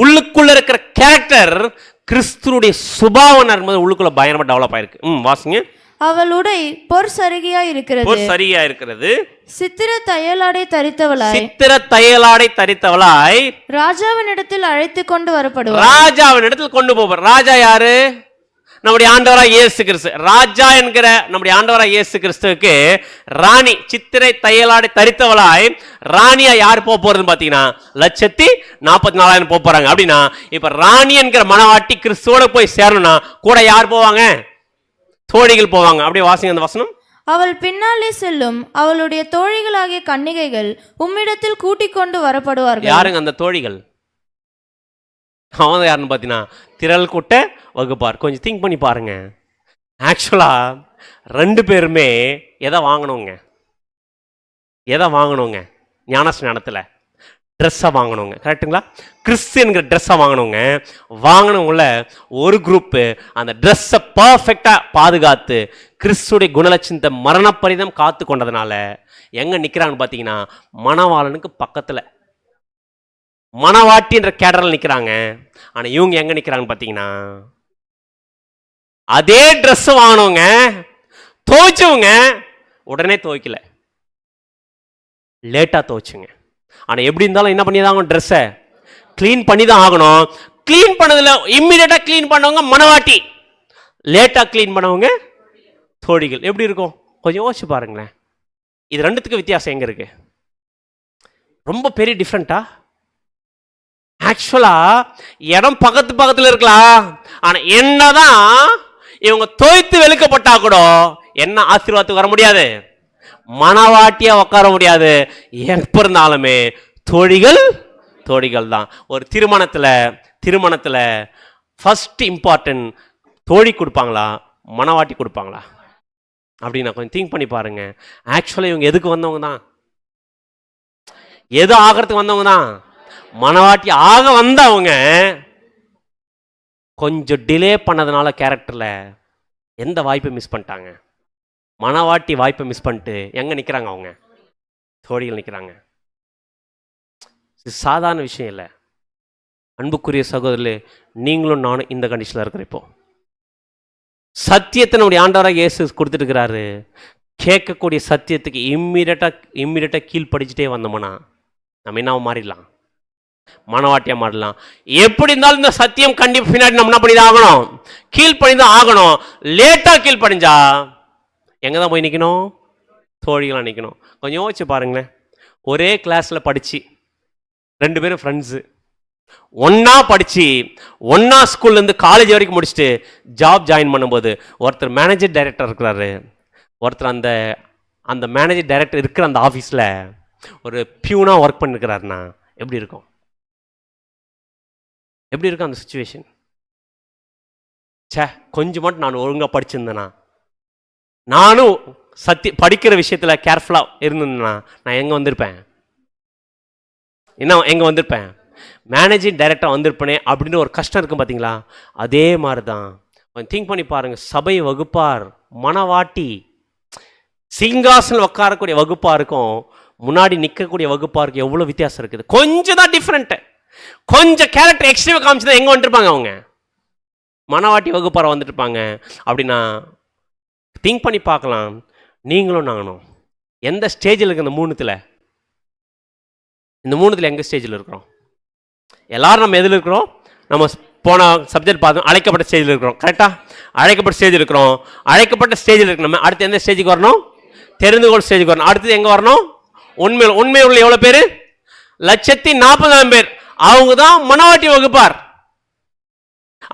உள்ளுக்குள்ள இருக்கிற கேரக்டர் கிறிஸ்துவுடைய சுபாவம் உள்ளுக்குள்ள பயங்கரமா டெவலப் ஆயிருக்கு. வாசிங்க. அவள் உடை பொற் சரிகையா இருக்கிறது. சித்திர தையலாடை தரித்தவளாய் ராஜாவினிடத்தில் அழைத்து கொண்டு வரப்படுவார். ராஜாவினிடத்தில் கொண்டு போவார். ராஜா யாரு? நம்முடைய ஆண்டவராக இயேசு கிறிஸ்து. ராஜா என்கிற நம்முடைய ஆண்டவராக இயேசு கிறிஸ்துவுக்கு ராணி சித்திரை தையலாடை தரித்தவளாய் ராணியா யார் போறதுன்னு பாத்தீங்கன்னா 1,44,000 போறாங்க. அப்படின்னா இப்ப ராணி என்கிற மனவாட்டி கிறிஸ்துவோட போய் சேரணும்னா கூட யார் போவாங்க? தோழிகள் போவாங்க. அப்படியே வாசிங்க அந்த வசனம். அவள் பின்னாலே செல்லும் அவளுடைய தோழிகளாகிய கன்னிகைகள் உம்மிடத்தில் கூட்டிக் கொண்டு வரப்படுவார்கள். யாருங்க அந்த தோழிகள்? அவங்க யாருன்னு பார்த்தீங்கன்னா திரள் கூட்ட வகுப்பார். கொஞ்சம் திங்க் பண்ணி பாருங்க. ஆக்சுவலா 2 பேருமே எதை வாங்கணுங்க? எதை வாங்கணுங்க? ஞானஸ்நானத்தில் ட்ரெஸ்ஸை வாங்கணுங்க. கரெக்டுங்களா? கிறிஸ்டியனுங்கிற ட்ரெஸ்ஸை வாங்கணுங்க. வாங்கினவங்கள ஒரு குரூப்பு அந்த ட்ரெஸ்ஸை பர்ஃபெக்டாக பாதுகாத்து கிறிஸ்துடைய குணலட்சணத்தை மரணப்பரிதம் காத்து கொண்டதுனால எங்கே நிற்கிறாங்கன்னு பார்த்தீங்கன்னா, மணவாளனுக்கு பக்கத்தில் மணவாட்டின்ற கேடரில் நிற்கிறாங்க. ஆனால் இவங்க எங்கே நிற்கிறாங்கன்னு பார்த்தீங்கன்னா, அதே ட்ரெஸ் வாங்கணுங்க, துவைச்சவங்க உடனே துவைக்கல, லேட்டாக துவைச்சுங்க. ஆனால் எப்படி இருந்தாலும் என்ன பண்ணி தான் ஆகணும்? ட்ரெஸ்ஸை க்ளீன் பண்ணி தான் ஆகணும். க்ளீன் பண்ணதில் இம்மிடியட்டாக க்ளீன் பண்ணவங்க மணவாட்டி, லேட்டாக க்ளீன் பண்ணவங்க தோழிகள். எப்படி இருக்கும்? கொஞ்சம் யோசிச்சு பாருங்களேன். இது ரெண்டுத்துக்கு வித்தியாசம் எங்கே இருக்கு? ரொம்ப பெரிய டிஃப்ரெண்ட்டா? ஆக்சுவலா இடம் பக்கத்தில் இருக்கலாம். ஆனால் என்னதான் இவங்க தோய்த்து வெளுக்கப்பட்டா கூட என்ன ஆசீர்வாதத்துக்கு வர முடியாது, மணவாட்டியா உட்கார முடியாது. எப்ப இருந்தாலுமே தோழிகள் தான். ஒரு திருமணத்துல ஃபர்ஸ்ட் இம்பார்ட்டன்ட் தோழி கொடுப்பாங்களா, மணவாட்டி கொடுப்பாங்களா அப்படின்னு கொஞ்சம் திங்க் பண்ணி பாருங்க. ஆக்சுவலா இவங்க எதுக்கு வந்தவங்க தான்? எது ஆகிறதுக்கு வந்தவங்க தான்? மணவாட்டி ஆக வந்தவங்க கொஞ்சம் டிலே பண்ணதுனால கேரக்டர்ல எந்த வாய்ப்பை மிஸ் பண்ணிட்டாங்க? மணவாட்டி வாய்ப்பை மிஸ் பண்ணிட்டு எங்க நிற்கிறாங்க? அவங்க தோழிகள் நிற்கிறாங்க. இது சாதாரண விஷயம் இல்லை. அன்புக்குரிய சகோதரர்களே, நீங்களும் நானும் இந்த கண்டிஷனில் இருக்கிற இப்போ சத்தியத்தை நம்முடைய ஆண்டவராக இயேசு கொடுத்துட்டு இருக்கிறாரு. கேட்கக்கூடிய சத்தியத்துக்கு இம்மிடியட்டாக கீழ்ப்படிச்சுட்டே வந்தோம்னா நம்ம என்ன மாறிடலாம்? மனவாட்டியா மாறலாம். எப்படி இருந்தாலும் இந்த சத்தியம் கண்டிப்பாக பின்னாடி நம்ம என்ன பண்ணிதான் ஆகணும்? கீழ்ப்படிதான் ஆகணும். லேட்டா கீழ்ப்படிஞ்சா எங்க தான் போய் நிற்கணும்? தோழிகளாக நிற்கணும். கொஞ்சம் யோசிச்சு பாருங்களேன். ஒரே கிளாஸில் படித்து 2 பேரும் ஃப்ரெண்ட்ஸு, ஒன்றா படித்து ஒன்றா ஸ்கூல்லேருந்து காலேஜ் வரைக்கும் முடிச்சுட்டு ஜாப் ஜாயின் பண்ணும்போது ஒருத்தர் மேனேஜர் டைரக்டர் இருக்கிறாரு, ஒருத்தர் அந்த மேனேஜர் டைரக்டர் இருக்கிற அந்த ஆஃபீஸில் ஒரு பியூனாக ஒர்க் பண்ணிருக்கிறாருன்னா எப்படி இருக்கும்? எப்படி இருக்கும் அந்த சுச்சுவேஷன்? கொஞ்சம் மட்டும் நான் ஒழுங்காக படிச்சிருந்தேனா, நானும் படிக்கிற விஷயத்தில் கேர்ஃபுல்லாக இருந்திருந்தேன்னா நான் எங்கே வந்திருப்பேன்? எங்கே வந்திருப்பேன்? மேனேஜிங் டைரக்டர் வந்திருப்பேனே அப்படின்னு ஒரு கஷ்டம் இருக்கும் பார்த்தீங்களா? அதே மாதிரி தான். திங்க் பண்ணி பாருங்க. சபை வகுப்பார், மணவாட்டி, சிங்காசனம் உட்காரக்கூடிய வகுப்பாருக்கும் முன்னாடி நிற்கக்கூடிய வகுப்பாருக்கு எவ்வளோ வித்தியாசம் இருக்குது. கொஞ்சம் தான் டிஃப்ரெண்ட்டு. கொஞ்சம் கேரக்டர் எக்ஸ்ட்ரீவாக காமிச்சு தான் எங்கே வந்துருப்பாங்க அவங்க? மணவாட்டி வகுப்பார வந்துட்டு இருப்பாங்க. அப்படின்னா திங்க் பண்ணி பார்க்கலாம். நீங்களும் நானும் எந்த ஸ்டேஜில் இருக்கு? இந்த மூணுத்தில் எங்கே ஸ்டேஜில் இருக்கிறோம்? எல்லாரும் நம்ம எதில் இருக்கிறோம்? நம்ம போன சப்ஜெக்ட் பார்த்தோம், அழைக்கப்பட்ட ஸ்டேஜில் இருக்கிறோம். கரெக்டாக அழைக்கப்பட்ட ஸ்டேஜில் இருக்கிறோம். அழைக்கப்பட்ட ஸ்டேஜில் இருக்கு. நம்ம அடுத்து எந்த ஸ்டேஜுக்கு வரணும்? தெரிந்துகொள் ஸ்டேஜுக்கு வரணும். அடுத்தது எங்கே வரணும்? உண்மை உள்ள எவ்வளோ பேர்? 140,000 பேர். அவங்க தான் மணவாட்டி வகுப்பார்.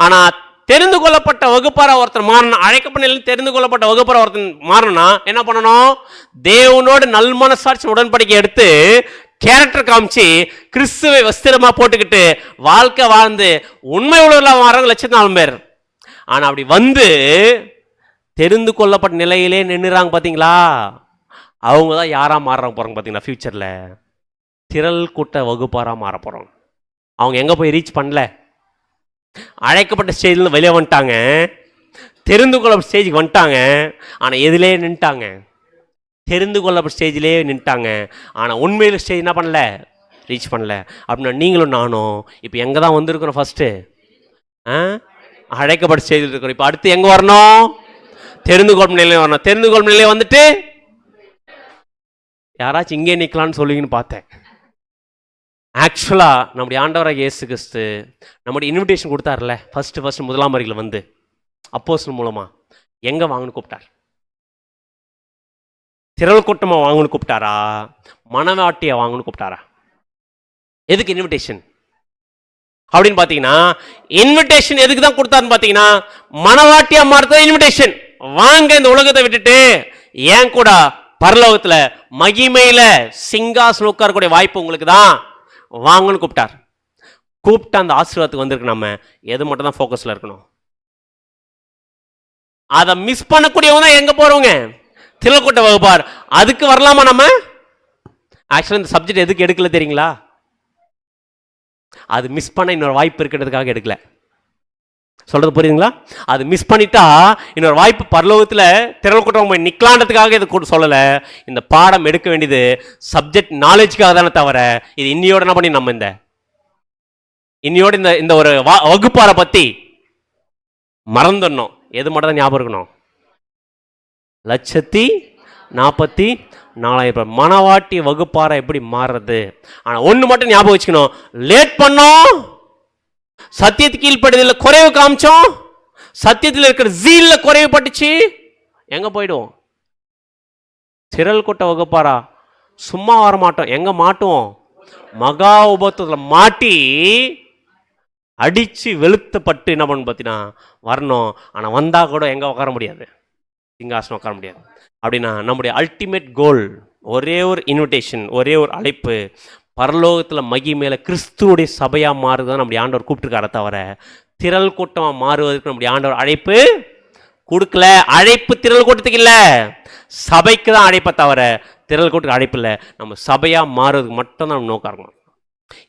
ஆனால் தெரிந்து கொள்ளப்பட்ட வகுப்பார ஒருத்தர் மாறணும். அழைக்கப்பட்ட தெரிந்து கொள்ளப்பட்ட வகுப்பார ஒருத்தர் மாறணும்னா என்ன பண்ணணும்? தேவனோடு நல்மனசாட்சி உடன்படிக்கை எடுத்து கேரக்டர் காமிச்சு கிறிஸ்துவை வஸ்திரமா போட்டுக்கிட்டு வாழ்க்கை வாழ்ந்து உண்மை உள்ளவர்களாக மாறவங்க 140,000 பேர். ஆனா அப்படி வந்து தெரிந்து கொள்ளப்பட்ட நிலையிலே நின்றுறாங்க பார்த்தீங்களா? அவங்க தான் யாரா மாறுறாங்க போறாங்க பார்த்தீங்களா? ஃபியூச்சர்ல திரள் கூட்ட வகுப்பாரா மாற போறோம். அவங்க எங்க போய் ரீச் பண்ணல. அழைக்கப்பட்ட ஸ்டேஜ்ல வெளியே வந்துட்டாங்க, தெரிந்து கொள்ளப்பட்ட ஸ்டேஜுக்கு வந்துட்டாங்க. ஆனால் எதிலே நின்ட்டாங்க? தெரிந்து கொள்ளப்பட்ட ஸ்டேஜிலே நின்ட்டாங்க. ஆனால் உண்மையில் ஸ்டேஜ் என்ன பண்ணல? ரீச் பண்ணல. அப்படின்னா நீங்களும் நானும் இப்போ எங்கே தான் வந்திருக்கிறோம்? ஃபஸ்ட்டு அழைக்கப்பட்ட ஸ்டேஜில் இருக்கிறோம். இப்போ அடுத்து எங்கே வரணும்? தெரிந்து கொள்ளும் நிலையிலே வரணும். தெரிந்து கொள்ளும் நிலையிலே வந்துட்டு யாராச்சும் இங்கே நிற்கலான்னு சொல்லுவீங்கன்னு பார்த்தேன். ஆக்சுவலாக நம்முடைய ஆண்டவராக இயேசு கிறிஸ்து நம்முடைய இன்விடேஷன் கொடுத்தார்ல, ஃபர்ஸ்ட் முதலாம் வரியில் வந்து அப்போஸ்தலர் மூலமாக எங்கே வாங்கன்னு கூப்பிட்டார்? திரள் கூட்டமாக வாங்கன்னு கூப்பிட்டாரா? மணவாட்டியை வாங்கன்னு கூப்பிட்டாரா? எதுக்கு இன்விடேஷன் அப்படின்னு பார்த்தீங்கன்னா, இன்விடேஷன் எதுக்கு தான் கொடுத்தாருன்னு பார்த்தீங்கன்னா, மணவாட்டியா மாறுறது இன்விடேஷன். வாங்க இந்த உலகத்தை விட்டுட்டு ஏன் கூட பரலோகத்தில் மகிமையில சிங்காசனம் உட்காரக்கூடிய வாய்ப்பு உங்களுக்கு தான், வாங்கன்னு கூப்பிட்டார். கூப்பிட்டு அந்த ஆசீர்வாதத்துக்கு வந்திருக்கு. நம்ம எது மட்டும் தான் ஃபோக்கஸில் இருக்கணும்? அதை மிஸ் பண்ணக்கூடியவங்க தான் எங்கே போகிறவங்க? திரள்கூட்ட வகுப்பார். அதுக்கு வரலாமா? நம்ம ஆக்சுவலாக இந்த சப்ஜெக்ட் எதுக்கு எடுக்கல தெரியுங்களா? அது மிஸ் பண்ண இன்னொரு வாய்ப்பு இருக்கிறதுக்காக எடுக்கல. சொல்றது புரியுதுங்களா? அது மிஸ் பண்ணிட்டா இன்னொரு வாய்ப்பு பரலோகத்தில் திரள் கூட்டம் போய் நிக்கலான்றதுக்காக இது கூட சொல்லலை. இந்த பாடம் எடுக்க வேண்டியது சப்ஜெக்ட் நாலேஜுக்காக தானே தவிர இது இன்னியோட என்ன பண்ணி நம்ம இன்னியோட இந்த ஒரு வகுப்பாரை பத்தி மறந்துடணும். எது மட்டும் தான் ஞாபகம் இருக்கணும்? 1,44,000 மனவாட்டி வகுப்பாரை எப்படி மாறுறது? ஆனா ஒண்ணு மட்டும் ஞாபகம் வச்சுக்கணும், லேட் பண்ணோம், சத்தியத்துக்கு கீழ்ப்படுதல குறைவு காமிச்சோம், சத்தியத்தில் இருக்கிற ஜீல்ல குறைவு பட்டுச்சு, எங்க போயிடுவோம்? திரள் கூட்ட வகுப்பாரா சும்மா வர மாட்டோம். எங்க மாட்டுவோம்? மகா உபத்துல மாட்டி அடிச்சு வெளுத்தப்பட்டு என்ன பண்ணு பார்த்தீங்கன்னா வரணும். ஆனா வந்தா கூட எங்க உட்கார முடியாது, சிங்காசனம் உட்கார முடியாது. அப்படின்னா நம்முடைய அல்டிமேட் கோல் ஒரே ஒரு இன்விடேஷன், ஒரே ஒரு அழைப்பு, பரலோகத்தில் மகிமையில கிறிஸ்துவுடைய சபையா மாறுதான் நம்முடைய ஆண்டவர் கூப்பிட்டுருக்கார தவிர திரள் கூட்டமா மாறுவதற்கு நம்முடைய ஆண்டவர் அழைப்பு கொடுக்கல. அழைப்பு திரள் கூட்டத்துக்கு இல்லை, சபைக்கு தான் அழைப்பை தவிர திரள் கூட்டத்துக்கு அழைப்பு இல்லை. நம்ம சபையா மாறுவதுக்கு மட்டும் தான் நம்ம நோக்கம் இருக்கணும்.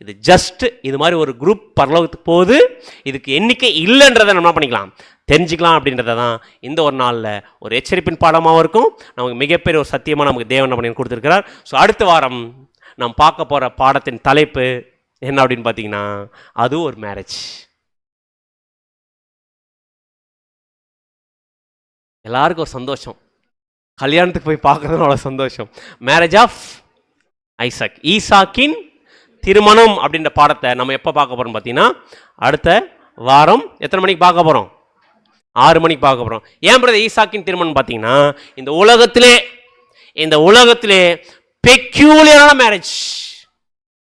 இது ஜஸ்ட் இது மாதிரி ஒரு குரூப் பரலோகத்துக்கு போகுது, இதுக்கு எண்ணிக்கை இல்லைன்றதை நம்ம என்ன பண்ணிக்கலாம், தெரிஞ்சுக்கலாம். அப்படின்றத தான் இந்த ஒரு நாளில் ஒரு எச்சரிப்பின் பாடமாகவும் இருக்கும். நமக்கு மிகப்பெரிய ஒரு சத்தியமாக நமக்கு தேவன் பண்ணி கொடுத்துருக்கிறார். ஸோ அடுத்த வாரம் நாம் பார்க்க போகிற பாடத்தின் தலைப்பு என்ன அப்படின்னு பார்த்தீங்கன்னா, அது ஒரு மேரேஜ். எல்லாருக்கும் ஒரு சந்தோஷம், கல்யாணத்துக்கு போய் பார்க்குறது அவ்வளோ சந்தோஷம். மேரேஜ் ஆஃப் ஐசாக், ஈசாக்கின் திருமணம் அப்படின்ற பாடத்தை நம்ம எப்போ பார்க்க போகிறோம் பார்த்தீங்கன்னா, அடுத்த வாரம் எத்தனை மணிக்கு பார்க்க போகிறோம்? 6 மணிக்கு பார்க்க போகிறோம். ஏன் பிரதர் ஈசாக்கின் திருமணம் பார்த்தீங்கன்னா, இந்த உலகத்திலே பெக்யூலியரான மேரேஜ்,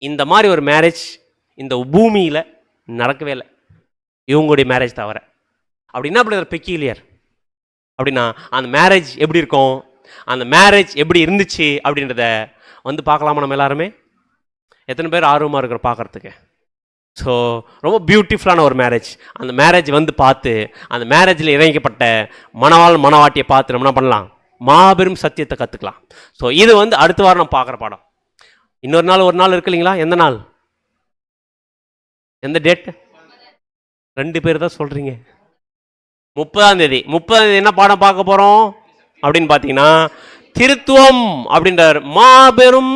இந்த மாதிரி ஒரு மேரேஜ் இந்த பூமியில் நடக்கவே இல்லை, இவங்களுடைய மேரேஜ் தவிர. அப்படின்னா அப்படி ஒரு பெக்யூலியர் அப்படின்னா அந்த மேரேஜ் எப்படி இருக்கும், அந்த மேரேஜ் எப்படி இருந்துச்சு அப்படின்றத பார்க்கலாமா நம்ம எல்லாருமே? எத்தனை பேர் ஆர்வமாக இருக்கிற பார்க்குறதுக்கு? ஸோ ரொம்ப பியூட்டிஃபுல்லான ஒரு மேரேஜ். அந்த மேரேஜ் பார்த்து அந்த மேரேஜில் இறங்கப்பட்ட மணவாட்டியை பார்த்து நம்ம என்ன பண்ணலாம், மாபெரும் சத்தியத்தை கற்றுக்கலாம். ஸோ இது அடுத்த வாரம் நம்ம பார்க்குற பாடம். இன்னொரு நாள் ஒரு நாள் இருக்கு இல்லைங்களா? எந்த நாள், எந்த டேட்? 2 பேர் தான் சொல்கிறீங்க. 30ஆம் தேதி. 30ஆம் தேதி என்ன பாடம் பார்க்க போகிறோம் அப்படின்னு பார்த்தீங்கன்னா, திருத்துவம் அப்படின்ற மாபெரும்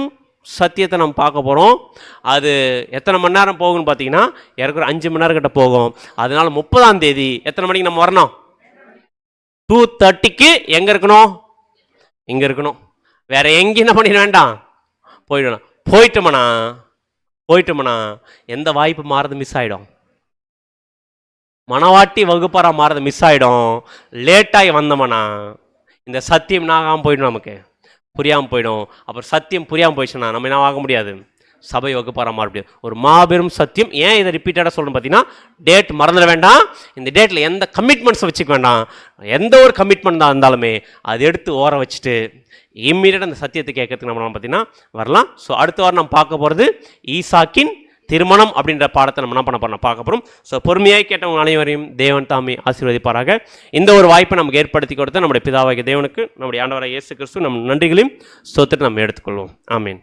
சத்தியத்தை நம்ம பார்க்க போகிறோம். அது எத்தனை மணி நேரம் போகும்னு பார்த்தீங்கன்னா, ஏற்கனவே 5 மணி நேரம் கிட்ட போகும். அதனால 30ஆம் தேதி எத்தனை மணிக்கு நம்ம வரணும்? 2:30க்கு எங்கே இருக்கணும்? இங்கே இருக்கணும். வேற எங்கேயும் என்ன பண்ணிட வேண்டாம், போயிடணும். போயிட்டோம்னா எந்த வாய்ப்பு மாறது மிஸ் ஆகிடும், மணவாட்டி வகுப்பாரா மாறது மிஸ் ஆகிடும். லேட்டாகி வந்தோம்னா இந்த சத்தியம் நாகாமல் போயிடும், நமக்கு புரியாமல் போயிடும். அப்புறம் சத்தியம் புரியாமல் போயிடுச்சுன்னா நம்ம என்ன ஆக முடியாது, சபை வகுப்பாரா மாற முடியாது. ஒரு மாபெரும் சத்தியம். ஏன் இதை ரிப்பீட்டடாக சொல்லணும் பார்த்தீங்கன்னா, டேட் மறந்துட வேண்டாம். இந்த டேட்டில் எந்த கமிட்மெண்ட்ஸை வச்சுக்க வேண்டாம். எந்த ஒரு கமிட்மெண்ட் தான் இருந்தாலுமே அதை எடுத்து ஓர வச்சுட்டு இம்மீடியட்டாக அந்த சத்தியத்தை கேட்கறதுக்கு நம்ம பார்த்தீங்கன்னா வரலாம். ஸோ அடுத்த வாரம் நம்ம பார்க்க போகிறது ஈசாக்கின் திருமணம் அப்படின்ற பாடத்தை நம்ம என்ன பண்ண போகிறோம், பார்க்க போகிறோம். ஸோ பொறுமையாக கேட்டவங்க அனைவரையும் தேவன் தாமே ஆசீர்வதிப்பாராக. இந்த ஒரு வாய்ப்பை நமக்கு ஏற்படுத்தி கொடுத்த நம்முடைய பிதாவாகிய தேவனுக்கு, நம்முடைய ஆண்டவராகிய இயேசு கிறிஸ்து நம் நன்றிகளையும் ஸ்தோத்திரத்தை நம்ம எடுத்துக்கொள்வோம். ஆமீன்.